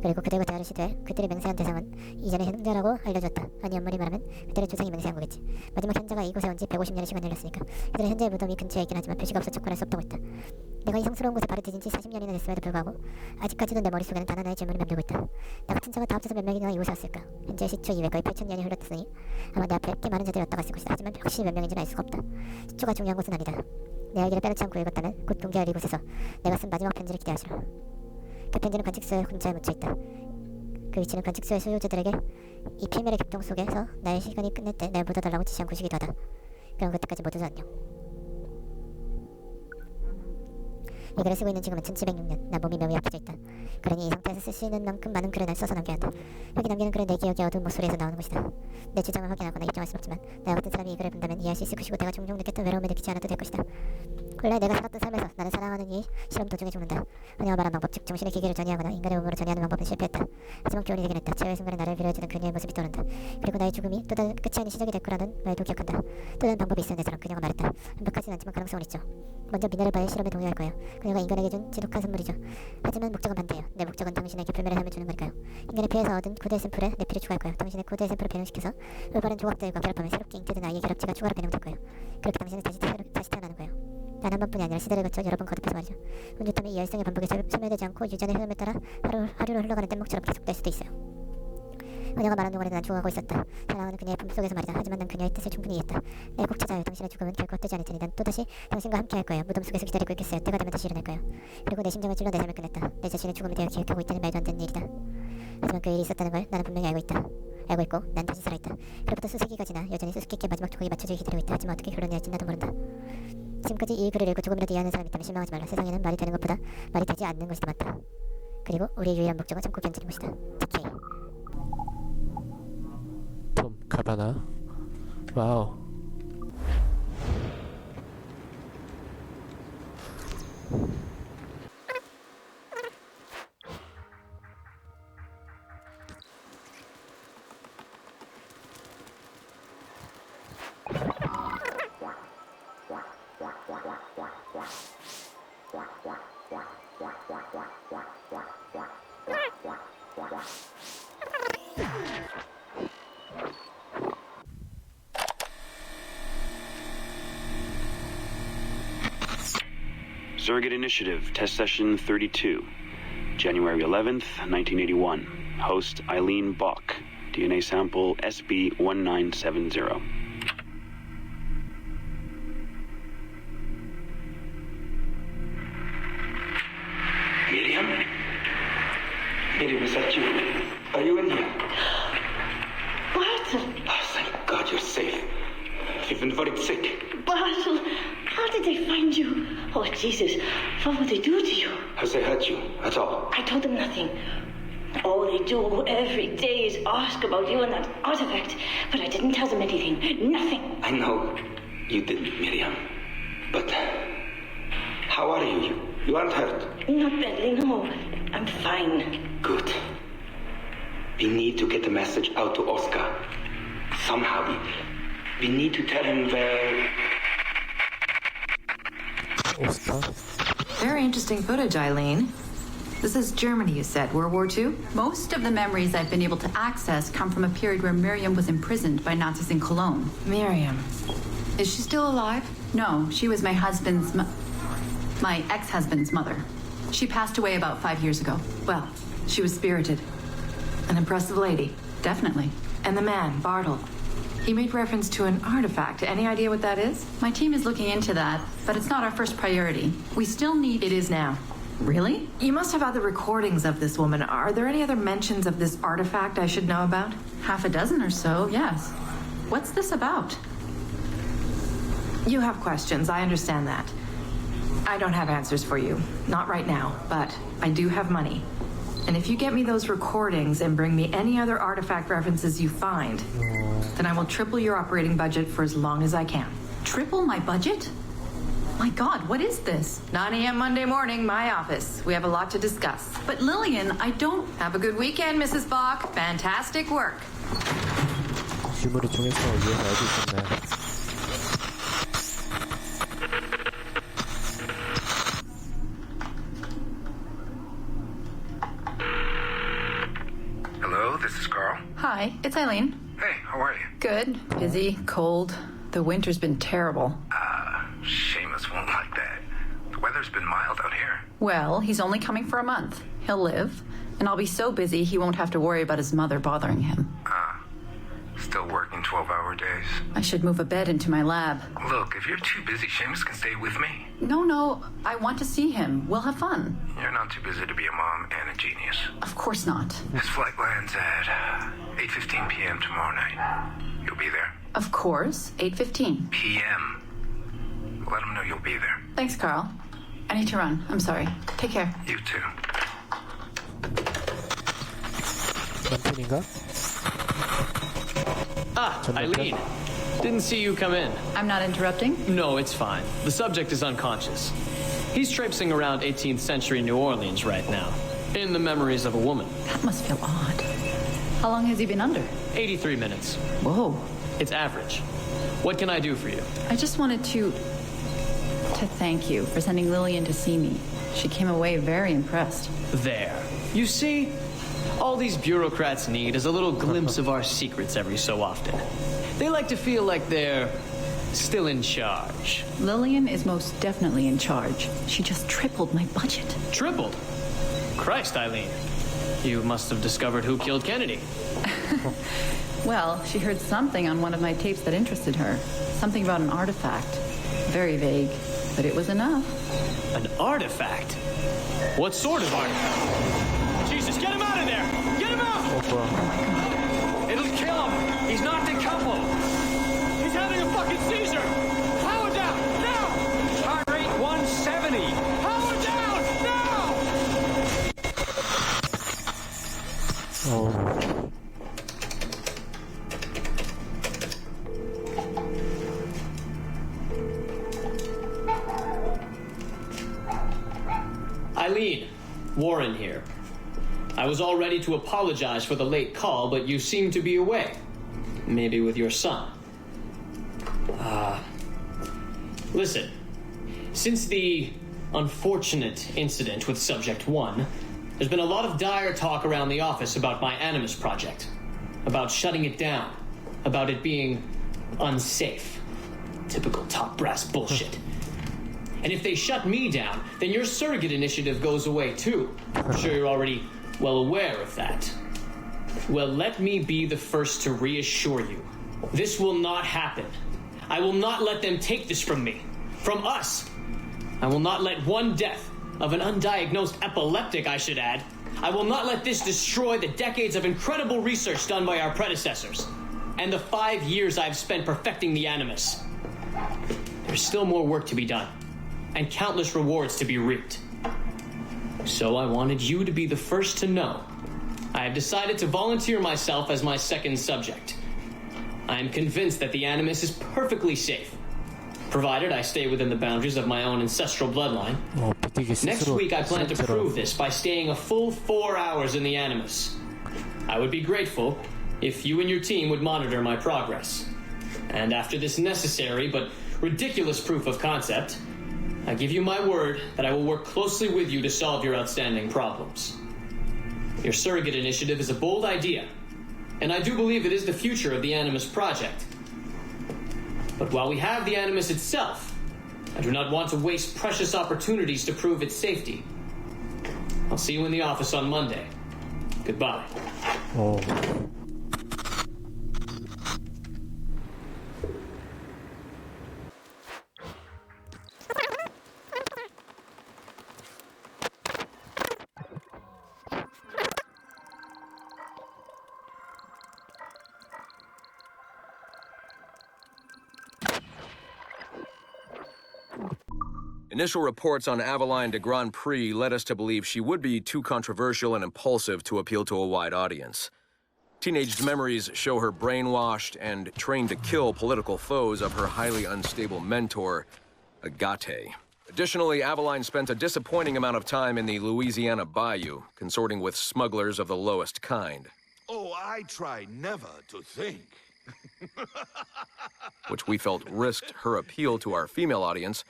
그리고 그들과 대화를 시도해 그들의 맹세한 대상은 이전의 형제라고 알려줬다. 아니 엄밀히 말하면 그들의 조상이 맹세한 거겠지. 마지막 현자가 이곳에 온 지 150년의 시간이 흘렀으니까 그들의 현재의 무덤이 근처에 있긴 하지만 표시가 없어 접근할 수 없다고 했다. 내가 이 성스러운 곳에 발을 디딘 지 40년이나 됐음에도 불구하고 아직까지도 내 머릿속에는 단 하나의 질문이 맴돌고 있다. 나 같은 자가 다 합쳐서 몇 명이나 이곳에 왔을까? 현재 시초 이후에 거의 8,000년이 흘렀으니 아마 내 앞에 꽤 많은 자들이 왔다 갔을 것이다. 하지만 확실히 몇 명인지는 알 수가 없다. 시초가 중요한 것은 아니다. 내 알기를 빼놓지 않고 읽었다면 곧 공개할 이곳에서 내가 쓴 마지막 편지를 기대하시라. 그 편지는 관측소에 혼자에 묻혀있다. 그 위치는 관측소의 소유자들에게 이 필멸의 격동 속에서 나의 시간이 끝날 때 날 묻어달라고 지시한 곳이기도 하다. 그럼 그때까지 모두 안녕. 이 글을 쓰고 있는 지금은 1706년. 난 몸이 매우 약해져 있다. 그러니 이 상태에서 쓸 수 있는 만큼 많은 글을 난 써서 남겨야 한다. 여기 남기는 글은 내 기억의 어두운 목소리에서 나오는 것이다. 내 주장을 확인하거나 입증할 수는 없지만 나 같은 사람이 이 글을 본다면 이해할 수 있을 것이고 내가 종종 느꼈던 외로움을 느끼지 않아도 될 것이다. 원래 내가 살았던 삶에서 나는 사랑하는 이 실험 도중에 죽는다. 은혜와 말한 방법, 즉 정신의 기계를 전이하거나 인간의 몸으로 전이하는 방법은 실패했다. 하지만 교훈이 되긴 했다. 최후의 순간에 나를 위로해주는 그녀의 모습이 떠오른다. 그리고 나의 죽음이 또 다른 끝이 아닌 시작이 될 거라는 말도 기억한다. 또 다른 방법이 있어야 되처럼 그녀가 말했다. 완벽하진 않지만 가능성은 있죠. 먼저 미네르바의 실험에 동의할 거예요. 그녀가 인간에게 준 지독한 선물이죠. 하지만 목적은 반대예요. 내 목적은 당신에게 불멸의 삶을 주는 거니까요. 인간의 피에서 얻은 코드의 샘플에 내 피를 추가할 거예요. 당신의 코드의 샘플을 변형시켜서 올바른 조각들과 결합하면 새롭게 잉크된 아이의 결합체가 추가로 변형될 거예요. 그렇게 당신은 다시 태어나는 거예요. 단 한 번뿐이 아니라 시대를 거쳐 여러 번 거듭해서 말이죠. 운 좋다면 이 열성의 반복이 소멸되지 않고 유전의 흐름에 따라 하루로 흘러가는 뗏목처럼 계속될 수도 있어요. 그녀가 말한 동안에도 난 죽어가고 있었다. 사랑하는 그녀의 품 속에서 말이다. 하지만 난 그녀의 뜻을 충분히 이해했다. 네, 꼭 찾아요. 당신의 죽음은 결코 헛되지 않을 테니 난 또다시 당신과 함께 할 거예요. 무덤 속에서 기다리고 있겠어요. 때가 되면 다시 일어날 거예요. 그리고 내 심장을 찔러 내 삶을 끝냈다. 내 자신의 죽음에 대해 기억하고 있다는 말도 안 되는 일이다. 하지만 그 일이 있었다는 걸 나는 분명히 알고 있다. 알고 있고 난 다시 살아있다. 그로부터 수세기가 지나 여전히 수수께끼의 마지막 조각이 맞춰지기 기다리고 있다. 하지만 어떻게 결론이 날지 나도 모른다. 지금까지 이 글을 읽고 조금이라도 이해하는 사람이 있다면 실망하지 말라. 세상에는 말이 되는 것보다 말이 되지 않는 것이 더 많다. 그리고 우리의 유일한 목적은 참고 견디는 것이다. TK. 톰 카바나. 와우. Surrogate Initiative, Test Session 32, January 11th, 1981. Host Eileen Bach. DNA sample SB1970. Miriam? Miriam, is that you? Are you in here? Bartle! Oh, thank God you're safe. You've been very sick. Bartle! How did they find you? Oh, Jesus. What would they do to you? Has they hurt you at all? I told them nothing. All they do every day is ask about you and that artifact. But I didn't tell them anything. Nothing. I know you didn't, Miriam. But how are you? You aren't hurt? Not badly, no. I'm fine. Good. We need to get the message out to Oscar. Somehow. We need to tell him where... Very interesting footage, Eileen. This is Germany, you said, World War II? Most of the memories I've been able to access come from a period where Miriam was imprisoned by Nazis in Cologne. Miriam. Is she still alive? No, she was my ex-husband's mother. She passed away about 5 years ago. Well, she was spirited. An impressive lady. Definitely. And the man, Bartle. He made reference to an artifact. Any idea what that is? My team is looking into that, but it's not our first priority. We still need... It is now. Really? You must have other recordings of this woman. Are there any other mentions of this artifact I should know about? Half a dozen or so, yes. What's this about? You have questions, I understand that. I don't have answers for you. Not right now, but I do have money. And if you get me those recordings and bring me any other artifact references you find, then I will triple your operating budget for as long as I can. Triple my budget? My God, what is this? 9 a.m. Monday morning, my office. We have a lot to discuss. But Lillian, I don't... Have a good weekend, Mrs. Bach. Fantastic work. 유물의 중요성을 위해서 알고 있었네. Hi, it's Eileen. Hey, how are you? Good. Busy, cold. The winter's been terrible. Seamus won't like that. The weather's been mild out here. Well, he's only coming for a month. He'll live. And I'll be so busy he won't have to worry about his mother bothering him. Still working 12-hour days. I should move a bed into my lab. Look, if you're too busy, Seamus can stay with me. No, I want to see him. We'll have fun. You're not too busy to be a mom and a genius. Of course not. His flight lands at 8:15 p.m. tomorrow night. You'll be there? Of course, 8:15 p.m. Let him know you'll be there. Thanks, Carl. I need to run. I'm sorry. Take care. You too. Eileen. Didn't see you come in. I'm not interrupting? No, it's fine. The subject is unconscious. He's traipsing around 18th century New Orleans right now, in the memories of a woman. That must feel odd. How long has he been under? 83 minutes. Whoa. It's average. What can I do for you? I just wanted to thank you for sending Lillian to see me. She came away very impressed. There. You see? All these bureaucrats need is a little glimpse of our secrets every so often. They like to feel like they're still in charge. Lillian is most definitely in charge. She just tripled my budget. Tripled? Christ, Eileen. You must have discovered who killed Kennedy. Well, she heard something on one of my tapes that interested her. Something about an artifact. Very vague, but it was enough. An artifact? What sort of artifact? Jesus, get him out of there! Get him out! Oh my God. It'll kill him! He's not decoupled! He's having a fucking seizure! Power down! Now! Heart rate 170! Power down! Now! Oh. Eileen, Warren here. I was all ready to apologize for the late call, but you seem to be away. Maybe with your son. Listen. Since the unfortunate incident with Subject 1, there's been a lot of dire talk around the office about my Animus project. About shutting it down. About it being unsafe. Typical top brass bullshit. And if they shut me down, then your surrogate initiative goes away too. I'm sure you're already well aware of that. Well, let me be the first to reassure you. This will not happen. I will not let them take this from me. From us. I will not let one death of an undiagnosed epileptic, I should add. I will not let this destroy the decades of incredible research done by our predecessors. And the 5 years I've spent perfecting the Animus. There's still more work to be done. And countless rewards to be reaped. So I wanted you to be the first to know. I have decided to volunteer myself as my second subject. I am convinced that the Animus is perfectly safe, provided I stay within the boundaries of my own ancestral bloodline. Next week I plan to prove this by staying a full 4 hours in the Animus. I would be grateful if you and your team would monitor my progress. And after this necessary but ridiculous proof of concept, I give you my word that I will work closely with you to solve your outstanding problems. Your surrogate initiative is a bold idea, and I do believe it is the future of the Animus project. But while we have the Animus itself, I do not want to waste precious opportunities to prove its safety. I'll see you in the office on Monday. Goodbye. Oh. Initial reports on Aveline de Grand Prix led us to believe she would be too controversial and impulsive to appeal to a wide audience. Teenage memories show her brainwashed and trained to kill political foes of her highly unstable mentor, Agate. Additionally, Aveline spent a disappointing amount of time in the Louisiana bayou, consorting with smugglers of the lowest kind. Oh, I try never to think. Which we felt risked her appeal to our female audience,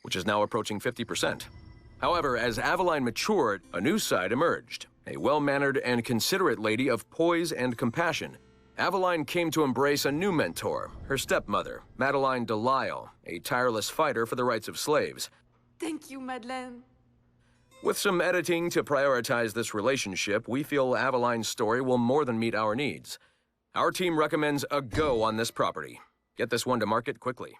which is now approaching 50%. However, as Aveline matured, a new side emerged. A well-mannered and considerate lady of poise and compassion, Aveline came to embrace a new mentor, her stepmother, Madeleine Delisle, a tireless fighter for the rights of slaves. Thank you, Madeleine. With some editing to prioritize this relationship, we feel Aveline's story will more than meet our needs. Our team recommends a go on this property. Get this one to market quickly.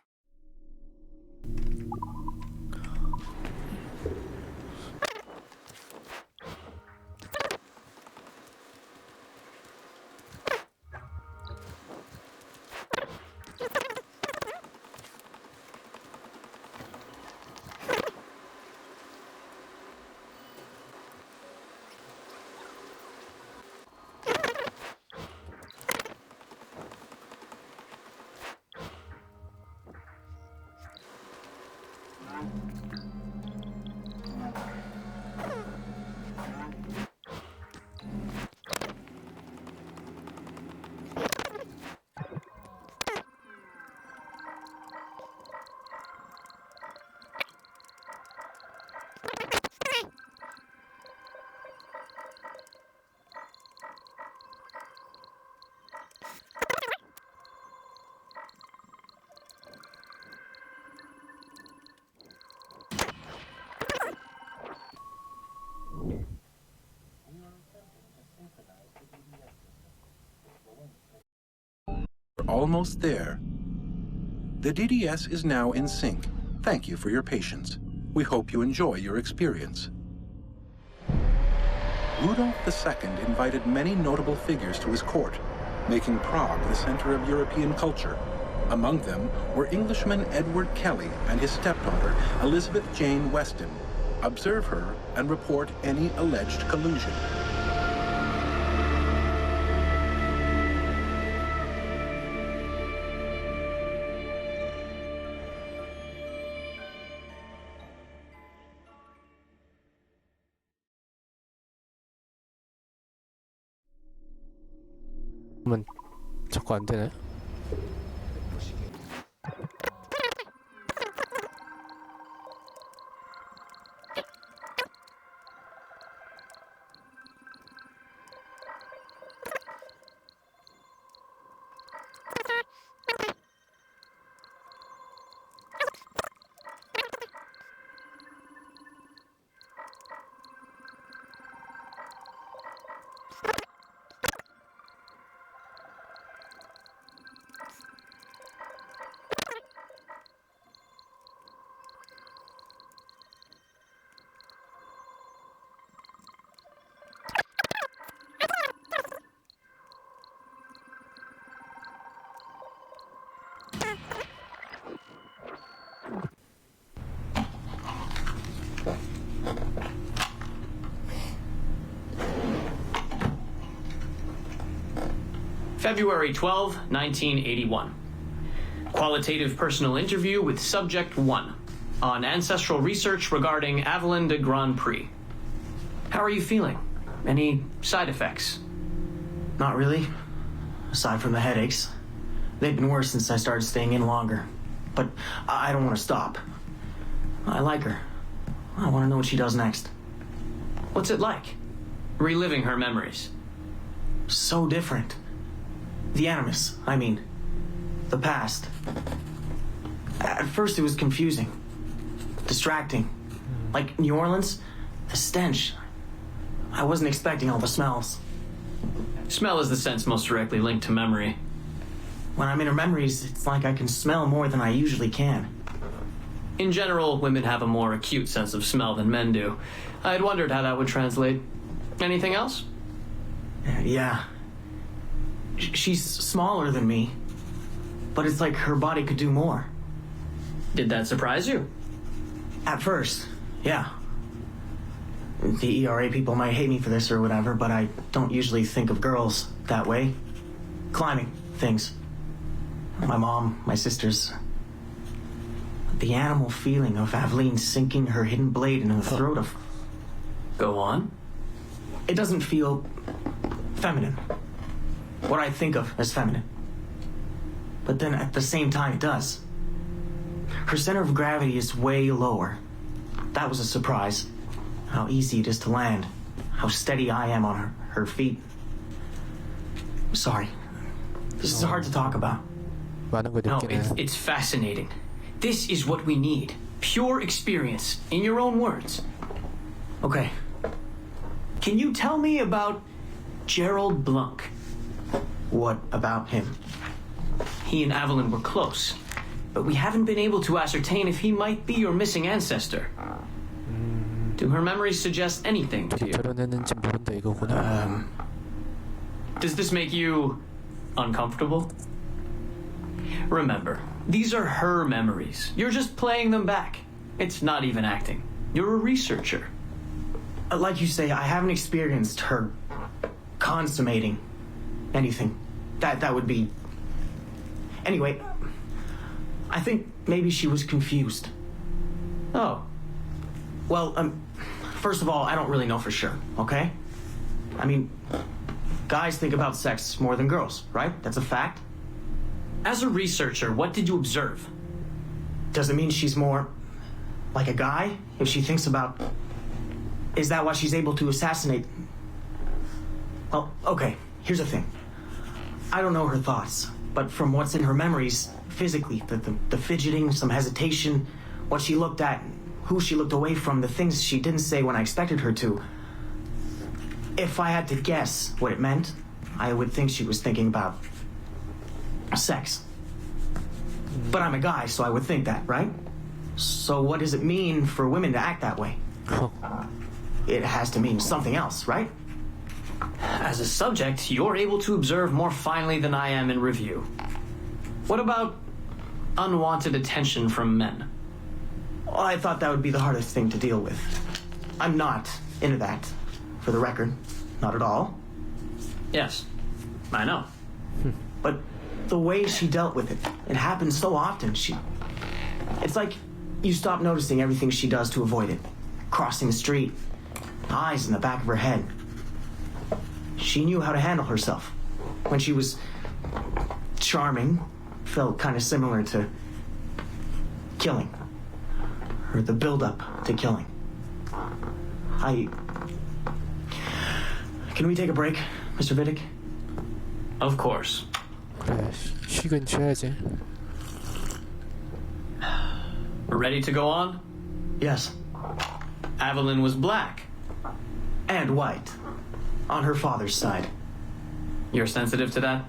Almost there. The DDS is now in sync. Thank you for your patience. We hope you enjoy your experience. Rudolph II invited many notable figures to his court, making Prague the center of European culture. Among them were Englishman Edward Kelly and his stepdaughter, Elizabeth Jane Weston. Observe her and report any alleged collusion. 그러면 자꾸 안 되네. February 12, 1981. Qualitative personal interview with Subject 1 on ancestral research regarding Aveline de Grand Prix. How are you feeling? Any side effects? Not really. Aside from the headaches. They've been worse since I started staying in longer. But I don't want to stop. I like her. I want to know what she does next. What's it like? Reliving her memories. So different. The Animus, I mean. The past. At first it was confusing. Distracting. Like New Orleans, the stench. I wasn't expecting all the smells. Smell is the sense most directly linked to memory. When I'm in her memories, it's like I can smell more than I usually can. In general, women have a more acute sense of smell than men do. I had wondered how that would translate. Anything else? Yeah. She's smaller than me, but it's like her body could do more. Did that surprise you? At first, yeah. The ERA people might hate me for this or whatever, but I don't usually think of girls that way. Climbing things. My mom, my sisters. The animal feeling of Aveline sinking her hidden blade into the throat of... Go on. It doesn't feel feminine. What I think of as feminine. But then at the same time it does. Her center of gravity is way lower. That was a surprise. How easy it is to land. How steady I am on her feet. Sorry. This is hard to talk about. 많은 걸 No, 느끼네. it's fascinating. This is what we need. Pure experience, in your own words. Okay. Can you tell me about Gerald Blunk? What about him? He and Evelyn were close, but we haven't been able to ascertain if he might be your missing ancestor. Do her memories suggest anything to you? 결혼했는지 모른다 이거구나. Does this make you uncomfortable? Remember, these are her memories. You're just playing them back. It's not even acting. You're a researcher. Like you say, I haven't experienced her consummating anything. That would be... Anyway, I think maybe she was confused. Oh. Well, first of all, I don't really know for sure, okay? I mean, guys think about sex more than girls, right? That's a fact. As a researcher, what did you observe? Does it mean she's more like a guy if she thinks about... Is that why she's able to assassinate... Well, okay, here's the thing. I don't know her thoughts, but from what's in her memories, physically, the fidgeting, some hesitation, what she looked at, who she looked away from, the things she didn't say when I expected her to. If I had to guess what it meant, I would think she was thinking about sex. But I'm a guy, so I would think that, right? So what does it mean for women to act that way? It has to mean something else, right? As a subject, you're able to observe more finely than I am in review. What about unwanted attention from men? Well, I thought that would be the hardest thing to deal with. I'm not into that, for the record. Not at all. Yes, I know. But the way she dealt with it, it happens so often. It's like you stop noticing everything she does to avoid it. Crossing the street, eyes in the back of her head. She knew how to handle herself. When she was charming, felt kind of similar to killing. Or the build-up to killing. Can we take a break, Mr. Vidic? Of course. 그래, 쉬긴 쉬어야지. Ready to go on? Yes. Evelyn was black. And white. On her father's side. You're sensitive to that?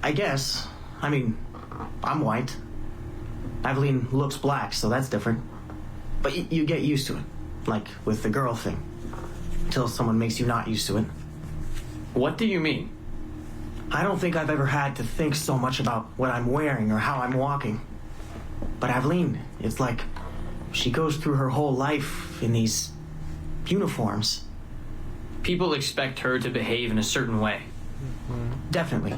I guess. I mean, I'm white. Evelyn looks black, so that's different. But you get used to it. Like with the girl thing. Until someone makes you not used to it. What do you mean? I don't think I've ever had to think so much about what I'm wearing or how I'm walking. But Evelyn, it's like she goes through her whole life in these uniforms. People expect her to behave in a certain way. Definitely.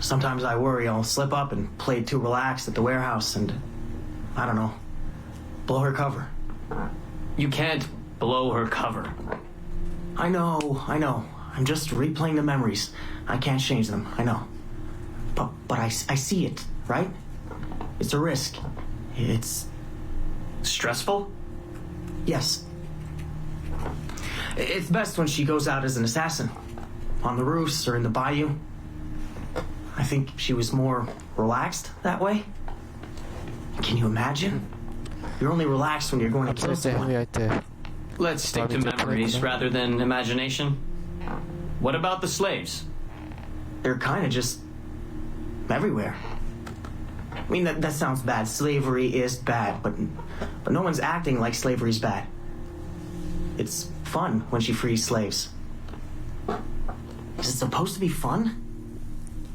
Sometimes I worry I'll slip up and play too relaxed at the warehouse and, I don't know, blow her cover. You can't blow her cover. I know. I'm just replaying the memories. I can't change them, I know. But I see it, right? It's a risk. It's... stressful? Yes. It's best when she goes out as an assassin. On the roofs or in the bayou. I think she was more relaxed that way. Can you imagine? You're only relaxed when you're going to kill someone. Let's stick to memories rather than imagination. What about the slaves? They're kind of just everywhere. I mean, that sounds bad. Slavery is bad, but no one's acting like slavery's bad. It's fun when she frees slaves. Is it supposed to be fun?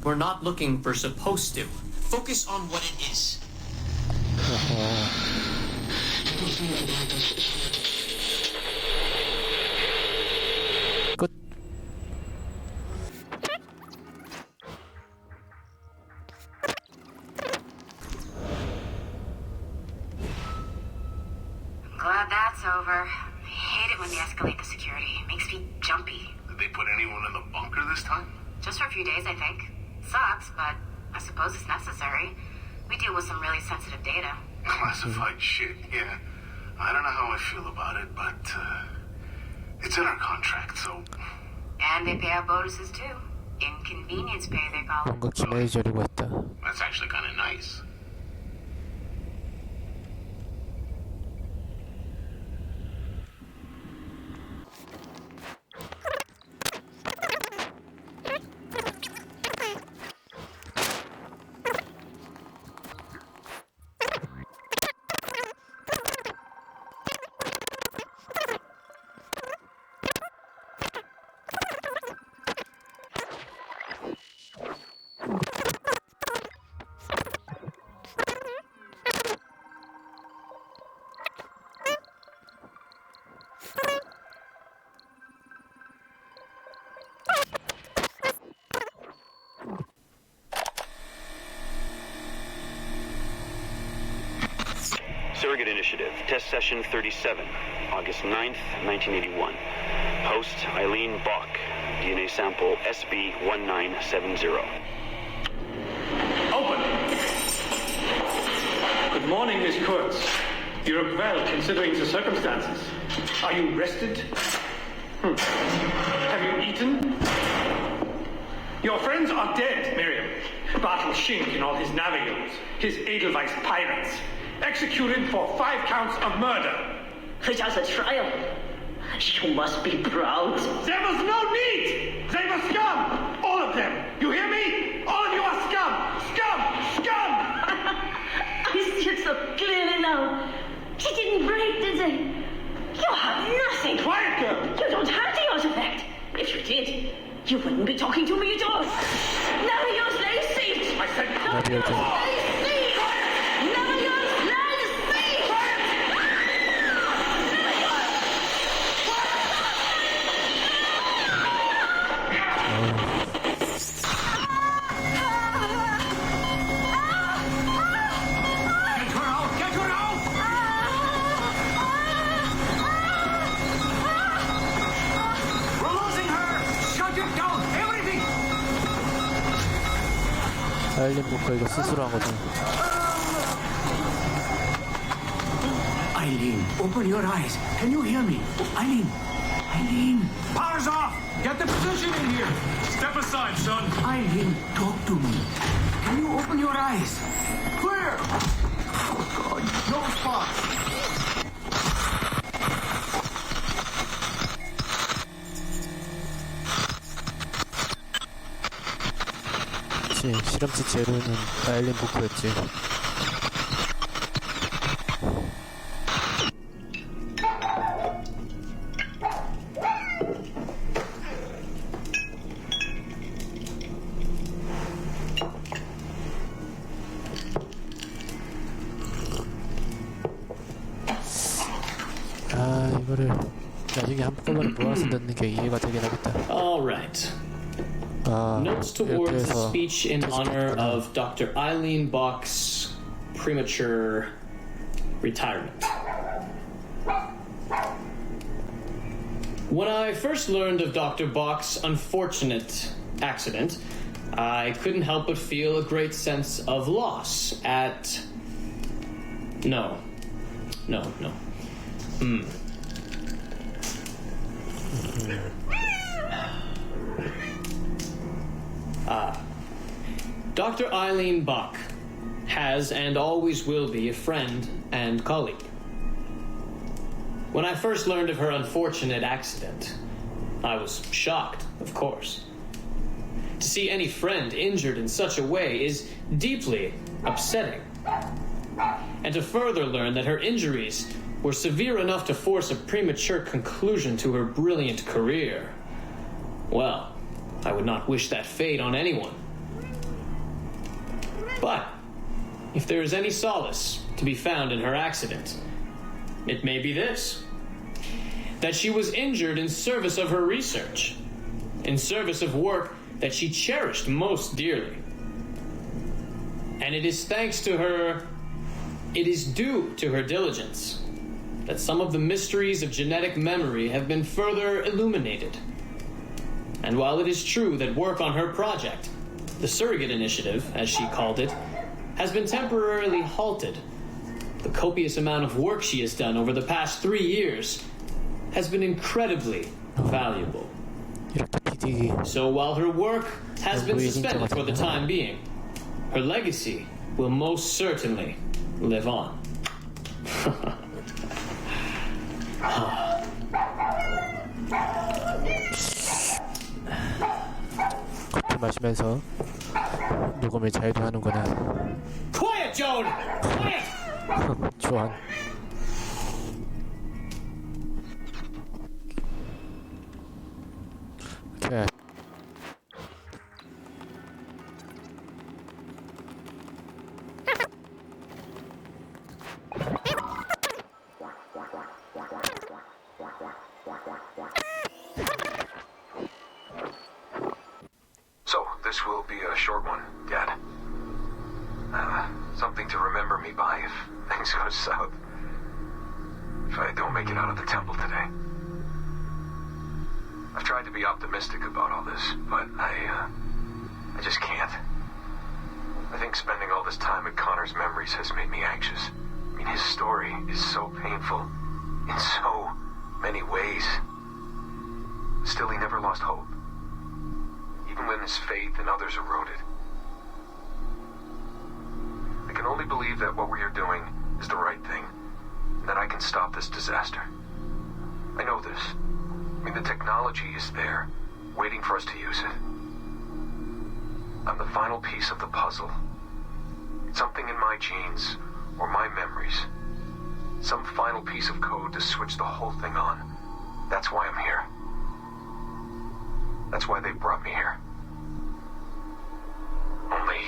We're not looking for supposed to. Focus on what it is. 끝. Glad that's over. I hate it when they escalate the security. It makes me jumpy. Did they put anyone in the bunker this time? Just for a few days, I think. Sucks, but I suppose it's necessary. We deal with some really sensitive data. Classified shit, yeah. I don't know how I feel about it, but it's in our contract, so... And they pay out bonuses, too. Inconvenience pay, they call it. 뭔가 기나해지려고 했다. That's actually kind of nice. Surrogate Initiative, Test Session 37, August 9th, 1981. Host Eileen Bach, DNA sample SB1970. Open! Good morning, Miss Kurtz. You look well, considering the circumstances. Are you rested? Have you eaten? Your friends are dead, Miriam. Bartel Schink and all his navigos, his Edelweiss pirates. Executed for 5 counts of murder. Just a trial. You must be proud. There was no need! They were scum! All of them! You hear me? All of you are scum! Scum! Scum! I see it so clearly now. He didn't break, did they? You have nothing. Quiet, girl! You don't have the artifact. If you did, you wouldn't be talking to me at all. None of your slave seats! I said none of your slave seats! None of your slave seats! Get her out! Get her out! We're losing her! Shut it down! Everything! 아일린 보커 이거 스스로 한 거죠. Eileen, open your eyes. Can you hear me? Eileen! Eileen! Power's off! Get the position in here! Step aside, son! Eileen, talk to me. Can you open your eyes? Clear! Oh, God, no spots. 그치, 실험체 제로는 아일린 보커였지. 아, 이거를 나중에 한꺼번에 모아서 넣는 게 이해가 되긴 하겠다. All right. Notes towards the speech in honor of Dr. Eileen Bach's premature retirement. When I first learned of Dr. Bach's unfortunate accident, I couldn't help but feel a great sense of loss at... No. Dr. Eileen Bach has and always will be a friend and colleague. When I first learned of her unfortunate accident, I was shocked, of course. To see any friend injured in such a way is deeply upsetting. And to further learn that her injuries were severe enough to force a premature conclusion to her brilliant career, well, I would not wish that fate on anyone. But if there is any solace to be found in her accident, it may be this: that she was injured in service of her research, in service of work that she cherished most dearly. And it is thanks to her, it is due to her diligence, that some of the mysteries of genetic memory have been further illuminated. And while it is true that work on her project, the Surrogate Initiative, as she called it, has been temporarily halted, the copious amount of work she has done over the past 3 years has been incredibly valuable. 이렇게 So while her work has been suspended for the time being, her legacy will most certainly live on. 커피 마시면서 녹음을 잘도 하는구나. Quiet, Joan! Quiet! 조한. 오케이. So, this will be a short one, Dad. Something to remember me by if things go south. If I don't make it out of the temple today. I've tried to be optimistic about all this, but I just can't. I think spending all this time at Connor's memories has made me anxious. I mean, his story is so painful in so many ways. Still, he never lost hope. Even when his faith in others eroded. I can only believe that what we are doing is the right thing, and that I can stop this disaster. I know this. I mean, the technology is there, waiting for us to use it. I'm the final piece of the puzzle. Something in my genes, or my memories. Some final piece of code to switch the whole thing on. That's why I'm here. That's why they brought me here. Only,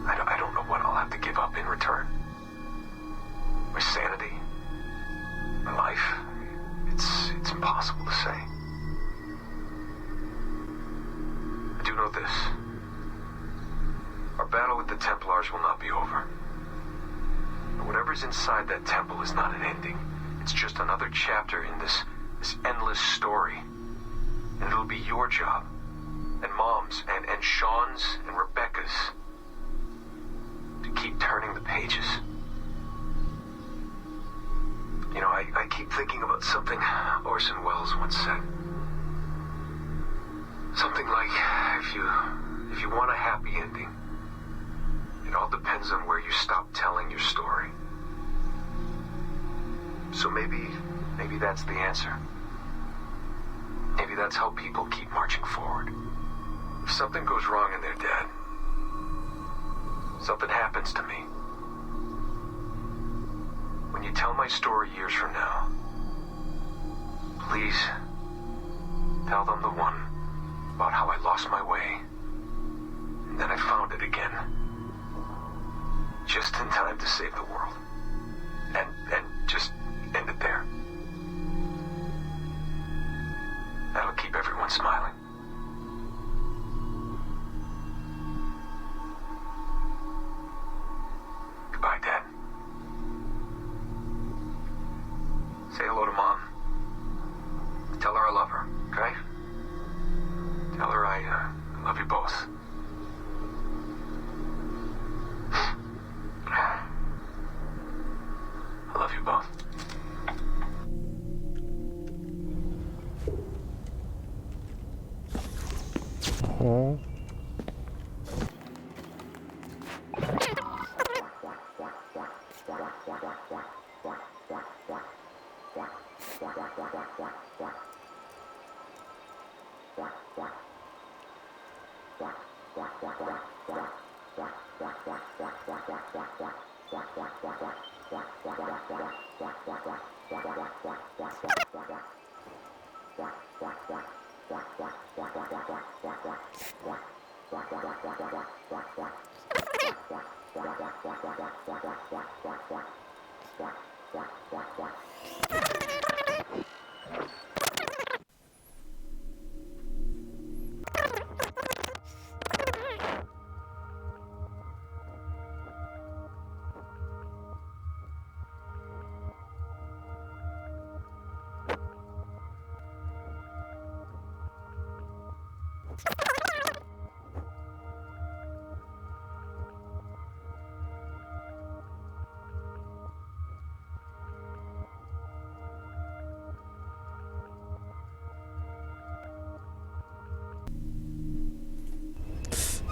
I don't know what I'll have to give up in return. My sanity, my life, it's impossible to say. I do know this. Our battle with the Templars will not be over. But whatever's inside that temple is not an ending. It's just another chapter in this endless story. And it'll be your job, and Mom's, and Sean's, and Rebecca's, to keep turning the pages. You know, I keep thinking about something Orson Welles once said. Something like, if you want a happy ending, it all depends on where you stop telling your story. So maybe that's the answer. Maybe that's how people keep marching forward. If something goes wrong in their dad, something happens to me. When you tell my story years from now, please tell them the one about how I lost my way, and then I found it again. Just in time to save the world. And just end it there. That'll keep everyone smiling. Goodbye, Dad. Say hello to Mom. Tell her I love her, okay? Tell her I love you both. I love you both. Oh.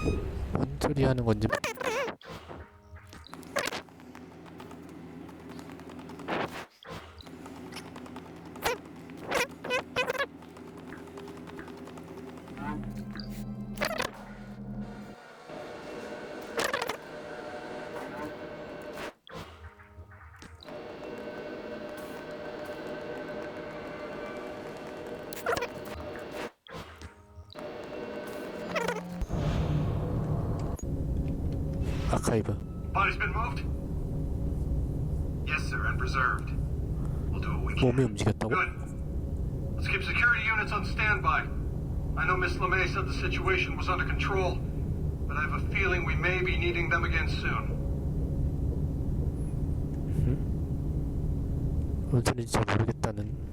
뭔 소리 하는 건지. 아카이브. Body's been moved? Yes, sir, and preserved. We'll do what we can. 몸이 움직였다고? Good. Let's keep security units on standby. I know Miss LeMay said the situation was under control, but I have a feeling we may be needing them again soon. 뭔 소리인지 잘 모르겠다는.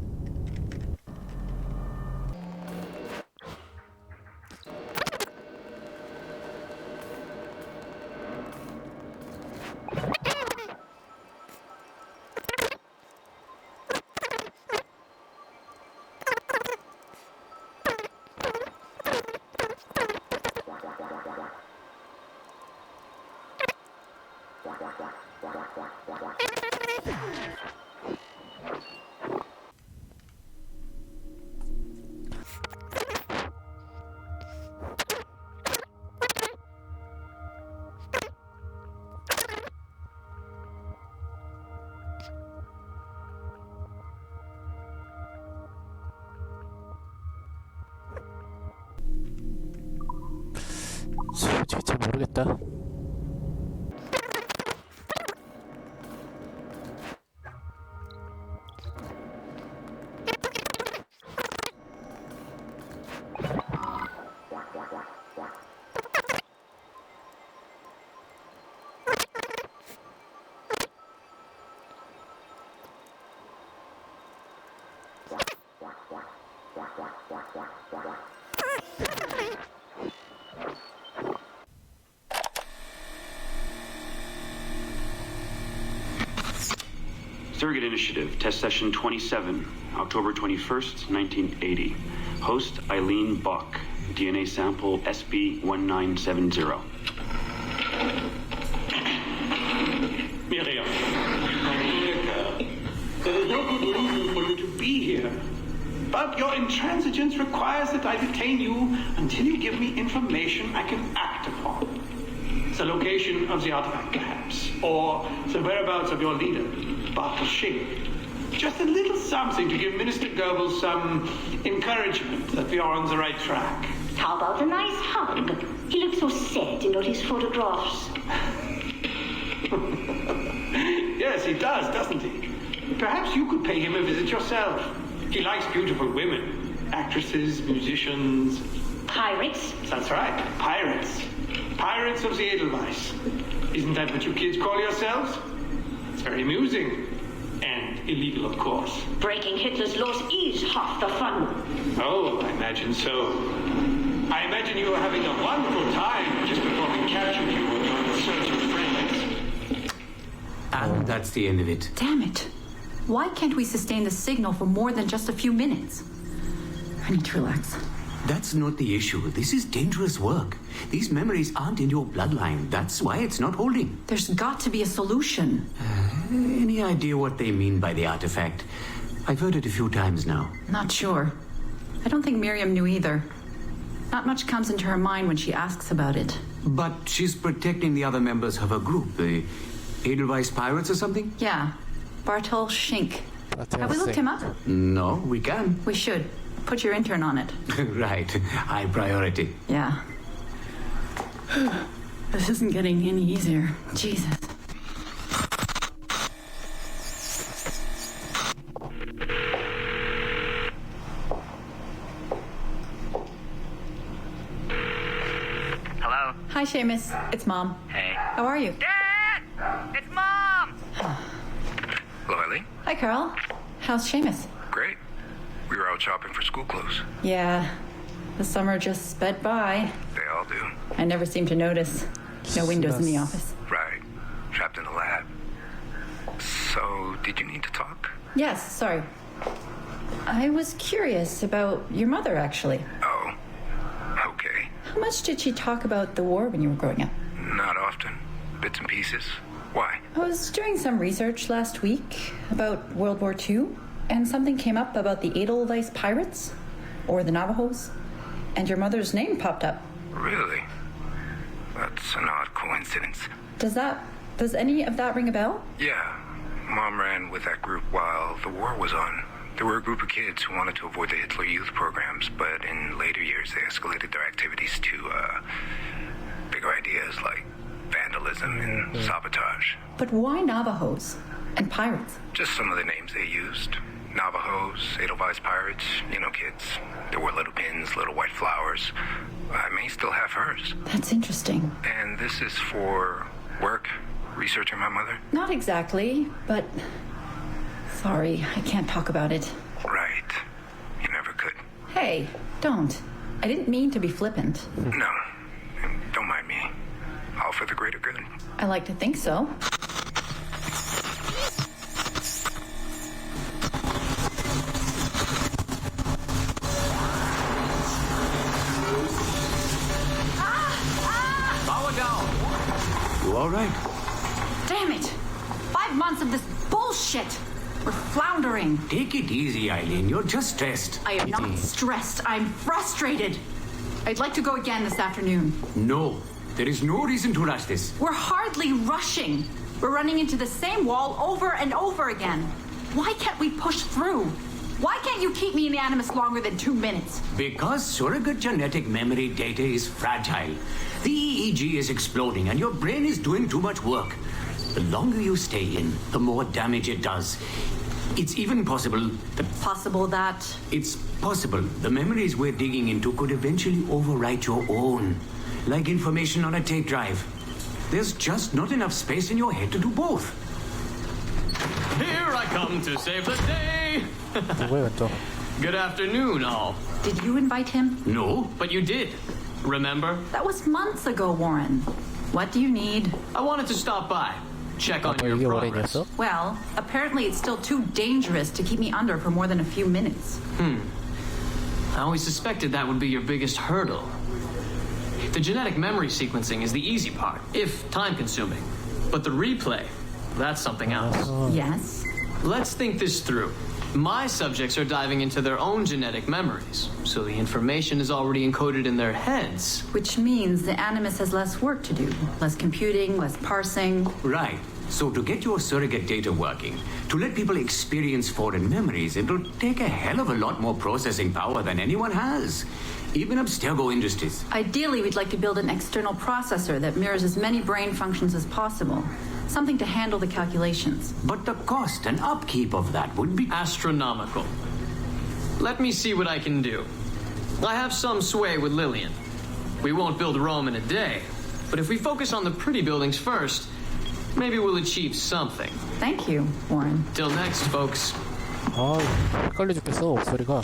솔직히 잘 모르겠다. Surrogate Initiative, Test Session 27, October 21st, 1980. Host Eileen Buck, DNA sample SB1970. Miriam. There is no good reason for you to be here. But your intransigence requires that I detain you until you give me information I can act upon. The location of the artifact, perhaps, or the whereabouts of your leader, Bartle Shink. Just a little something to give Minister Goebbels some encouragement that we are on the right track. How about a nice hug? He looks so sad in all his photographs. Yes, he does, doesn't he? Perhaps you could pay him a visit yourself. He likes beautiful women, actresses, musicians. Pirates? That's right, pirates. Pirates of the Edelweiss. Isn't that what you kids call yourselves? It's very amusing. And illegal, of course. Breaking Hitler's laws is half the fun. Oh, I imagine so. I imagine you were having a wonderful time just before we captured you and on the search for friends. And that's the end of it. Damn it. Why can't we sustain the signal for more than just a few minutes? I need to relax. That's not the issue. This is dangerous work. These memories aren't in your bloodline. That's why it's not holding. There's got to be a solution. Any idea what they mean by the artifact? I've heard it a few times now. Not sure. I don't think Miriam knew either. Not much comes into her mind when she asks about it. But she's protecting the other members of her group, the Edelweiss Pirates or something? Yeah. Bartol Shink. Have we looked him up? No, we can. We should. Put your intern on it. Right. High priority. Yeah. This isn't getting any easier. Jesus. Hello? Hi, Seamus. It's Mom. Hey. How are you? Dad! It's Mom! Hello, Eileen. Hi, Carl. How's Seamus? Great. We were out shopping for school clothes. Yeah. The summer just sped by. They all do. I never seem to notice. No windows in the office. Right. Trapped in the lab. So, did you need to talk? Yes, sorry. I was curious about your mother, actually. Oh. Okay. How much did she talk about the war when you were growing up? Not often. Bits and pieces. Why? I was doing some research last week about World War II, and something came up about the Edelweiss pirates, or the Navajos, and your mother's name popped up. Really? That's an odd coincidence. Does any of that ring a bell? Yeah. Mom ran with that group while the war was on. There were a group of kids who wanted to avoid the Hitler Youth programs, but in later years they escalated their activities to bigger ideas like vandalism and sabotage. But why Navajos and pirates? Just some of the names they used. Navajos, Edelweiss pirates, you know, kids. There were little pins, little white flowers. I may still have hers. That's interesting. And this is for work? Researching my mother? Not exactly, but... Sorry, I can't talk about it. Right. You never could. Hey, don't. I didn't mean to be flippant. No. Don't mind me. All for the greater good. I like to think so. Power down. You all right? Damn it! 5 months of this bullshit! We're floundering. Take it easy, Eileen. You're just stressed. I am not stressed. I'm frustrated. I'd like to go again this afternoon. No. There is no reason to rush this. We're hardly rushing. We're running into the same wall over and over again. Why can't we push through? Why can't you keep me in Animus longer than 2 minutes? Because surrogate genetic memory data is fragile. The EEG is exploding and your brain is doing too much work. The longer you stay in, the more damage it does. It's even possible that... Possible that? It's possible the memories we're digging into could eventually overwrite your own. Like information on a tape drive. There's just not enough space in your head to do both. Here I come to save the day! Good afternoon, all. Did you invite him? No, but you did. Remember? That was months ago, Warren. What do you need? I wanted to stop by. Check on your progress. Well, apparently it's still too dangerous to keep me under for more than a few minutes. I always suspected that would be your biggest hurdle. The genetic memory sequencing is the easy part, if time-consuming. But the replay, that's something else. Yes? Let's think this through. My subjects are diving into their own genetic memories, so the information is already encoded in their heads. Which means the Animus has less work to do. Less computing, less parsing. Right. So to get your surrogate data working, to let people experience foreign memories, it'll take a hell of a lot more processing power than anyone has. Even Abstergo Industries. Ideally, we'd like to build an external processor that mirrors as many brain functions as possible. Something to handle the calculations. But the cost and upkeep of that would be astronomical. Let me see what I can do. I have some sway with Lillian. We won't build Rome in a day, but if we focus on the pretty buildings first, maybe we'll achieve something. Thank you, Warren. Till next, folks. 헷갈려 죽겠어, 목소리가.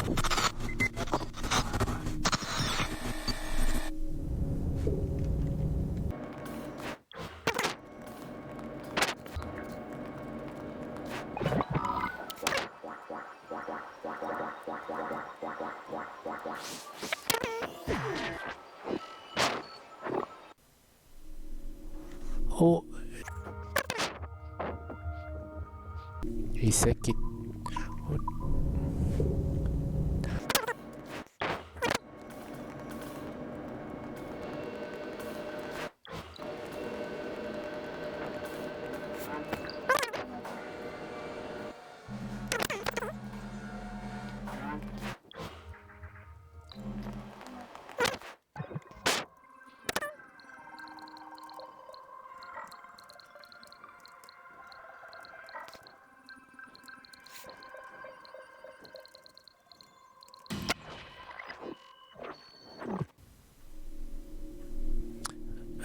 이 새끼.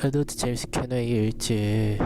에드워드 제임스 캐너의 일지.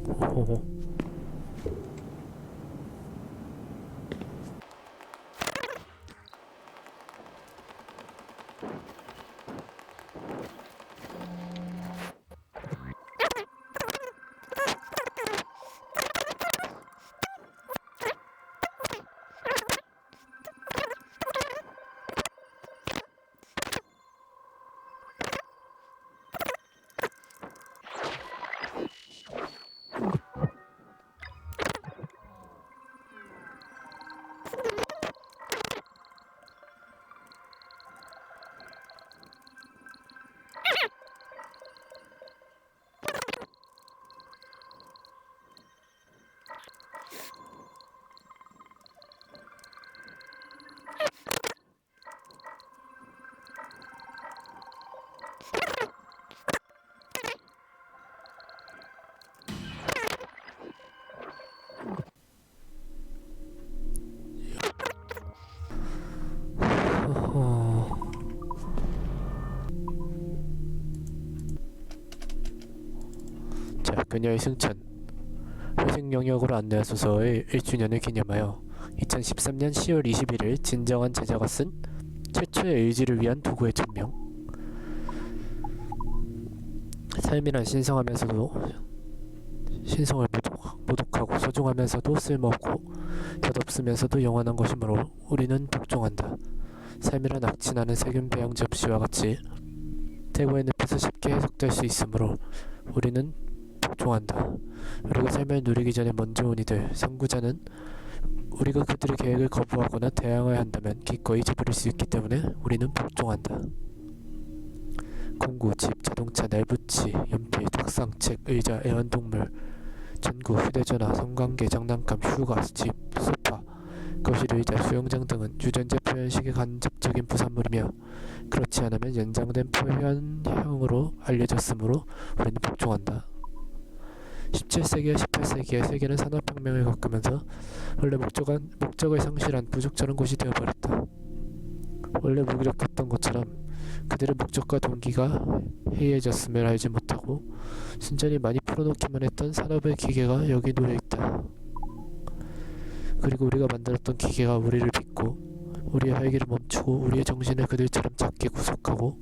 호호. 자, 그녀의 승천. 회색 영역으로 안내하소서의 1주년을 기념하여 2013년 10월 21일 진정한 제자가 쓴 최초의 의지를 위한 도구의 천명. 삶이란 신성을 모독하고 소중하면서도 쓸모없고 덧없으면서도 영원한 것이므로 우리는 복종한다. 삶이란 악취나는 세균 배양 접시와 같이 대고의 늪에서 쉽게 해석될 수 있으므로 우리는 복종한다. 우리가 삶을 누리기 전에 먼저 온 이들, 선구자는 우리가 그들의 계획을 거부하거나 대항해야 한다면 기꺼이 저버릴 수 있기 때문에 우리는 복종한다. 공구, 집, 자동차, 날붙이, 연필, 탁상, 책, 의자, 애완동물, 전구, 휴대전화, 성관계, 장난감, 휴가, 집, 소파, 거실, 의자, 수영장 등은 유전자 표현식의 간접적인 부산물이며 그렇지 않으면 연장된 표현형으로 알려졌으므로 우리는 복종한다. 17세기와 18세기에 세계는 산업혁명을 겪으면서 원래 목적을 상실한 부적절한 곳이 되어버렸다. 원래 무기력했던 것처럼 그들의 목적과 동기가 해이해졌음을 알지 못하고 순전히 많이 풀어놓기만 했던 산업의 기계가 여기 놓여있다. 그리고 우리가 만들었던 기계가 우리를 빚고 우리의 활기를 멈추고 우리의 정신을 그들처럼 작게 구속하고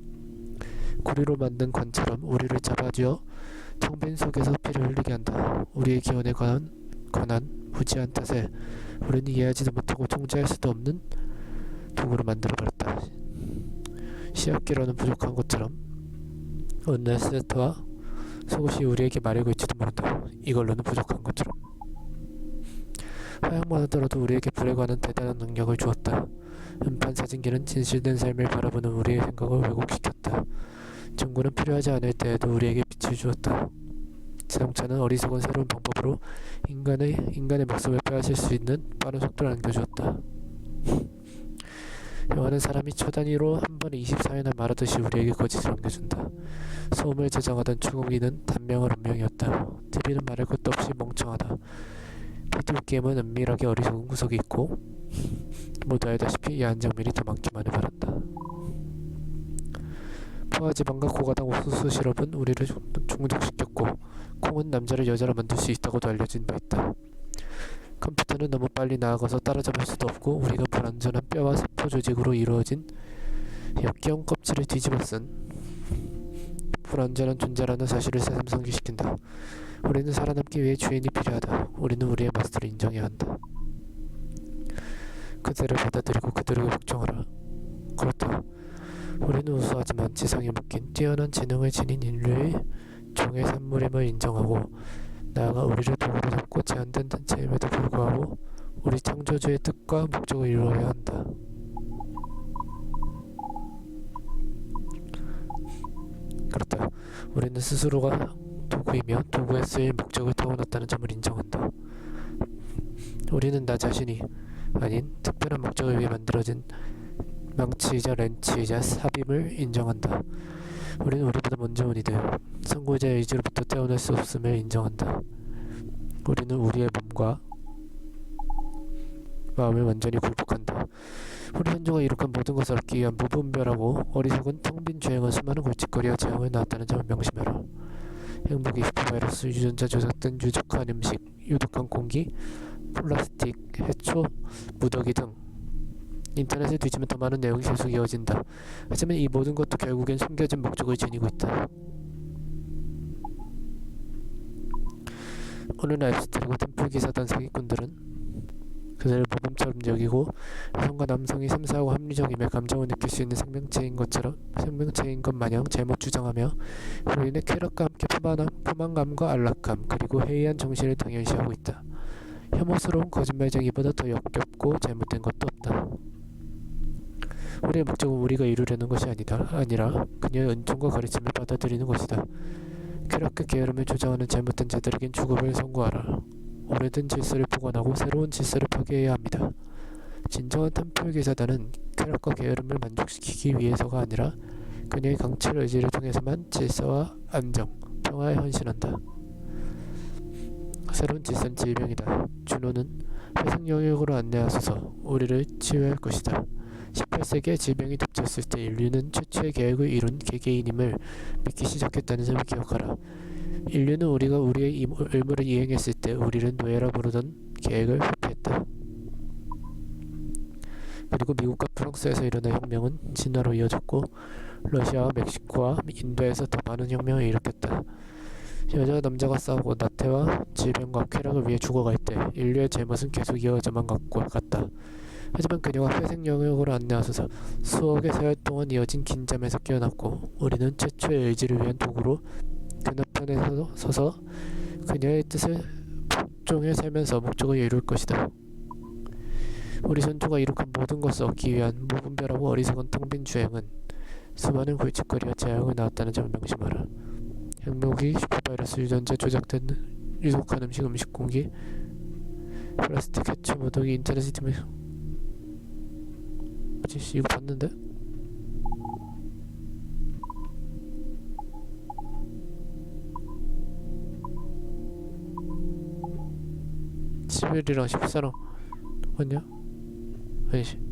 고리로 만든 관처럼 우리를 잡아쥐어 텅빈 속에서 피를 흘리게 한다. 우리의 기원에 관한 무지한 탓에 우리는 이해하지도 못하고 통제할 수도 없는 도구로 만들어버렸다. 시합기로는 부족한 것처럼 어느 세트와 속옷이 우리에게 말하고 있지도 모른다. 이걸로는 부족한 것처럼 하향만 하더라도 우리에게 불에 관한 대단한 능력을 주었다. 음판 사진기는 진실된 삶을 바라보는 우리의 생각을 왜곡시켰다. 전구는 필요하지 않을 때에도 우리에게 빛을 주었다. 자동차는 어리석은 새로운 방법으로 인간의 목숨을 빼앗을 수 있는 빠른 속도를 안겨주었다. 영화는 사람이 초 단위로 한 번에 24회나 말하듯이 우리에게 거짓을 안겨준다. 소음을 저장하던 추궁기는 단명한 운명이었다. TV는 말할 것도 없이 멍청하다. 비디오 게임은 은밀하게 어리석은 구석이 있고 모두 알다시피 야한 장면이 더 많기만을 바란다. 포화지방과 고가당 옥수수 시럽은 우리를 중독시켰고 콩은 남자를 여자로 만들 수 있다고도 알려진 바 있다. 컴퓨터는 너무 빨리 나아가서 따라잡을 수도 없고 우리가 불완전한 뼈와 세포 조직으로 이루어진 역겨운 껍질을 뒤집어 쓴 불완전한 존재라는 사실을 새삼상기시킨다. 우리는 살아남기 위해 주인이 필요하다. 우리는 우리의 마스터를 인정해야 한다. 그들을 받아들이고 그들에게 복종하라. 그렇다. 우리는 우수하지만 지상에 묶인 뛰어난 지능을 지닌 인류의 종의 산물임을 인정하고 나아가 우리를 도구로 삼고 제한된 단체임에도 불구하고 우리 창조주의 뜻과 목적을 이루어야 한다. 그렇다. 우리는 스스로가 도구이며 도구에 쓰일 목적을 타고났다는 점을 인정한다. 우리는 나 자신이 아닌 특별한 목적을 위해 만들어진 망치이자 렌치이자 삽임을 인정한다. 우리는 우리보다 먼저 온 이들, 선구자의 의지로부터 떼어낼 수 없음을 인정한다. 우리는 우리의 몸과 마음을 완전히 굴복한다. 우리 현조가 이룩한 모든 것을 얻기 위한 무분별하고 어리석은 텅 빈 주행은 수많은 골칫거리와 재앙을 낳았다는 점을 명심해라. 행복이 슈퍼바이러스, 유전자 조작된 유족한 음식, 유독한 공기, 플라스틱, 해초, 무더기 등 인터넷에 뒤지면 더 많은 내용이 계속 이어진다. 하지만 이 모든 것도 결국엔 숨겨진 목적을 지니고 있다. 오늘 앱스트리고 템플 기사단 사기꾼들은 그들을 모범처럼 여기고 여성과 남성이 섬세하고 합리적이며 감정을 느낄 수 있는 생명체인 것 마냥 잘못 주장하며 그로 인해 쾌락과 함께 포만감과 안락함 그리고 해이한 정신을 당연시하고 있다. 혐오스러운 거짓말쟁이보다 더 역겹고 잘못된 것도 없다. 우리의 목적은 우리가 이루려는 것이 아니라 그녀의 은총과 가르침을 받아들이는 것이다. 쾌락과 게으름을 조장하는 잘못된 자들에겐 죽음을 선고하라. 오래된 질서를 복원하고 새로운 질서를 파괴해야 합니다. 진정한 템플 기사단은 쾌락과 게으름을 만족시키기 위해서가 아니라 그녀의 강철 의지를 통해서만 질서와 안정, 평화에 헌신한다. 새로운 질서는 질병이다. 준호는 회색 영역으로 안내하소서. 우리를 치유할 것이다. 18세기에 질병이 덮쳤을 때 인류는 최초의 계획을 이룬 개개인임을 믿기 시작했다는 점을 기억하라. 인류는 우리가 우리의 의무를 이행했을 때 우리를 노예라 부르던 계획을 회피했다. 그리고 미국과 프랑스에서 일어난 혁명은 진화로 이어졌고 러시아와 멕시코와 인도에서 더 많은 혁명을 일으켰다. 여자와 남자가 싸우고 나태와 질병과 쾌락을 위해 죽어갈 때 인류의 잘못은 계속 이어져만 갔다. 하지만 그녀가 회색 영역으로 안내하소서. 수억의 세월 동안 이어진 긴장에서 깨어났고 우리는 최초의 의지를 위한 도구로 그녀편에 서서 그녀의 뜻을 복종해 살면서 목적을 이룰 것이다. 우리 선조가 이룩한 모든 것을 얻기 위한 무분별하고 어리석은 텅빈 주행은 수많은 골칫거리와 재앙을 낳았다는 점을 명심하라. 행복이 슈퍼바이러스, 유전자 조작된 유독한 음식 공기, 플라스틱, 해초, 무더기, 인터넷이 팀을 뭐지? 이거 봤는데? (11이랑 14랑) 맞냐? 아니지.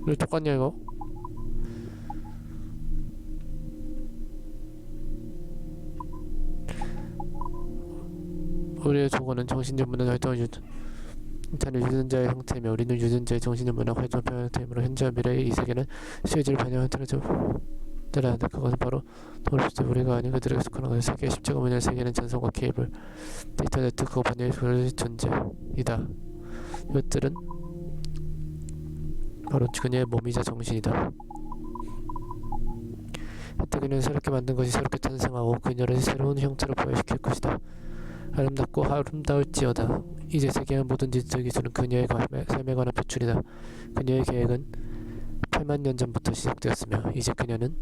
왜 똑같냐 이거? 우리의 조건은 정신적 문화 활동을 인터넷 유전자의 형태이며 우리는 유전자의 정신적 문화 활동 형태이므로 현재와 미래의 이 세계는 실제를 반영하는 들어야 한다. 그것은 바로 돌아올 우리가 아닌 그들에게 속하는 것을 세계의 십자가 문화의 세계는 전선과 케이블, 인터네트 그거 반영의 그럴 존재이다. 이것들은 바로 그녀의 몸이자 정신이다. 이때 그녀는 새롭게 만든 것이 새롭게 탄생하고 그녀를 새로운 형태로 부활시킬 것이다. 아름답고 아름다울지어다. 이제 세계의 모든 디지털 기술은 그녀의 삶에 관한 표출이다. 그녀의 계획은 8만 년 전부터 시작되었으며 이제 그녀는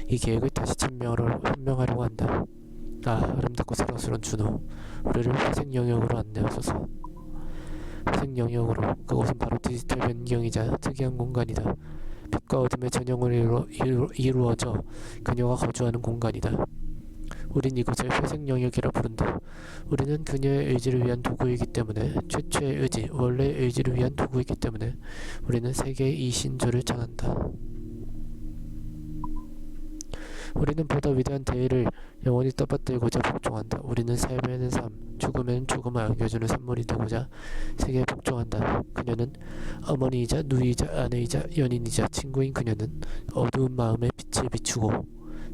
이 계획을 다시 천명하려고 한다. 아름답고 사랑스러운 준호, 우리를 회색 영역으로 안내하소서. 회색 영역으로, 그곳은 바로 디지털 변경이자 특이한 공간이다. 빛과 어둠의 전형으로 이루어져 그녀가 거주하는 공간이다. 우린 이곳을 회색 영역이라 부른다. 우리는 그녀의 의지를 위한 도구이기 때문에, 최초의 의지, 원래의 의지를 위한 도구이기 때문에 우리는 세계의 이 신조를 전한다. 우리는 보다 위대한 대의를 영원히 떠받들고자 복종한다. 우리는 삶에는 삶, 죽음에는 죽음을 안겨주는 산물이 되고자 세계에 복종한다. 그녀는 어머니이자 누이이자 아내이자 연인이자 친구인 그녀는 어두운 마음에 빛을 비추고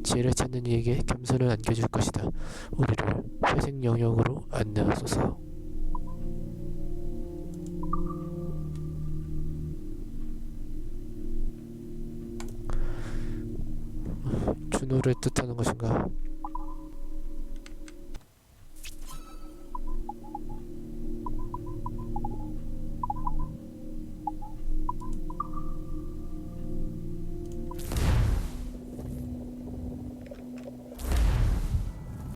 지혜를 찾는 이에게 겸손을 안겨줄 것이다. 우리를 회색 영역으로 안내하소서. 준호를 뜻하는 것인가?